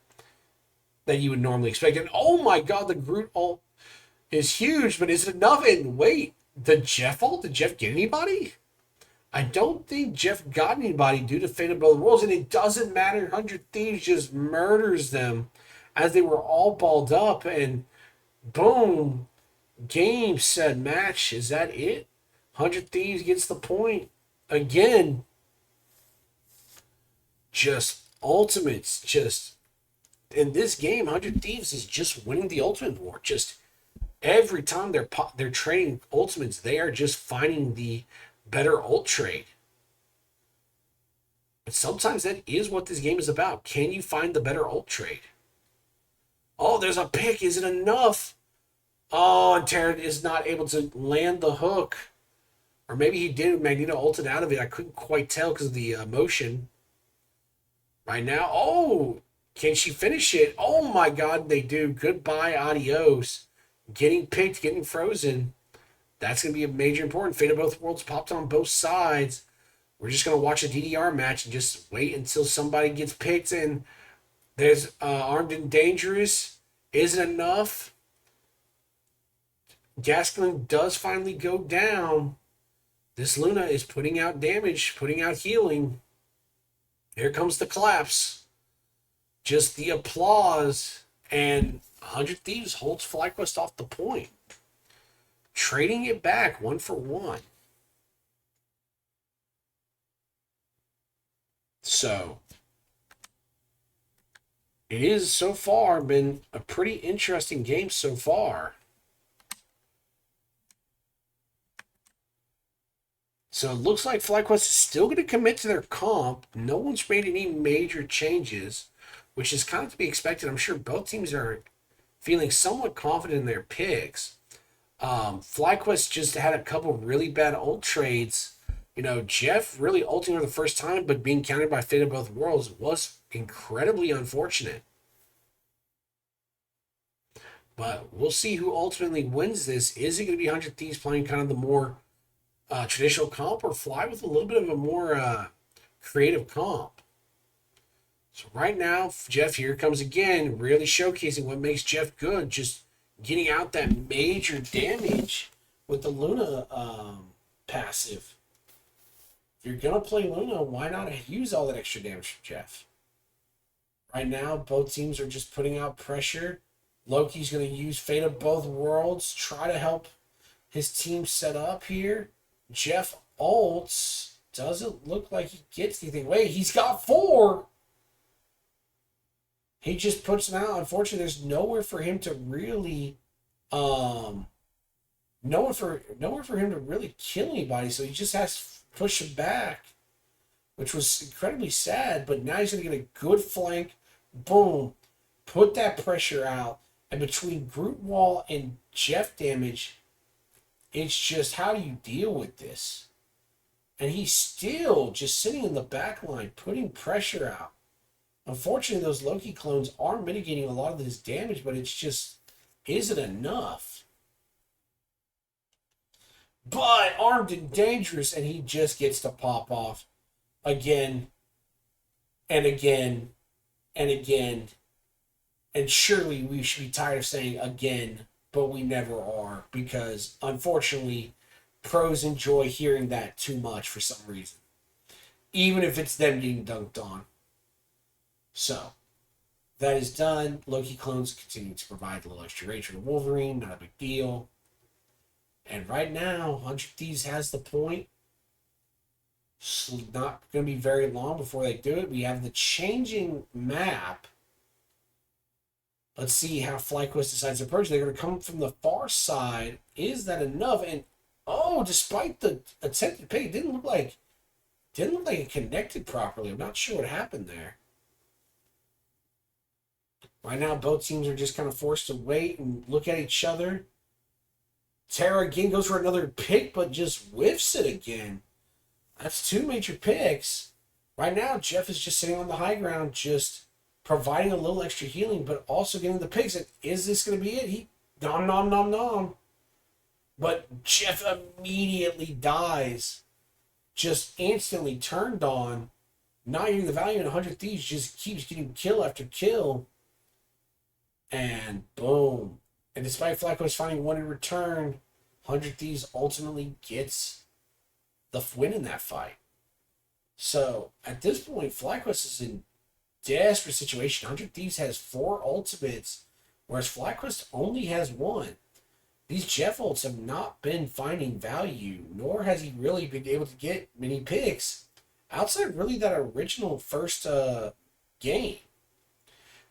that you would normally expect. And oh my god, the Groot ult is huge, but is it enough? And wait, the Jeff ult? Did Jeff get anybody? I don't think Jeff got anybody due to Fate of Both Worlds, and it doesn't matter. 100 Thieves just murders them as they were all balled up, and boom, game, set, match. Is that it? 100 Thieves gets the point. Again, just ultimates. Just in this game, 100 Thieves is just winning the ultimate war. Just every time they're trading ultimates, they are just finding the better ult trade. But sometimes that is what this game is about. Can you find the better ult trade? Oh, there's a pick. Is it enough? Oh, and Terran is not able to land the hook. Or maybe he did. Magneto ulted out of it. I couldn't quite tell because of the motion. Right now. Oh, can she finish it? Oh my god, they do. Goodbye, adios. Getting picked, getting frozen. That's going to be a major important. Fate of Both Worlds popped on both sides. We're just going to watch a DDR match and just wait until somebody gets picked. And there's Armed and Dangerous. Is it enough? Gaskin does finally go down. This Luna is putting out damage, putting out healing. Here comes the claps. Just the applause. And 100 Thieves holds FlyQuest off the point. Trading it back 1-for-1. So, it is so far been a pretty interesting game so far. So it looks like FlyQuest is still going to commit to their comp. No one's made any major changes, which is kind of to be expected. I'm sure both teams are feeling somewhat confident in their picks. FlyQuest just had a couple really bad ult trades. You know, Jeff really ulting for the first time, but being countered by Fate of Both Worlds was incredibly unfortunate. But we'll see who ultimately wins this. Is it going to be 100 Thieves playing kind of the more traditional comp, or Fly with a little bit of a more creative comp? So right now, Jeff here comes again, really showcasing what makes Jeff good, just getting out that major damage with the Luna passive. If you're going to play Luna, why not use all that extra damage from Jeff? Right now, both teams are just putting out pressure. Loki's going to use Fate of Both Worlds, try to help his team set up here. Jeff ults. Doesn't look like he gets anything. Wait, he's got 4. He just puts them out. Unfortunately, there's nowhere for him to really nowhere for him to really kill anybody, so he just has to push him back, which was incredibly sad. But now he's going to get a good flank. Boom. Put that pressure out. And between Groot Wall and Jeff damage, it's just, how do you deal with this? And he's still just sitting in the back line, putting pressure out. Unfortunately, those Loki clones are mitigating a lot of this damage, but it's just, is it enough? But armed and dangerous, and he just gets to pop off again and again and again. And surely we should be tired of saying again, but we never are, because unfortunately, pros enjoy hearing that too much for some reason, even if it's them getting dunked on. So, that is done. Loki clones continue to provide a little extra rage for the Wolverine, not a big deal. And right now, 100 Thieves has the point. It's not going to be very long before they do it. We have the changing map. Let's see how FlyQuest decides to approach. They're going to come from the far side. Is that enough? And despite the attempted pick, it didn't look like it connected properly. I'm not sure what happened there. Right now, both teams are just kind of forced to wait and look at each other. Terra again goes for another pick, but just whiffs it again. That's 2 major picks. Right now, Jeff is just sitting on the high ground, just providing a little extra healing, but also getting the picks. And is this going to be it? He nom nom nom nom. But Jeff immediately dies. Just instantly turned on. Not getting the value in 100 Thieves, just keeps getting kill after kill. And boom. And despite FlyQuest finding 1 in return, 100 Thieves ultimately gets the win in that fight. So at this point, FlyQuest is in desperate situation. 100 Thieves has 4 ultimates, whereas FlyQuest only has 1. These Jeff ults have not been finding value, nor has he really been able to get many picks outside really that original first game.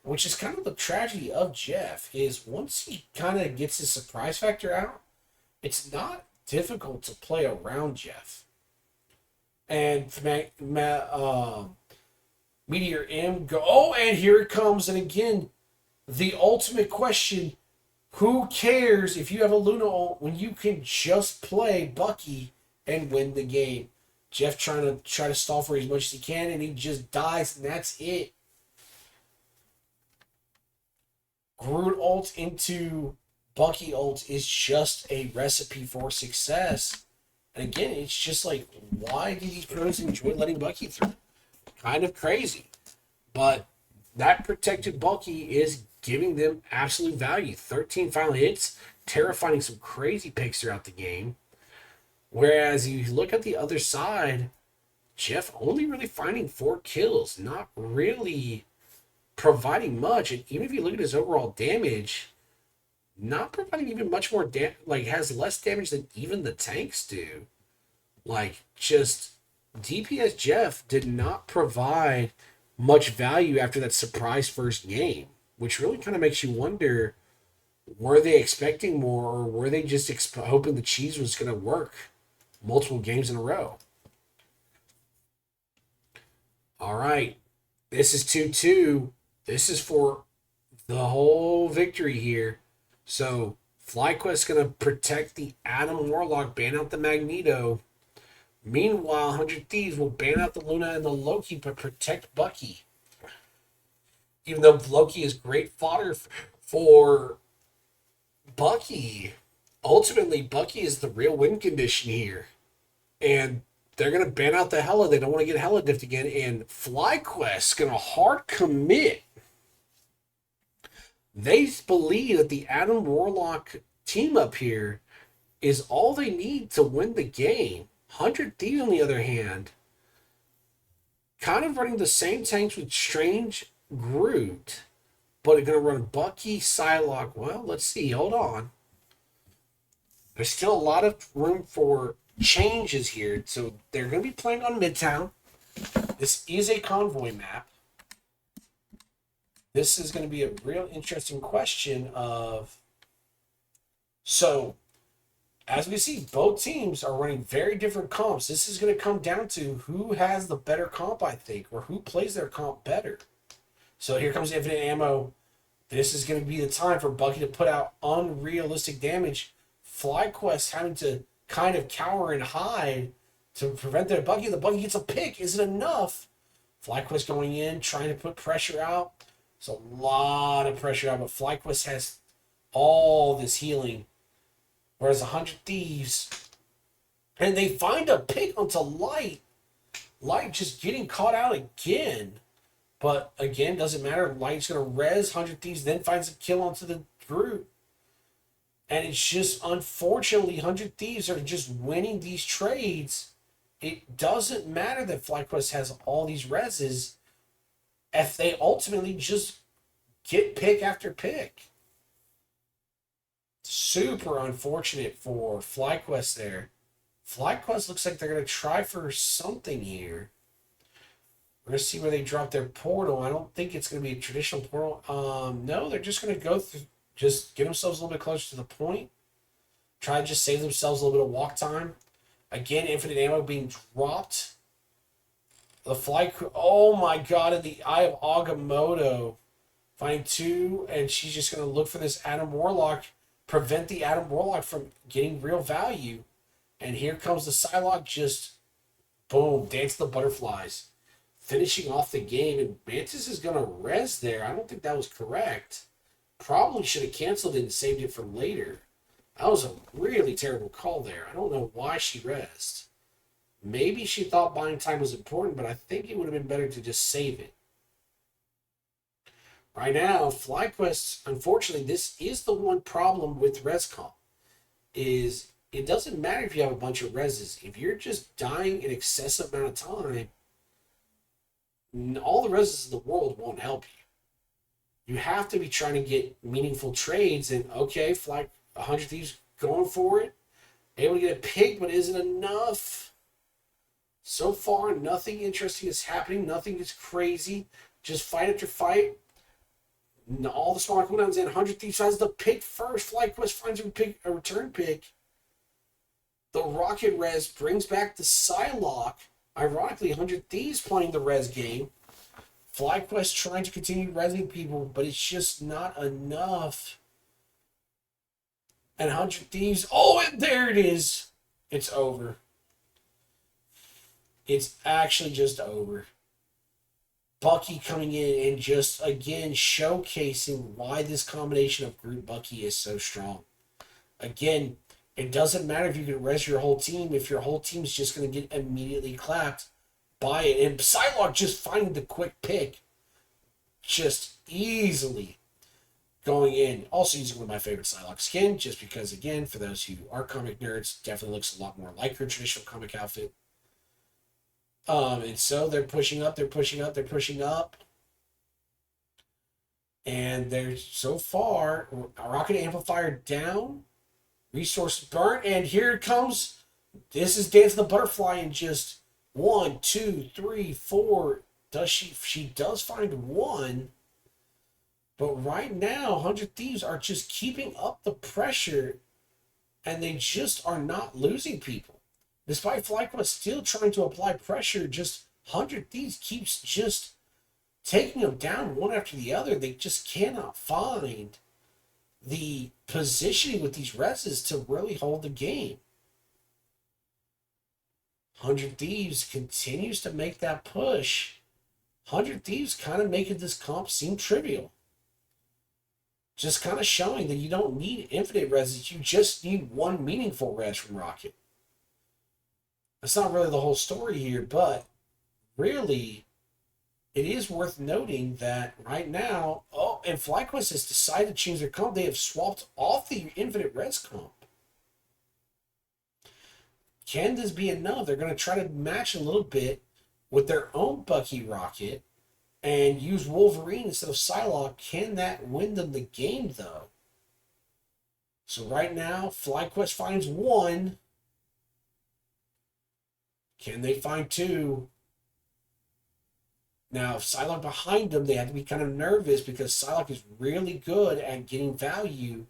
Which is kind of the tragedy of Jeff, is once he kind of gets his surprise factor out, it's not difficult to play around Jeff. And Meteor M go, and here it comes. And again, the ultimate question: who cares if you have a Luna ult when you can just play Bucky and win the game? Jeff trying to stall for as much as he can, and he just dies, and that's it. Groot ult into Bucky ult is just a recipe for success. And again, it's just like, why do these pros enjoy letting Bucky through? Kind of crazy. But that protected Bucky is giving them absolute value. 13 final hits, Terra finding some crazy picks throughout the game. Whereas you look at the other side, Jeff only really finding 4 kills, not really providing much. And even if you look at his overall damage, not providing even much more has less damage than even the tanks do. Like, just DPS Jeff did not provide much value after that surprise first game, which really kind of makes you wonder, were they expecting more, or were they just hoping the cheese was going to work? multiple games in a row. All right. This is 2-2. This is for the whole victory here. So FlyQuest's going to protect the Adam Warlock, ban out the Magneto. Meanwhile, 100 Thieves will ban out the Luna and the Loki, but protect Bucky. Even though Loki is great fodder for Bucky, ultimately, Bucky is the real win condition here. And they're going to ban out the Hela. They don't want to get Hela diffed again. And FlyQuest's going to hard commit. They believe that the Adam Warlock team up here is all they need to win the game. 100 Thieves, on the other hand, kind of running the same tanks with Strange Groot, but are going to run Bucky, Psylocke. Well, let's see. Hold on. There's still a lot of room for changes here. So they're going to be playing on Midtown. This is a convoy map. This is going to be a real interesting question of... So, as we see, both teams are running very different comps. This is going to come down to who has the better comp, I think, or who plays their comp better. So here comes Infinite Ammo. This is going to be the time for Bucky to put out unrealistic damage. FlyQuest having to kind of cower and hide to prevent their Bucky. The Bucky gets a pick. Is it enough? FlyQuest going in, trying to put pressure out. It's a lot of pressure out, but FlyQuest has all this healing. Whereas 100 Thieves, and they find a pick onto Light. Light just getting caught out again. But again, doesn't matter. Light's going to res 100 Thieves, then finds a kill onto the Groot. And it's just, unfortunately, 100 Thieves are just winning these trades. It doesn't matter that FlyQuest has all these reses if they ultimately just get pick after pick. Super unfortunate for FlyQuest there. FlyQuest looks like they're going to try for something here. We're going to see where they drop their portal. I don't think it's going to be a traditional portal. No, they're just going to go through, just get themselves a little bit closer to the point. Try to just save themselves a little bit of walk time. Again, infinite ammo being dropped. The oh my god, in the Eye of Agamotto. Finding two, and she's just going to look for this Adam Warlock. Prevent the Adam Warlock from getting real value. And here comes the Psylocke, just boom, dance the butterflies. Finishing off the game, and Mantis is going to res there. I don't think that was correct. Probably should have canceled it and saved it for later. That was a really terrible call there. I don't know why she resed. Maybe she thought buying time was important, but I think it would have been better to just save it. Right now, FlyQuest, unfortunately, this is the one problem with ResComp, is it doesn't matter if you have a bunch of reses. If you're just dying an excessive amount of time, all the reses in the world won't help you. You have to be trying to get meaningful trades, and okay, 100 Thieves going for it. Able to get a pick, but is it enough? So far, nothing interesting is happening. Nothing is crazy. Just fight after fight. All the smaller cooldowns in. 100 Thieves finds the pick first. FlyQuest finds a return pick. The Rocket Res brings back the Psylocke. Ironically, 100 Thieves playing the res game. FlyQuest trying to continue resing people, but it's just not enough. And 100 Thieves, oh, and there it is. It's over. It's actually just over. Bucky coming in and just, again, showcasing why this combination of Groot Bucky is so strong. Again, it doesn't matter if you can res your whole team. If your whole team is just going to get immediately clapped by it. And Psylocke just finding the quick pick. Just easily going in. Also using one of my favorite Psylocke skin. Just because, again, for those who are comic nerds, definitely looks a lot more like her traditional comic outfit. And so they're pushing up. And they're so far, Rocket Amplifier down. Resources burnt, and here it comes. This is Dance the Butterfly, and just 1, 2, 3, 4. Does she does find one, but right now 100 Thieves are just keeping up the pressure, and they just are not losing people. Despite FlyQuest still trying to apply pressure, just 100 Thieves keeps just taking them down one after the other. They just cannot find the positioning with these reses to really hold the game. 100 Thieves continues to make that push. 100 Thieves kind of making this comp seem trivial. Just kind of showing that you don't need infinite reses. You just need one meaningful res from Rocket. That's not really the whole story here, but really, it is worth noting that right now, and FlyQuest has decided to change their comp. They have swapped off the infinite res comp. Can this be enough? They're going to try to match a little bit with their own Bucky Rocket and use Wolverine instead of Psylocke. Can that win them the game, though? So right now, FlyQuest finds one. Can they find two? Now, if Psylocke behind them, they have to be kind of nervous because Psylocke is really good at getting value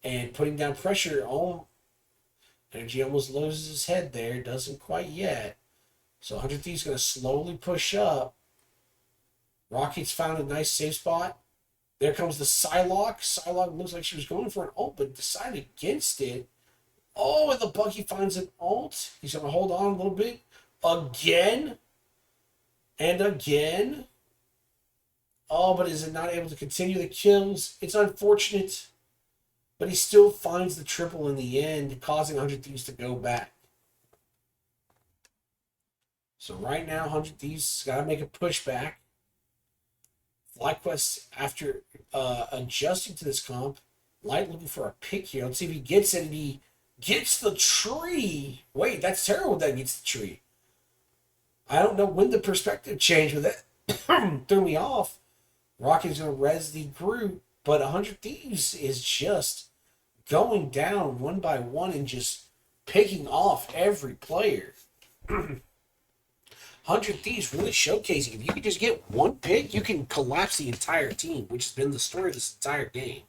and putting down pressure. Oh, Energy almost loses his head there. Doesn't quite yet. So 100 Thieves is going to slowly push up. Rocket's found a nice safe spot. There comes the Psylocke. Psylocke looks like she was going for an ult, but decided against it. Oh, and the Bucky finds an ult. He's going to hold on a little bit. Again. And again. Oh, but is it not able to continue the kills? It's unfortunate. But he still finds the triple in the end, causing 100 Thieves to go back. So right now, 100 Thieves got to make a pushback. FlyQuest, after adjusting to this comp, Light looking for a pick here. Let's see if he gets it. And he gets the tree. Wait, that's terrible that he gets the tree. I don't know when the perspective changed with that. Threw me off. Rocket's going to res the group, but 100 Thieves is just going down one by one and just picking off every player. 100 Thieves really showcasing if you can just get one pick, you can collapse the entire team, which has been the story of this entire game.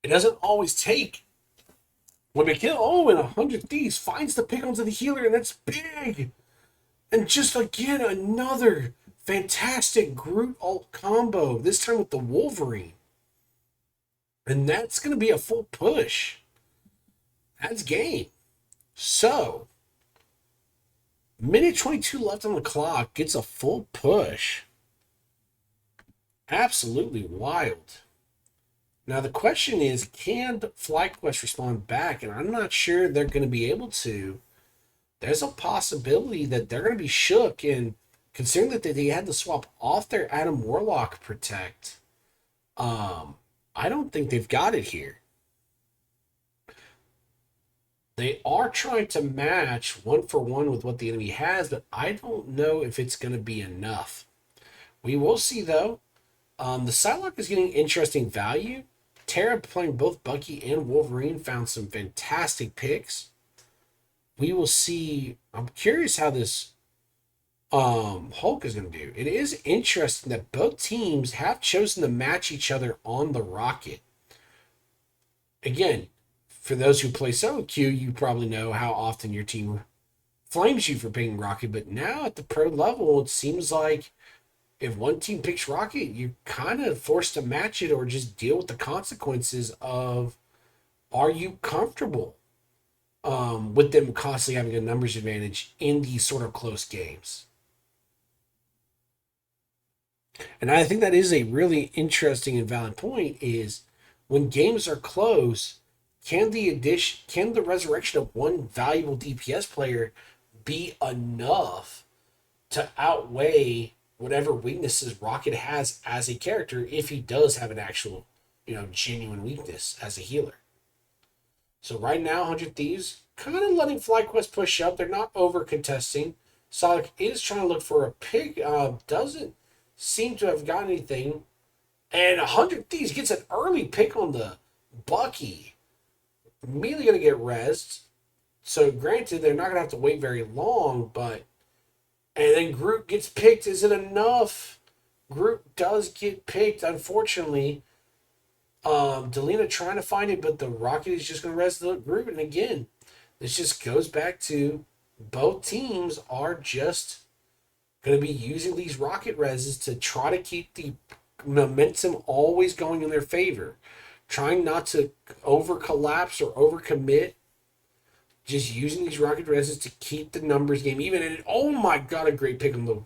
It doesn't always take. When McKill, and 100 Thieves finds the pick onto the healer, and that's big. And just again, another fantastic Groot ult combo, this time with the Wolverine. And that's going to be a full push. That's game. So, minute 22 left on the clock, gets a full push. Absolutely wild. Now, the question is, can FlyQuest respond back? And I'm not sure they're going to be able to. There's a possibility that they're going to be shook. And considering that they had to swap off their Adam Warlock Protect, I don't think they've got it here. They are trying to match one for one with what the enemy has, but I don't know if it's going to be enough. We will see, though. The Psylocke is getting interesting value. Tara playing both Bucky and Wolverine found some fantastic picks. We will see. I'm curious how this Hulk is going to do. It is interesting that both teams have chosen to match each other on the Rocket. Again, for those who play solo queue, you probably know how often your team flames you for picking Rocket, but now at the pro level, it seems like if one team picks Rocket, you're kind of forced to match it or just deal with the consequences of, are you comfortable with them constantly having a numbers advantage in these sort of close games? And I think that is a really interesting and valid point, is when games are close, can the resurrection of one valuable DPS player be enough to outweigh whatever weaknesses Rocket has as a character, if he does have an actual, genuine weakness as a healer? So right now, 100 Thieves kind of letting FlyQuest push up. They're not over contesting. Sonic is trying to look for a pick. Doesn't seem to have gotten anything. And 100 Thieves gets an early pick on the Bucky. Immediately going to get rezzed. So granted, they're not going to have to wait very long, but... And then Groot gets picked. Is it enough? Groot does get picked, unfortunately. Delina trying to find it, but the Rocket is just going to res the Groot. And again, this just goes back to both teams are just going to be using these Rocket reses to try to keep the momentum always going in their favor. Trying not to over collapse or over commit. Just using these Rocket reses to keep the numbers game even. And oh my god, a great pick on the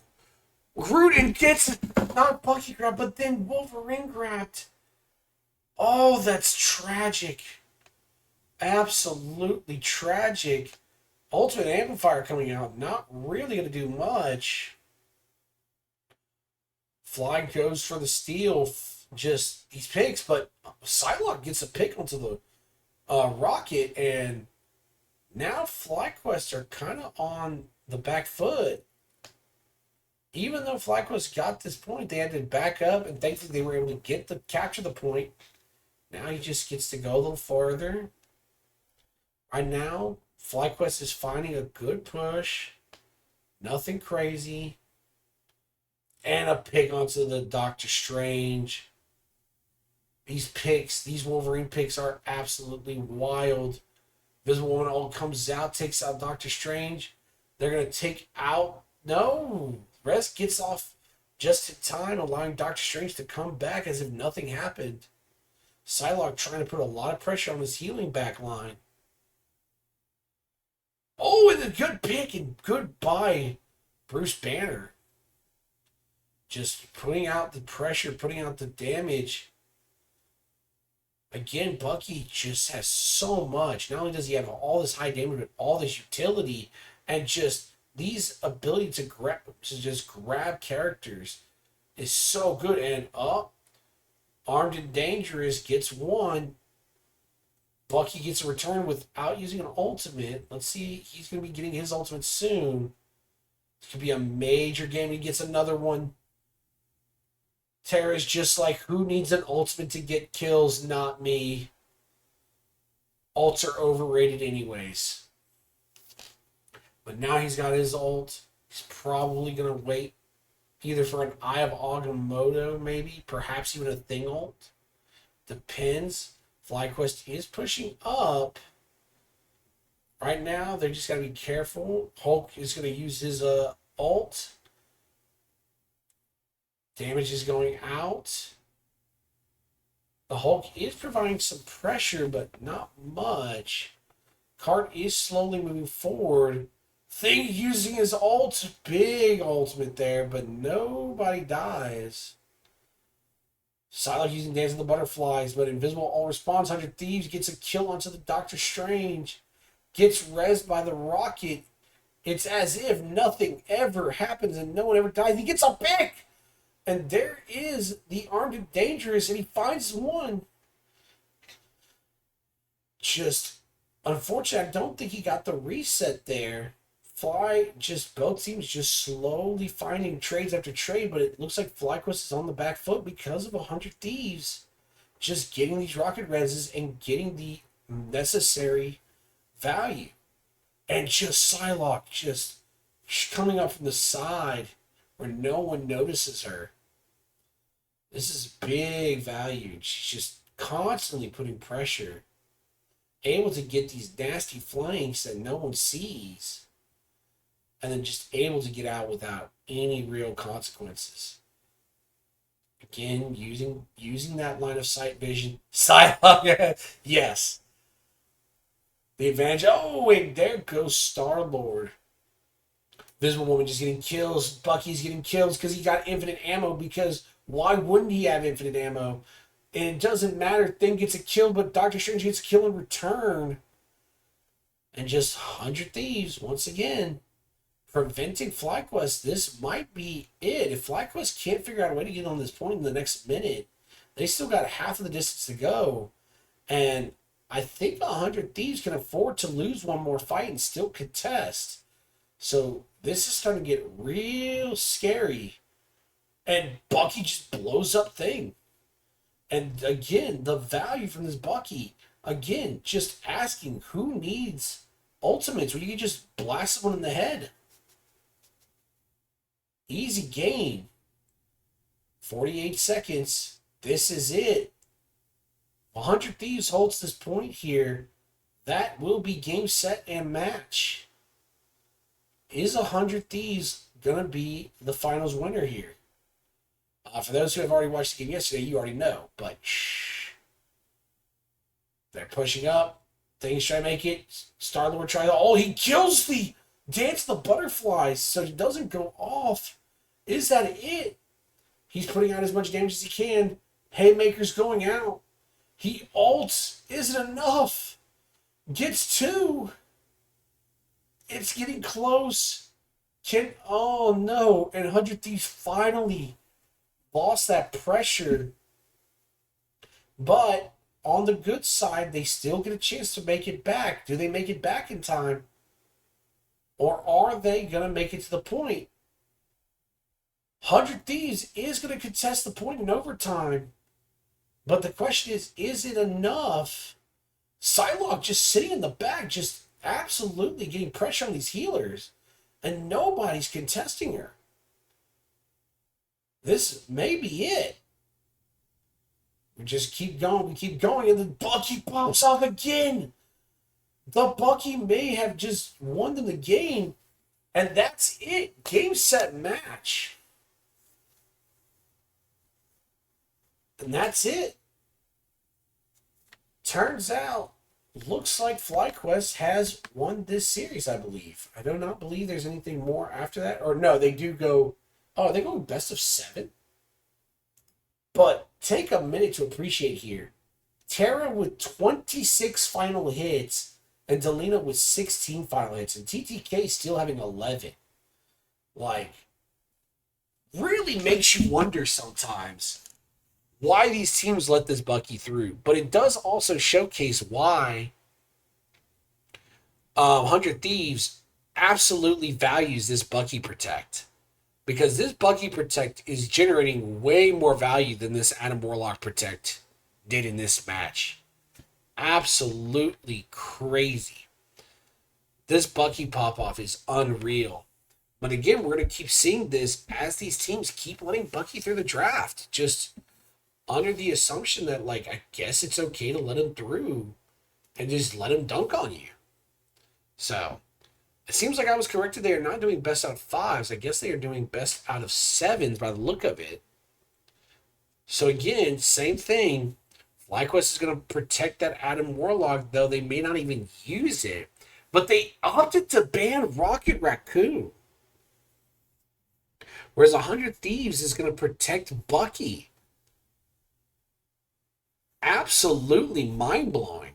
Groot and gets not Bucky grabbed, but then Wolverine grabbed. Oh, that's tragic. Absolutely tragic. Ultimate Amplifier coming out, not really going to do much. Fly goes for the steal, just these picks, but Psylocke gets a pick onto the Rocket, and now FlyQuest are kind of on the back foot. Even though FlyQuest got this point, they had to back up, and thankfully they were able to capture the point. Now he just gets to go a little further. Right now, FlyQuest is finding a good push. Nothing crazy. And a pick onto the Doctor Strange. These picks, these Wolverine picks are absolutely wild. Visible Woman all comes out, takes out Doctor Strange. They're going to take out... No! Res gets off just in time, allowing Doctor Strange to come back as if nothing happened. Psylocke trying to put a lot of pressure on his healing back line. Oh, and a good pick and goodbye, Bruce Banner. Just putting out the pressure, putting out the damage. Again, Bucky just has so much. Not only does he have all this high damage, but all this utility and just these ability to just grab characters is so good. And Armed and Dangerous gets one. Bucky gets a return without using an ultimate. Let's see. He's going to be getting his ultimate soon. It could be a major game. He gets another one. Tara's just like, who needs an ultimate to get kills? Not me. Ults are overrated anyways. But now he's got his ult. He's probably going to wait either for an Eye of Agamotto, maybe. Perhaps even a Thing ult. Depends. FlyQuest is pushing up. Right now, they just got to be careful. Hulk is going to use his ult. Damage is going out. The Hulk is providing some pressure, but not much. Cart is slowly moving forward. Thing using his ult. Big ultimate there, but nobody dies. Psylocke using Dance of the Butterflies, but Invisible all responds. 100 Thieves gets a kill onto the Doctor Strange. Gets rezzed by the Rocket. It's as if nothing ever happens and no one ever dies. He gets a pick! And there is the Armed and Dangerous, and he finds one. Just, unfortunately, I don't think he got the reset there. Both teams just slowly finding trades after trade, but it looks like FlyQuest is on the back foot because of 100 Thieves. Just getting these Rocket Reses and getting the necessary value. And just Psylocke just coming up from the side where no one notices her. This is big value. She's just constantly putting pressure. Able to get these nasty flanks that no one sees. And then just able to get out without any real consequences. Again, using that line of sight vision. Psylocke, yes. The advantage. Oh, and there goes Star-Lord. Visible Woman just getting kills. Bucky's getting kills because he got infinite ammo. Because why wouldn't he have infinite ammo? And it doesn't matter. Thing gets a kill, but Doctor Strange gets a kill in return. And just 100 Thieves, once again, preventing FlyQuest. This might be it. If FlyQuest can't figure out a way to get on this point in the next minute, they still got half of the distance to go. And I think 100 Thieves can afford to lose one more fight and still contest. So this is starting to get real scary. And Bucky just blows up Thing. And again, the value from this Bucky, again, just asking who needs ultimates where you can just blast someone in the head. Easy game. 48 seconds. This is it. 100 Thieves holds this point here. That will be game, set, and match. Is 100 Thieves going to be the finals winner here? For those who have already watched the game yesterday, you already know. But shh. They're pushing up. Things try to make it. Star-Lord try to... Oh, he kills the Dance the Butterflies so it doesn't go off. Is that it? He's putting out as much damage as he can. Haymaker's going out. He ults. Is it enough? Gets 2. It's getting close. Oh no. And 100 Thieves finally lost that pressure. But on the good side, they still get a chance to make it back. Do they make it back in time? Or are they going to make it to the point? 100 Thieves is going to contest the point in overtime. But the question is it enough? Psylocke just sitting in the back, just absolutely getting pressure on these healers. And nobody's contesting her. This may be it. We just keep going, and then Bucky pops off again. The Bucky may have just won them the game, and that's it. Game, set, match. And that's it. Turns out, looks like FlyQuest has won this series, I believe. I do not believe there's anything more after that. Or no, they do go... Oh, they go best of 7? But take a minute to appreciate here. Terra with 26 final hits and Delina with 16 final hits. And TTK still having 11. Like, really makes you wonder sometimes why these teams let this Bucky through. But it does also showcase why 100 Thieves absolutely values this Bucky Protect. Because this Bucky Protect is generating way more value than this Adam Warlock Protect did in this match. Absolutely crazy. This Bucky pop-off is unreal. But again, we're going to keep seeing this as these teams keep letting Bucky through the draft. Just under the assumption that, like, I guess it's okay to let him through and just let him dunk on you. So... It seems like I was corrected. They are not doing best out of 5s. I guess they are doing best out of 7s by the look of it. So again, same thing. FlyQuest is going to protect that Adam Warlock, though they may not even use it. But they opted to ban Rocket Raccoon. Whereas 100 Thieves is going to protect Bucky. Absolutely mind-blowing.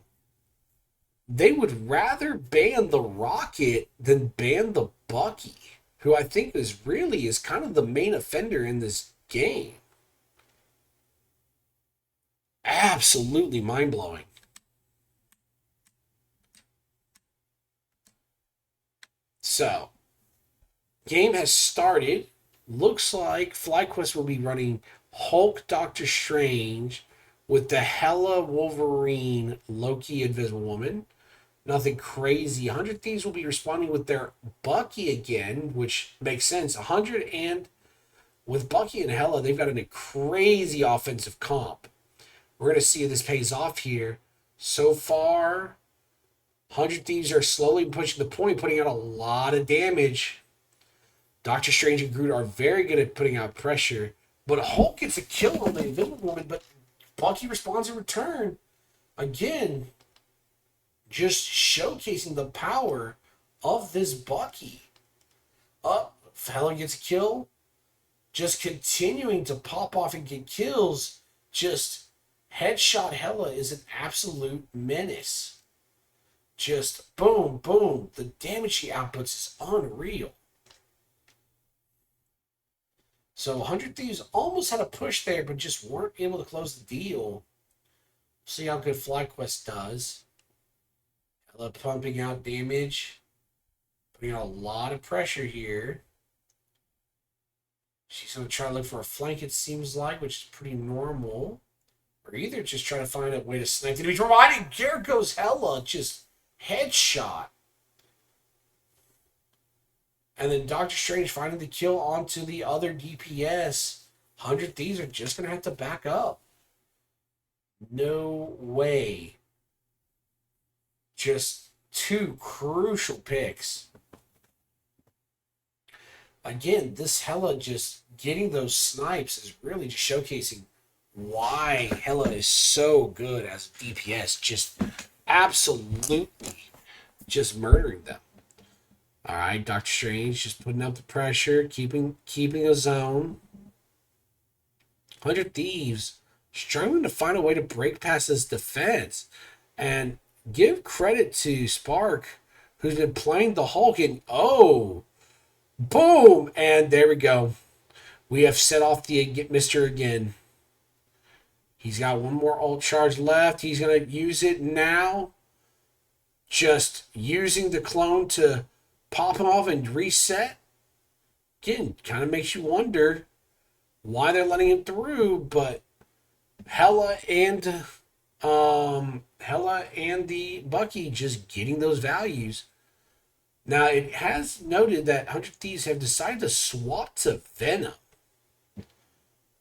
They would rather ban the Rocket than ban the Bucky, who I think is kind of the main offender in this game. Absolutely mind-blowing. So, game has started. Looks like FlyQuest will be running Hulk, Doctor Strange with the Hela, Wolverine, Loki, Invisible Woman. Nothing crazy. 100 Thieves will be responding with their Bucky again, which makes sense. 100 and with Bucky and Hela, they've got a crazy offensive comp. We're going to see if this pays off here. So far, 100 Thieves are slowly pushing the point, putting out a lot of damage. Doctor Strange and Groot are very good at putting out pressure. But Hulk gets a kill on the Invisible Woman, but Bucky responds in return. Again, just showcasing the power of this Bucky. Hela gets a kill. Just continuing to pop off and get kills. Just headshot Hela is an absolute menace. Just boom, boom. The damage she outputs is unreal. So 100 Thieves almost had a push there, but just weren't able to close the deal. See how good FlyQuest does. Hela pumping out damage. Putting out a lot of pressure here. She's going to try to look for a flank, it seems like, which is pretty normal. Or either just trying to find a way to snipe the enemy. Providing here goes Hela, just headshot. And then Doctor Strange finding the kill onto the other DPS. 100 Thieves are just going to have to back up. No way. Just two crucial picks. Again, this Hella just getting those snipes is really just showcasing why Hella is so good as a DPS. Just absolutely just murdering them. All right, Doctor Strange just putting up the pressure, keeping a zone. 100 Thieves struggling to find a way to break past this defense. And give credit to Spark, who's been playing the Hulk, and oh, boom! And there we go. We have set off the Mister again. He's got one more ult charge left. He's going to use it now. Just using the clone to pop him off and reset. Again, kind of makes you wonder why they're letting him through, but Hella and the Bucky just getting those values. Now, it has noted that 100 Thieves have decided to swap to Venom.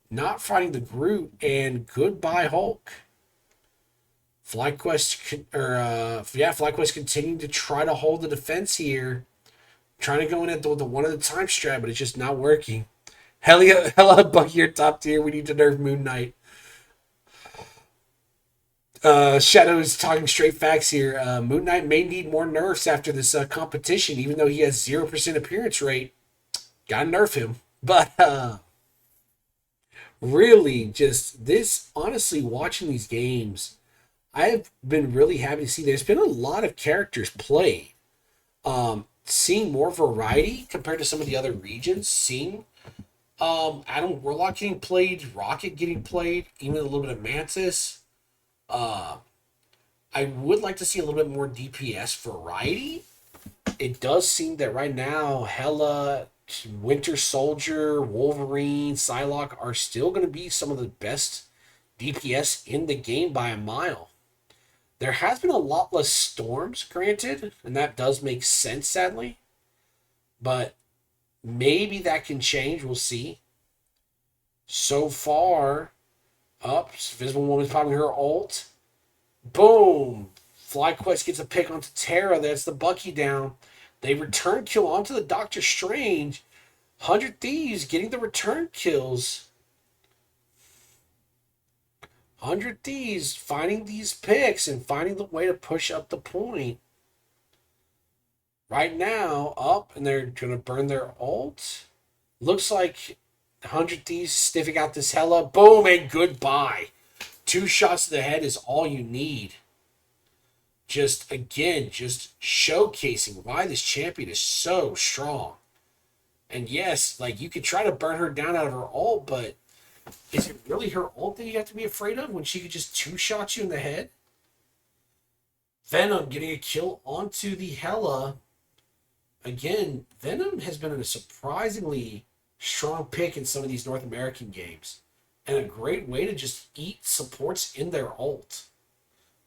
Not fighting the Groot, and goodbye Hulk. FlyQuest continuing to try to hold the defense here. Trying to go in at the one at a time strat, but it's just not working. Hella Bucky, your top tier. We need to nerf Moon Knight. Shadow is talking straight facts here. Moon Knight may need more nerfs after this competition, even though he has 0% appearance rate. Gotta nerf him. But really, just this, honestly, watching these games, I have been really happy to see there's been a lot of characters played. Seeing more variety compared to some of the other regions. Seeing Adam Warlock getting played, Rocket getting played, even a little bit of Mantis. I would like to see a little bit more DPS variety. It does seem that right now, Hela, Winter Soldier, Wolverine, Psylocke are still going to be some of the best DPS in the game by a mile. There has been a lot less storms, granted, and that does make sense, sadly. But maybe that can change. We'll see. So far, Visible Woman's popping her ult. Boom! FlyQuest gets a pick onto Terra. That's the Bucky down. They return kill onto the Doctor Strange. 100 Thieves getting the return kills. 100 Thieves finding these picks and finding the way to push up the point. Right now, up, and they're going to burn their ult. Looks like 100 Thieves sniffing out this Hela. Boom, and goodbye. 2 shots to the head is all you need. Just, again, just showcasing why this champion is so strong. And yes, like, you could try to burn her down out of her ult, but is it really her ult that you have to be afraid of when she could just 2-shot you in the head? Venom getting a kill onto the Hela. Again, Venom has been a surprisingly strong pick in some of these North American games. And a great way to just eat supports in their ult.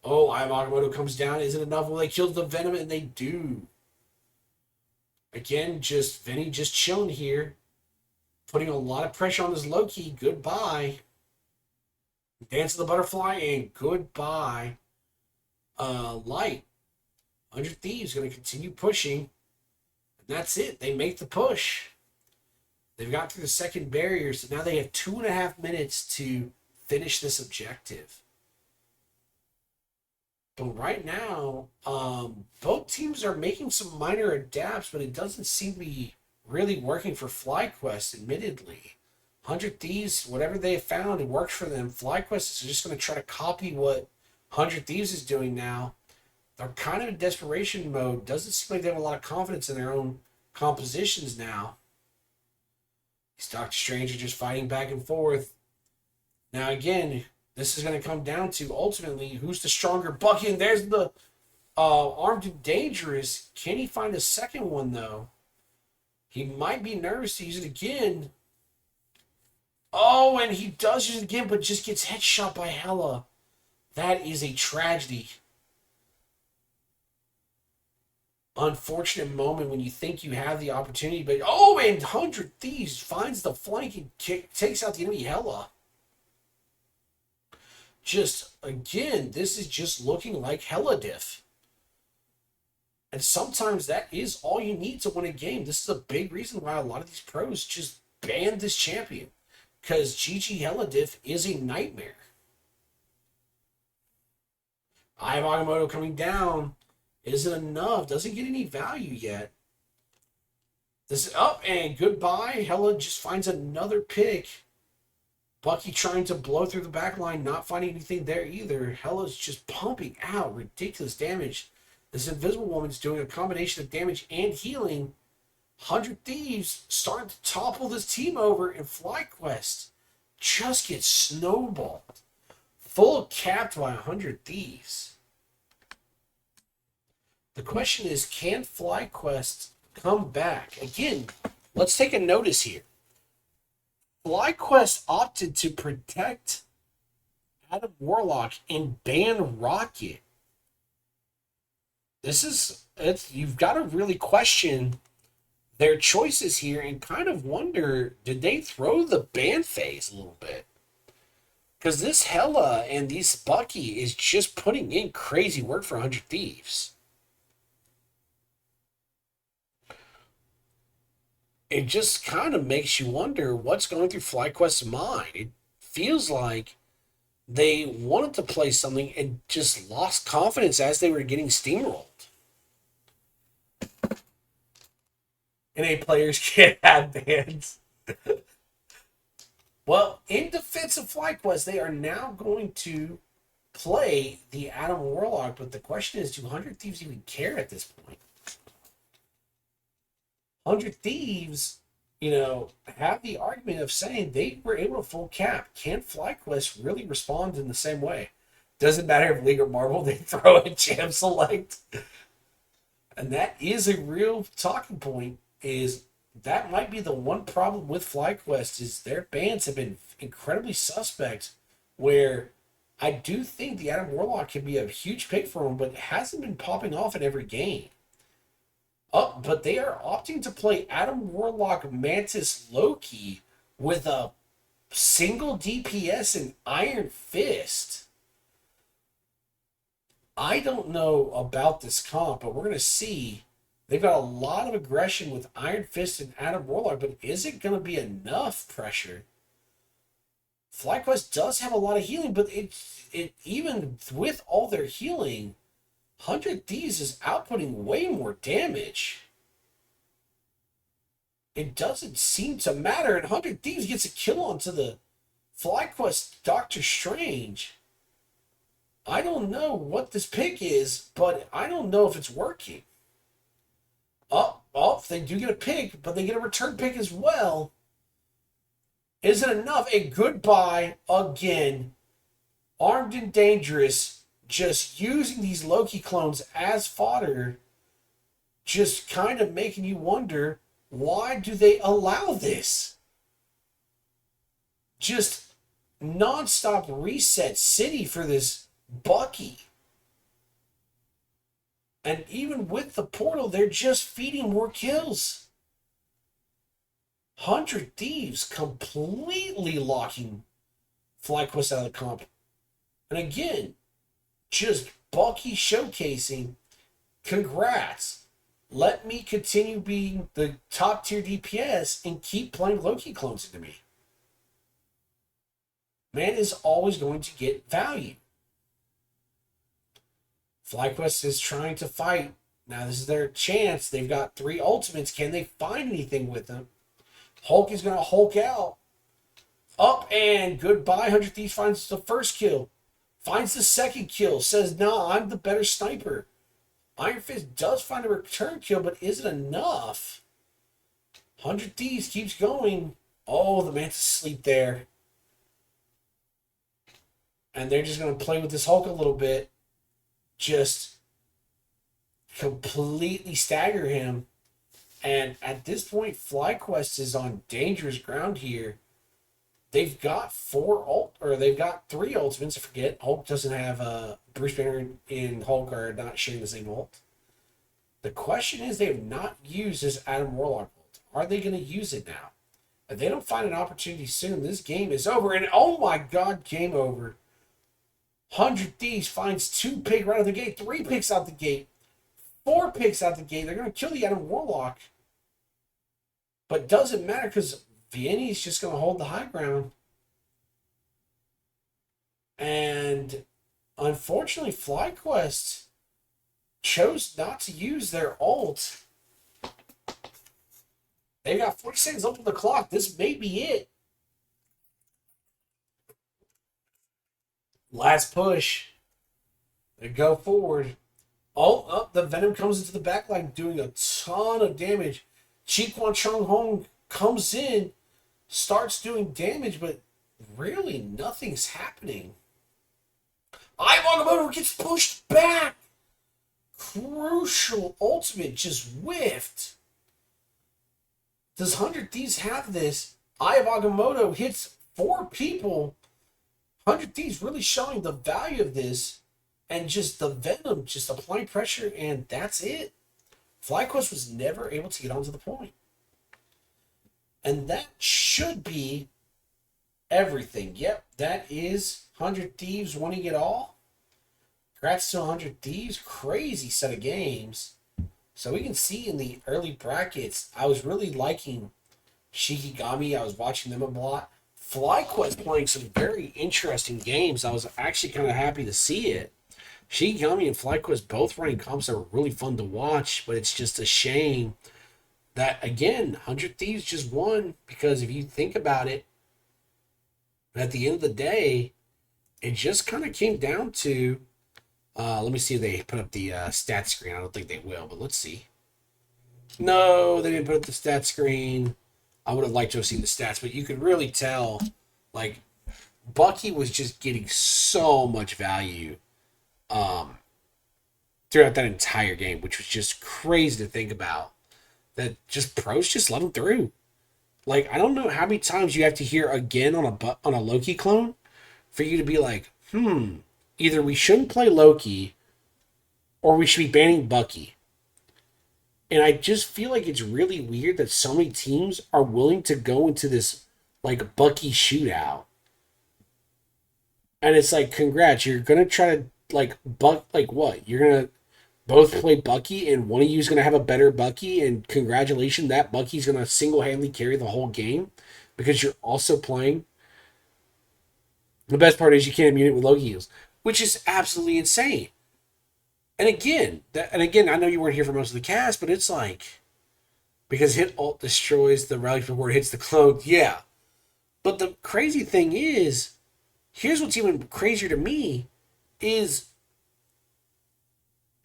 Oh, Agamotto comes down. Isn't enough? Will they kill the Venom? And they do. Again, just Vinny just chilling here. Putting a lot of pressure on this Loki. Goodbye. Dance of the Butterfly and goodbye. Light. 100 Thieves going to continue pushing. And that's it. They make the push. They've got through the second barrier, so now they have 2.5 minutes to finish this objective. But right now, both teams are making some minor adapts, but it doesn't seem to be really working for FlyQuest, admittedly. 100 Thieves, whatever they have found, it works for them. FlyQuest is just going to try to copy what 100 Thieves is doing now. They're kind of in desperation mode. Doesn't seem like they have a lot of confidence in their own compositions now. These Doctor Strange are just fighting back and forth. Now, again, this is going to come down to, ultimately, who's the stronger Bucky. And there's the Armed and Dangerous. Can he find a second one, though? He might be nervous to use it again. Oh, and he does use it again, but just gets headshot by Hela. That is a tragedy. Unfortunate moment when you think you have the opportunity, but oh, and 100 Thieves finds the flank and takes out the enemy Hela. Just, again, this is just looking like hella diff. And sometimes that is all you need to win a game. This is a big reason why a lot of these pros just ban this champion. Because GG Helladiff is a nightmare. Eye of Agamotto coming down. Isn't enough. Doesn't get any value yet. This is up and goodbye. Hella just finds another pick. Bucky trying to blow through the back line, not finding anything there either. Hella's just pumping out ridiculous damage. This Invisible Woman's doing a combination of damage and healing. 100 Thieves starting to topple this team over, and FlyQuest just gets snowballed. Full capped by 100 Thieves. The question is, can FlyQuest come back? Again, let's take a notice here. FlyQuest opted to protect Adam Warlock and ban Rocket. You've got to really question their choices here and kind of wonder, did they throw the ban phase a little bit? Because this Hella and these Bucky is just putting in crazy work for 100 Thieves. It just kind of makes you wonder what's going through FlyQuest's mind. It feels like they wanted to play something and just lost confidence as they were getting steamrolled. NA players can't have bans. Well, in defense of FlyQuest, they are now going to play the Adam Warlock, but the question is, do 100 Thieves even care at this point? 100 Thieves, have the argument of saying they were able to full cap. Can FlyQuest really respond in the same way? Doesn't matter if League or Marvel, they throw a jam select. And that is a real talking point, is that might be the one problem with FlyQuest, is their bans have been incredibly suspect, where I do think the Adam Warlock can be a huge pick for them, but it hasn't been popping off in every game. But they are opting to play Adam Warlock Mantis Loki with a single DPS and Iron Fist. I don't know about this comp, but we're going to see. They've got a lot of aggression with Iron Fist and Adam Warlock, but is it going to be enough pressure? FlyQuest does have a lot of healing, but it even with all their healing, 100 Thieves is outputting way more damage. It doesn't seem to matter, and 100 Thieves gets a kill onto the FlyQuest Doctor Strange. I don't know what this pick is, but I don't know if it's working. They do get a pick, but they get a return pick as well. Is it enough? A goodbye again. Armed and dangerous, just using these Loki clones as fodder, just kind of making you wonder, why do they allow this? Just non-stop reset city for this Bucky. And even with the portal, they're just feeding more kills. 100 Thieves completely locking FlyQuest out of the comp. And again, just Bucky showcasing, congrats. Let me continue being the top tier DPS and keep playing Loki clones into me. Man is always going to get value. FlyQuest is trying to fight. Now this is their chance. They've got 3 ultimates. Can they find anything with them? Hulk is going to Hulk out. Up and goodbye. 100 Thieves finds the first kill. Finds the second kill. Says, nah, I'm the better sniper. Iron Fist does find a return kill, but is it enough? 100 Thieves keeps going. Oh, the Mantis asleep there. And they're just going to play with this Hulk a little bit. Just completely stagger him. And at this point, FlyQuest is on dangerous ground here. They've got 3 ultimates. I forget, Hulk doesn't have Bruce Banner and Hulk are not sharing the same ult. The question is, they have not used this Adam Warlock ult. Are they going to use it now? If they don't find an opportunity soon, this game is over. And oh my god, game over. 100 Thieves finds 2 picks right out the gate, 3 picks out the gate, 4 picks out the gate. They're going to kill the Adam Warlock. But doesn't matter because Vianney's just going to hold the high ground. And unfortunately, FlyQuest chose not to use their ult. They got 40 seconds left on the clock. This may be it. Last push. They go forward. Oh, up the Venom comes into the backline doing a ton of damage. Chi Quan Chung Hong comes in, starts doing damage, but really nothing's happening. Iwagamoto gets pushed back. Crucial ultimate just whiffed. Does 100 Thieves have this? Iwagamoto hits 4 people. 100 Thieves really showing the value of this. And just the Venom just applying pressure, and that's it. FlyQuest was never able to get onto the point. And that should be everything. Yep, that is 100 Thieves winning it all. Congrats to 100 Thieves. Crazy set of games. So we can see in the early brackets, I was really liking Shikigami. I was watching them a lot. FlyQuest playing some very interesting games. I was actually kind of happy to see it. Shikigami and FlyQuest both running comps that were really fun to watch, but it's just a shame that, again, 100 Thieves just won, because if you think about it, at the end of the day, it just kind of came down to, let me see if they put up the stat screen. I don't think they will, but let's see. No, they didn't put up the stat screen. I would have liked to have seen the stats, but you could really tell, like, Bucky was just getting so much value throughout that entire game, which was just crazy to think about. That just pros just let him through. Like, I don't know how many times you have to hear again on a Loki clone for you to be like, either we shouldn't play Loki or we should be banning Bucky. And I just feel like it's really weird that so many teams are willing to go into this, like, Bucky shootout. And it's like, congrats, you're going to try to, like what? You're going to both play Bucky, and one of you is going to have a better Bucky, and congratulations, that Bucky's going to single-handedly carry the whole game because you're also playing. The best part is you can't immune it with Loki heals, which is absolutely insane. And again, I know you weren't here for most of the cast, but it's like, because hit ult destroys the relic before it hits the clone, yeah. But the crazy thing is, here's what's even crazier to me, is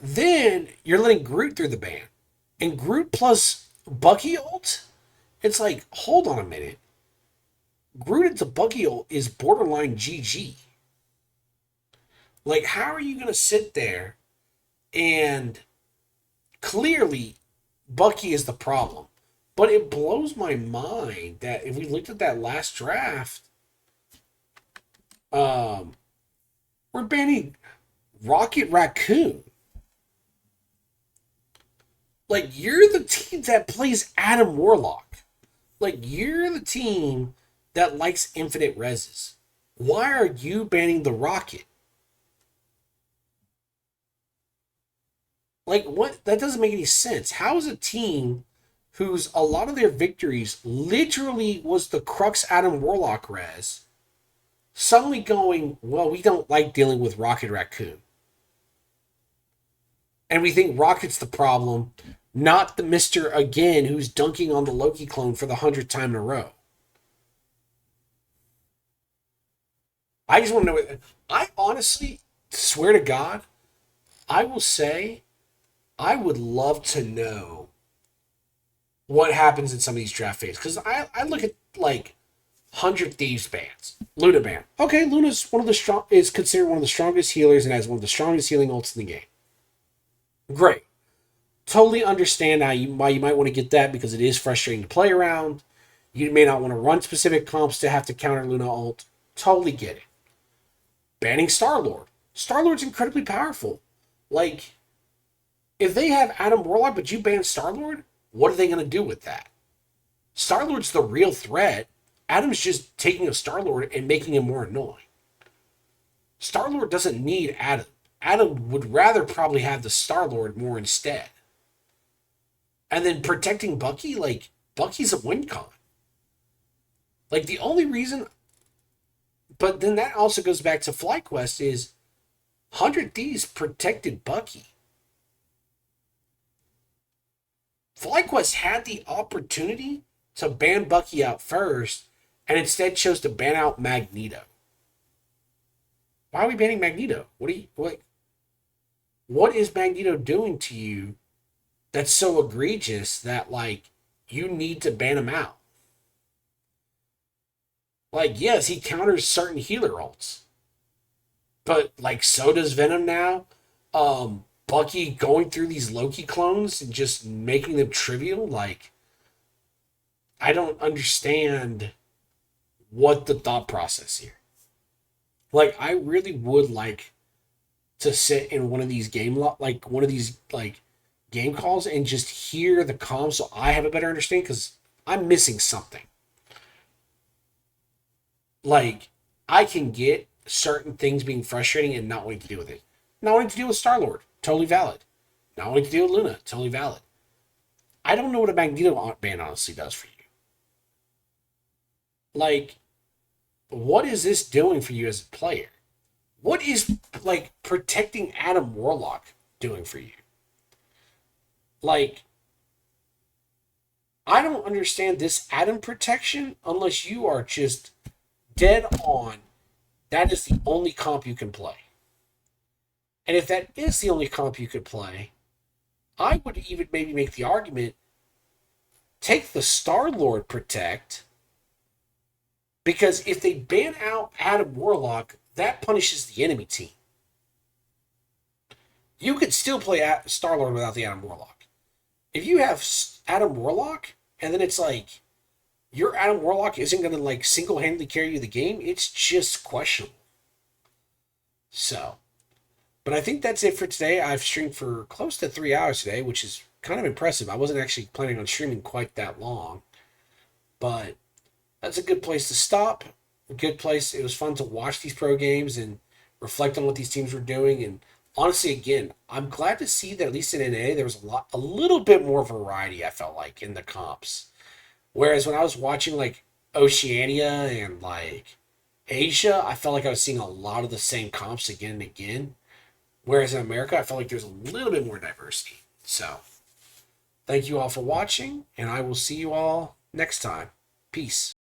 then you're letting Groot through the ban. And Groot plus Bucky ult? It's like, hold on a minute. Groot into Bucky ult is borderline GG. Like, how are you going to sit there and clearly Bucky is the problem? But it blows my mind that if we looked at that last draft, we're banning Rocket Raccoon. Like, you're the team that plays Adam Warlock. Like, you're the team that likes infinite reses. Why are you banning the Rocket? Like, what? That doesn't make any sense. How is a team whose a lot of their victories literally was the Crux Adam Warlock res suddenly going, well, we don't like dealing with Rocket Raccoon? And we think Rocket's the problem, not the Mr. Again who's dunking on the Loki clone for the 100th time in a row. I just want to know. I honestly swear to God, I will say, I would love to know what happens in some of these draft phases. Because I look at, like, 100 Thieves bans. Luna ban. Okay, Luna's is considered one of the strongest healers and has one of the strongest healing ults in the game. Great. Totally understand why you might want to get that, because it is frustrating to play around. You may not want to run specific comps to have to counter Luna ult. Totally get it. Banning Star-Lord. Star-Lord's incredibly powerful. Like, if they have Adam Warlock but you ban Star-Lord, what are they going to do with that? Star-Lord's the real threat. Adam's just taking a Star-Lord and making him more annoying. Star-Lord doesn't need Adam. Adam would rather probably have the Star-Lord more instead. And then protecting Bucky, like, Bucky's a win con. Like, the only reason, but then that also goes back to FlyQuest is 100 Thieves protected Bucky. FlyQuest had the opportunity to ban Bucky out first and instead chose to ban out Magneto. Why are we banning Magneto? What is Magneto doing to you that's so egregious that, like, you need to ban him out? Like, yes, he counters certain healer ults. But, like, so does Venom now. Bucky going through these Loki clones and just making them trivial. Like, I don't understand what the thought process here. Like, I really would like to sit in one of these game game calls and just hear the comms so I have a better understanding, because I'm missing something. Like, I can get certain things being frustrating and not wanting to deal with it. Not wanting to deal with Star-Lord, totally valid. Not wanting to deal with Luna, totally valid. I don't know what a Magneto ban honestly does for you. Like, what is this doing for you as a player? What is, like, protecting Adam Warlock doing for you? Like, I don't understand this Adam protection unless you are just dead on. That is the only comp you can play. And if that is the only comp you could play, I would even maybe make the argument, take the Star-Lord protect, because if they ban out Adam Warlock, that punishes the enemy team. You could still play Star-Lord without the Adam Warlock. If you have Adam Warlock, and then it's like, your Adam Warlock isn't going to, like, single-handedly carry you the game, it's just questionable. So, but I think that's it for today. I've streamed for close to 3 hours today, which is kind of impressive. I wasn't actually planning on streaming quite that long, but that's a good place to stop. A good place. It was fun to watch these pro games and reflect on what these teams were doing. And honestly, again, I'm glad to see that at least in NA there was a little bit more variety. I felt like in the comps, whereas when I was watching like Oceania and like Asia, I felt like I was seeing a lot of the same comps again and again. Whereas in America, I felt like there's a little bit more diversity. So, thank you all for watching, and I will see you all next time. Peace.